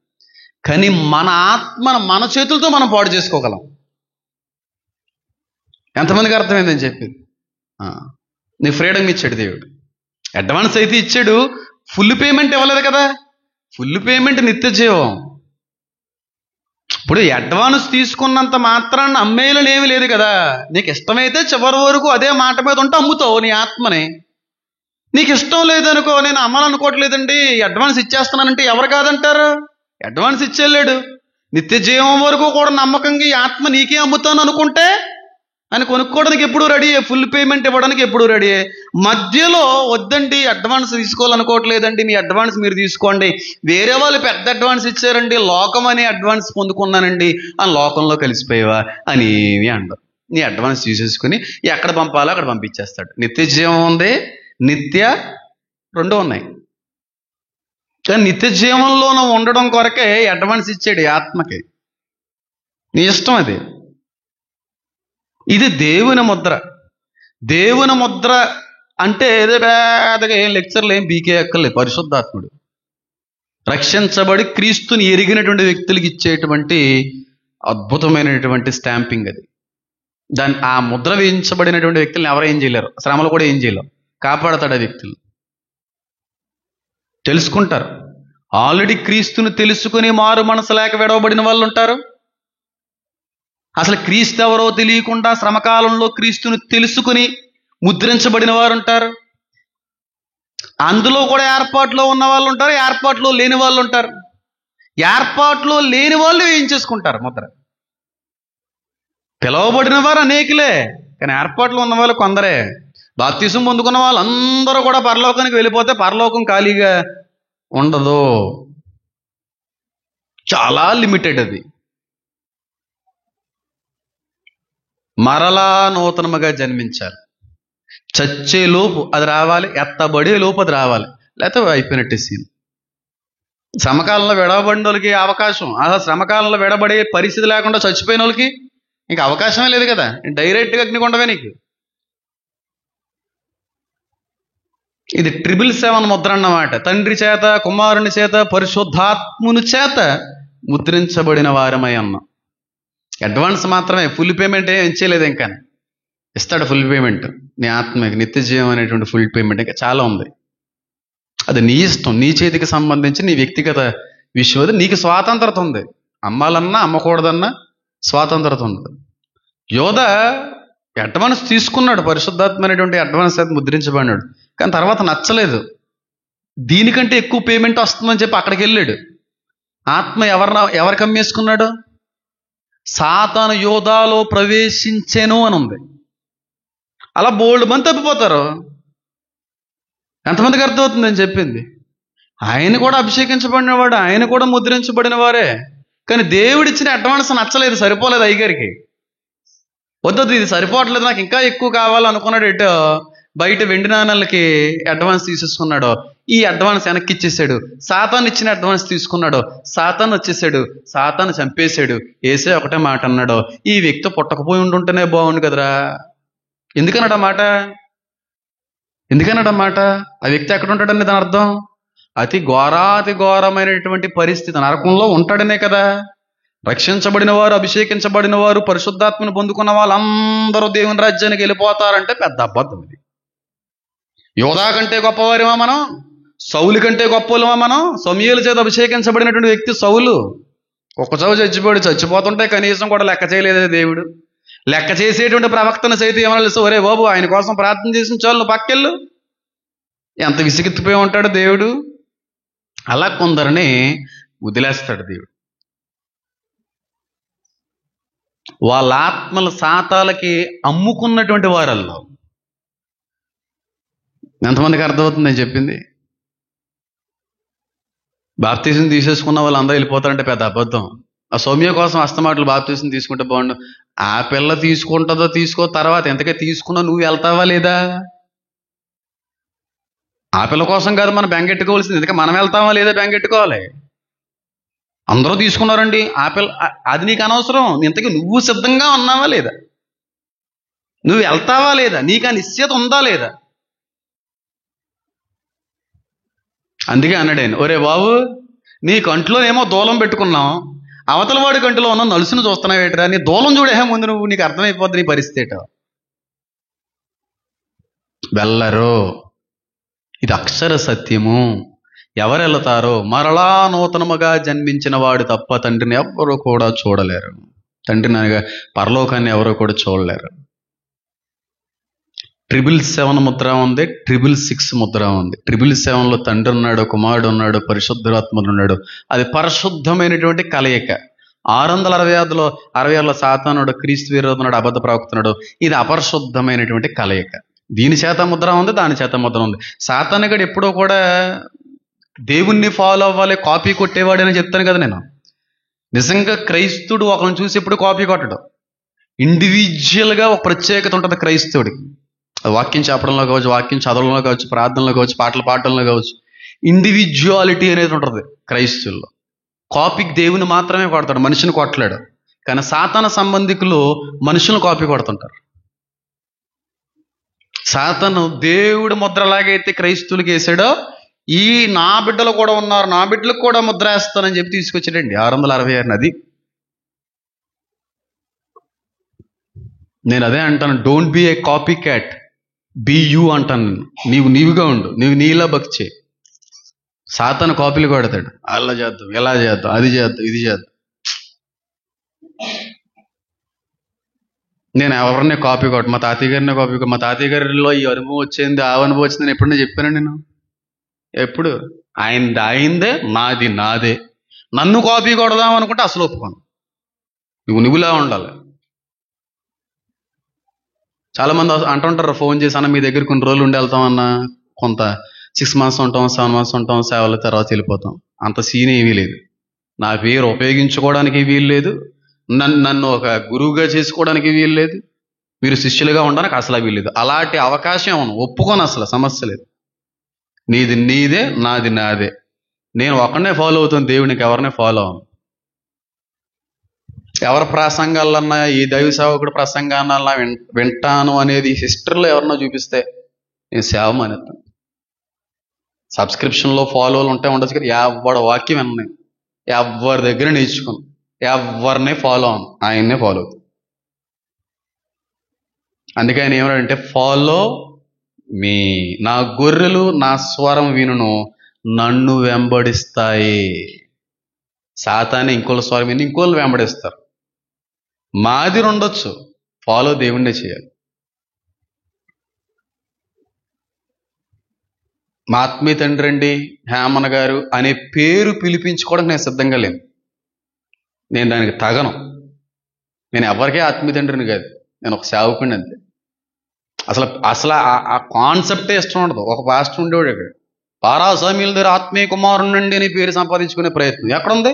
కానీ మన ఆత్మను మన చేతులతో మనం పాడు చేసుకోగలం. ఎంతమందికి అర్థమైందని చెప్పింది? నీ ఫ్రీడమ్ ఇచ్చాడు దేవుడు. అడ్వాన్స్ అయితే ఇచ్చాడు, ఫుల్ పేమెంట్ ఇవ్వలేదు కదా. ఫుల్ పేమెంట్ నిత్య జీవం. ఇప్పుడు అడ్వాన్స్ తీసుకున్నంత మాత్రాన్ని అమ్మేయాలని ఏమీ లేదు కదా. నీకు ఇష్టమైతే చివరి వరకు అదే మాట మీద ఉంటే అమ్ముతావు నీ ఆత్మని. నీకు ఇష్టం లేదనుకో, నేను అమ్మాలనుకోవట్లేదండి, అడ్వాన్స్ ఇచ్చేస్తున్నానంటే ఎవరు కాదంటారు? అడ్వాన్స్ ఇచ్చేళ్ళాడు. నిత్య జీవం వరకు కూడా నమ్మకంగా ఈ ఆత్మ నీకే అమ్ముతాను అనుకుంటే అని కొనుక్కోవడానికి ఎప్పుడు రెడీ, ఫుల్ పేమెంట్ ఇవ్వడానికి ఎప్పుడు రెడీ. మధ్యలో వద్దండి అడ్వాన్స్ తీసుకోవాలనుకోవట్లేదండి, మీ అడ్వాన్స్ మీరు తీసుకోండి, వేరే వాళ్ళు పెద్ద అడ్వాన్స్ ఇచ్చారండి, లోకం అనే అడ్వాన్స్ పొందుకున్నానండి, ఆ లోకంలో కలిసిపోయావా అని ఏమి అండవు. నీ అడ్వాన్స్ తీసేసుకుని ఎక్కడ పంపాలో అక్కడ పంపించేస్తాడు. నిత్య జీవం ఉంది, నిత్య రెండు ఉన్నాయి. కానీ నిత్య జీవంలోనూ ఉండడం కొరకే అడ్వాన్స్ ఇచ్చాడు ఈ ఆత్మకి. నీ ఇష్టం అది. ఇది దేవుని ముద్ర. దేవుని ముద్ర అంటే ఏదో పేదగా ఏం లెక్చర్లు ఏం బీకే ఎక్కర్లేదు. పరిశుద్ధాత్ముడు రక్షించబడి క్రీస్తుని ఎరిగినటువంటి వ్యక్తులకి ఇచ్చేటువంటి అద్భుతమైనటువంటి స్టాంపింగ్ అది. ఆ ముద్ర వేయించబడినటువంటి వ్యక్తులను ఎవరు ఏం చేయలేరు, శ్రమలు కూడా ఏం చేయలేరు. కాపాడతాడు ఆ వ్యక్తులు. తెలుసుకుంటారు. ఆల్రెడీ క్రీస్తుని తెలుసుకుని మారు మనసు లేక విడవబడిన వాళ్ళు ఉంటారు. అసలు క్రీస్తు ఎవరో తెలియకుండా శ్రమకాలంలో క్రీస్తుని తెలుసుకుని ముద్రించబడిన వారు ఉంటారు. అందులో కూడా ఏర్పాట్లో ఉన్న వాళ్ళు ఉంటారు, ఏర్పాట్లో లేని వాళ్ళు ఉంటారు. ఏర్పాట్లో లేని వాళ్ళు ఏం చేసుకుంటారు ముద్ర. పిలవబడిన వారు అనేకులే, కానీ ఏర్పాట్లో ఉన్న వాళ్ళు కొందరే. బాప్తిసం పొందుకున్న వాళ్ళందరూ కూడా పరలోకానికి వెళ్ళిపోతే పరలోకం ఖాళీగా ఉండదు, చాలా లిమిటెడ్ అది. మరలా నూతనముగా జన్మించాలి. చచ్చే లోపు అది రావాలి, ఎత్తబడే లోపు అది రావాలి, లేకపోతే అయిపోయినట్టే సీన్. శ్రమకాలంలో విడవబడిన వాళ్ళకి అవకాశం, అసలు శ్రమకాలంలో విడబడే పరిస్థితి లేకుండా చచ్చిపోయిన వాళ్ళకి ఇంకా అవకాశమే లేదు కదా, డైరెక్ట్గా అగ్నికొండవే నీకు. ఇది 777 ముద్ర అన్నమాట. తండ్రి చేత, కుమారుని చేత, పరిశుద్ధాత్ముని చేత ముద్రించబడిన వారమై అన్నాం. అడ్వాన్స్ మాత్రమే, ఫుల్ పేమెంట్ ఏం ఇచ్చేయలేదు. ఇంకా ఇస్తాడు ఫుల్ పేమెంట్ నీ ఆత్మకి, నిత్య జీవం అనేటువంటి ఫుల్ పేమెంట్. ఇంకా చాలా ఉంది. అది నీ ఇష్టం, నీ చేతికి సంబంధించి నీ వ్యక్తిగత విషయం. అది నీకు స్వాతంత్రత ఉంది. అమ్మాలన్నా అమ్మకూడదన్నా స్వాతంత్రత ఉంది. యోధ అడ్వాన్స్ తీసుకున్నాడు, పరిశుద్ధాత్మ అనేటువంటి అడ్వాన్స్ అయితే ముద్రించబడినాడు. కానీ తర్వాత నచ్చలేదు, దీనికంటే ఎక్కువ పేమెంట్ వస్తుందని చెప్పి అక్కడికి వెళ్ళాడు. ఆత్మ ఎవరికి అమ్మేసుకున్నాడు? సాతాను యోధాలో ప్రవేశించెను అని ఉంది. అలా బోల్డ్ మంది తప్పిపోతారు. ఎంతమందికి అర్థమవుతుందని చెప్పింది. ఆయన కూడా అభిషేకించబడినవాడు, ఆయన కూడా ముద్రించబడిన వారే. కానీ దేవుడిచ్చిన అడ్వాన్స్ నచ్చలేదు, సరిపోలేదు అయ్యగారికి. వద్దు ఇది సరిపోవట్లేదు, నాకు ఇంకా ఎక్కువ కావాలనుకున్నాడు. ఎటో బయట వెండి నాణాలకి అడ్వాన్స్ తీసేసుకున్నాడు. ఈ అడ్వాన్స్ వెనక్కి ఇచ్చేసాడు. సాతాను ఇచ్చిన అడ్వాన్స్ తీసుకున్నాడు. సాతాను వచ్చేసాడు, సాతాను చంపేశాడు. ఏసే ఒకటే మాట అన్నాడు, ఈ వ్యక్తి పుట్టకపోయి ఉండుంటేనే బాగుండు కదరా. ఎందుకన్నాడు ఆ మాట? ఎందుకన్నాడు ఆ మాట? ఆ వ్యక్తి ఎక్కడ ఉంటాడని దాని అర్థం అతి ఘోరమైనటువంటి పరిస్థితి, నరకంలో ఉంటాడనే కదా. రక్షించబడిన వారు, అభిషేకించబడిన వారు, పరిశుద్ధాత్మను పొందుకున్న వాళ్ళందరూ దేవుని రాజ్యానికి వెళ్ళిపోతారంటే పెద్ద అబద్ధం ఇది. యోధా కంటే గొప్పవారిమా మనం? సౌలు కంటే గొప్పలమా మనం? సమూయేలు చేత అభిషేకించబడినటువంటి వ్యక్తి సౌలు ఒక్కచోట చచ్చిపోతుంటే కనీసం కూడా లెక్క చేయలేదే దేవుడు. లెక్క చేసేటువంటి ప్రవక్తను సైతం ఏమన్నా తెలుసు, ఒరే బాబు ఆయన కోసం ప్రార్థన చేసిన చాలు నువ్వు పక్కెళ్ళు. ఎంత విసిగెత్తిపోయి ఉంటాడు దేవుడు. అలా కొందరిని వదిలేస్తాడు దేవుడు. వాళ్ళ ఆత్మల సాతాలకి అమ్ముకున్నటువంటి వారల్లో ఎంతమందికి అర్థమవుతుందని చెప్పింది. బాప్తీసం తీసేసుకున్న వాళ్ళు అందరూ వెళ్ళిపోతారంటే పెద్ద అబద్ధం. ఆ సౌమ్య కోసం అస్తమాటలు బాప్తీసం తీసుకుంటే బాగుండు. ఆ పిల్ల తీసుకుంటుందో తీసుకో, తర్వాత ఎంతకే తీసుకున్నా నువ్వు వెళ్తావా లేదా? ఆ పిల్ల కోసం కాదు మనం బెంగెట్టుకోవాల్సింది, ఎందుకంటే మనం వెళ్తావా లేదా బెంగెట్టుకోవాలి. అందరూ తీసుకున్నారండి ఆ పిల్ల, అది నీకు అనవసరం. ఇంతకీ నువ్వు సిద్ధంగా ఉన్నావా లేదా? నువ్వు వెళ్తావా లేదా? నీకు ఆ నిశ్చయత ఉందా లేదా? అందుకే అన్నాడు, ఒరే బాబు నీ కంట్లోనేమో దూలం పెట్టుకున్నాం, అవతల వాడి కంటిలో ఉన్న నలుసును చూస్తున్నావేట్రా, నీ దూలం చూడే ముందు నువ్వు, నీకు అర్థమైపోద్ది నీ పరిస్థితి. వెళ్ళరు. ఇది అక్షర సత్యము. ఎవరు వెళతారో మరలా నూతనముగా జన్మించిన వాడు తప్ప తండ్రిని ఎవరు కూడా చూడలేరు. తండ్రిని అనగా పరలోకాన్ని ఎవరు కూడా చూడలేరు. 777 ముద్ర ఉంది, 666 ముద్ర ఉంది. 777లో తండ్రి ఉన్నాడు, కుమారుడు ఉన్నాడు, పరిశుద్ధాత్ముడు ఉన్నాడు. అది పరిశుద్ధమైనటువంటి కలయిక. 666లో సాతానుడు క్రీస్తు విరోధనుడు అబద్ధ ప్రవక్తనుడు. ఇది అపరిశుద్ధమైనటువంటి కలయిక. దీని చేత ముద్ర ఉంది, దాని చేత ముద్ర ఉంది. సాతానుగాడు ఎప్పుడో కూడా దేవుణ్ణి ఫాలో అవ్వాలి, కాపీ కొట్టేవాడని చెప్తాను కదా నేను. నిజంగా క్రైస్తుడు ఒకరిని చూసి ఎప్పుడు కాపీ కొట్టడు. ఇండివిజువల్గా ఒక ప్రత్యేకత ఉంటుంది క్రైస్తవుడికి. వాక్యం చెప్పడంలో కావచ్చు, వాక్యం చదవడంలో కావచ్చు, ప్రార్థనలో కావచ్చు, పాటలు పాడటంలో కావచ్చు. ఇండివిజువాలిటీ అనేది ఉంటుంది క్రైస్తవుల్లో. కాపీకి దేవుని మాత్రమే కొడతాడు, మనిషిని కొట్టలేడు. కానీ సాతాన సంబంధికులు మనుషులను కాపీ కొడుతుంటారు. సాతాను దేవుడి ముద్ర ఎలాగైతే క్రైస్తవులకి వేసాడో, ఈ నా బిడ్డలు కూడా ఉన్నారు, నా బిడ్డలకు కూడా ముద్ర వేస్తానని చెప్పి తీసుకొచ్చాడండి 666. అది నేను అదే అంటాను, don't be a copy cat, be you అంటాను. నీవుగా ఉండు, నీలా భక్తి చేయి. సాతాను కాపీలు కొడతాడు, అలా చేద్దాం, ఎలా చేద్దాం, అది చేద్దాం, ఇది చేద్దాం. నేను ఎవరిని కాపీ కొట్ట, మా తాతయ్య గారిని కాపీ కొట్ట. మా తాతయ్య గారిలో ఈ అనుభవం వచ్చింది, ఆ అనుభవం వచ్చింది నేను ఎప్పుడైనా చెప్పాను. నేను ఎప్పుడు ఆయనదే, నాది నాదే. నన్ను కాపీ కొడదాం అనుకుంటే అసలు ఒప్పుకోను. నువ్వులా ఉండాలి. చాలా మంది అంటుంటారు ఫోన్ చేసి, అన్న మీ దగ్గర కొన్ని రోజులు ఉండి వెళ్తామన్నా, కొంత 6 months ఉంటాం, 7 months ఉంటాం, సేవల తర్వాత వెళ్ళిపోతాం. అంత సీన్ ఏమీ లేదు. నా పేరు ఉపయోగించుకోవడానికి వీలు లేదు, నన్ను ఒక గురువుగా చేసుకోవడానికి వీలు లేదు, మీరు శిష్యులుగా ఉండడానికి అసలు వీలు లేదు. అలాంటి అవకాశం ఒప్పుకోను, అసలు సమస్య లేదు. నీది నీదే, నాది నాదే. నేను ఒకరినే ఫాలో అవుతాను, దేవునికి ఎవరినే ఫాలో అవను. ఎవరి ప్రసంగాలన్నా, ఈ దైవ సేవకుడు ప్రసంగాలన్నా వింటాను అనేది హిస్టరీలో ఎవరన్నా చూపిస్తే నేను సేవ మానేస్తాను. సబ్స్క్రిప్షన్లో ఫాలోలు ఉండొచ్చు కదా, ఎవరి వాక్యం విన్నాను, ఎవరి దగ్గర నేర్చుకుని, ఎవరినే ఫాలో అవను, ఆయన్నే ఫాలో అవుతాను. అందుకే ఆయన ఏమంటే, ఫాలో మీ, నా గొర్రెలు నా స్వరం వినును, నన్ను వెంబడిస్తాయి. సాతానే ఇంకోళ్ళ స్వరం విని ఇంకోళ్ళు వెంబడిస్తారు. మాదిరి ఉండొచ్చు, ఫాలో దేవుణ్ణే చేయాలి. మా ఆత్మీయ తండ్రి అండి హేమన్న గారు అనే పేరు పిలిపించుకోవడానికి నేను సిద్ధంగా లేను. నేను దానికి తగను. నేను ఎవరికే ఆత్మీయ తండ్రిని కాదు, నేను ఒక సేవకుడిని అంతే. అసలు ఆ కాన్సెప్టే ఇష్టం ఉండదు. ఒక పాస్టర్ ఉండేవాడు ఇక్కడ, పారాసామ్యుల దగ్గర ఆత్మీయ కుమారుడు నుండి అని పేరు సంపాదించుకునే ప్రయత్నం ఎక్కడుంది?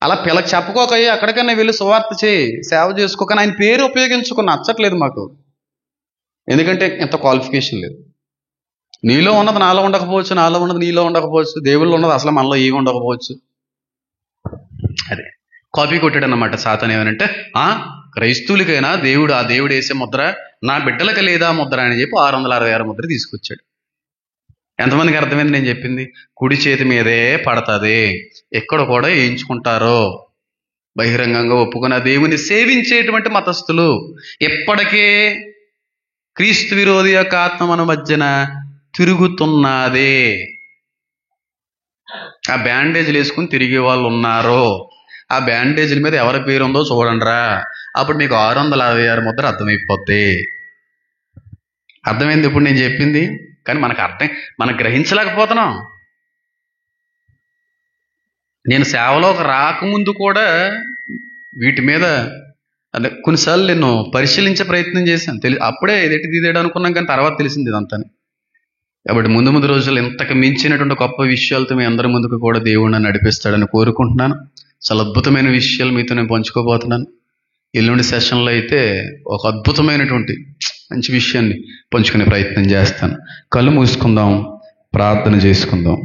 అలా పిల్లకి చెప్పుకోకయ్యి ఎక్కడికైనా వెళ్ళి సువార్త చేయి, సేవ చేసుకోకని ఆయన పేరు ఉపయోగించుకుని నచ్చట్లేదు మాకు. ఎందుకంటే ఇంత క్వాలిఫికేషన్ లేదు. నీలో ఉన్నది నాలో ఉండకపోవచ్చు, నాలో ఉన్నది నీలో ఉండకపోవచ్చు, దేవుళ్ళు ఉన్నది అసలు మనలో ఏమి ఉండకపోవచ్చు. అదే కాపీ కొట్టాడు అన్నమాట సాతాను. ఏమనంటే, క్రైస్తవులకైనా దేవుడు, ఆ దేవుడు వేసే ముద్ర నా బిడ్డలకు లేదా ముద్ర అని చెప్పి 666 ముద్ర తీసుకొచ్చాడు. ఎంతమందికి అర్థమైంది నేను చెప్పింది? కుడి చేతి మీదే పడుతుంది, ఎక్కడ కూడా వేయించుకుంటారో. బహిరంగంగా ఒప్పుకున్న దేవుని సేవించేటువంటి మతస్థులు ఎప్పటికే క్రీస్తు విరోధి యొక్క ఆత్మ మన మధ్యన తిరుగుతున్నదే. ఆ బ్యాండేజ్లు వేసుకుని తిరిగే వాళ్ళు ఉన్నారు. ఆ బ్యాండేజ్ల మీద ఎవరి పేరు ఉందో చూడండిరా, అప్పుడు మీకు 666 ముద్ర అర్థమైపోద్ది. అర్థమైంది ఇప్పుడు నేను చెప్పింది? కానీ మనం గ్రహించలేకపోతున్నాం. నేను సేవలోకి రాకముందు కూడా వీటి మీద కొన్నిసార్లు నేను పరిశీలించే ప్రయత్నం చేశాను. అప్పుడే ఇదేటి అనుకున్నాం, కానీ తర్వాత తెలిసింది ఇదంతా. కాబట్టి ముందు రోజులు ఇంతకు మించినటువంటి గొప్ప విషయాలతో మీ అందరి ముందుకు కూడా దేవుడు నన్ను నడిపిస్తాడని కోరుకుంటున్నాను. చాలా అద్భుతమైన విషయాలు మీతో నేను పంచుకోబోతున్నాను. ఎల్లుండి సెషన్లో అయితే ఒక అద్భుతమైనటువంటి మంచి విషయాన్ని పంచుకునే ప్రయత్నం చేస్తాను. కళ్ళు మూసుకుందాం, ప్రార్థన చేసుకుందాం.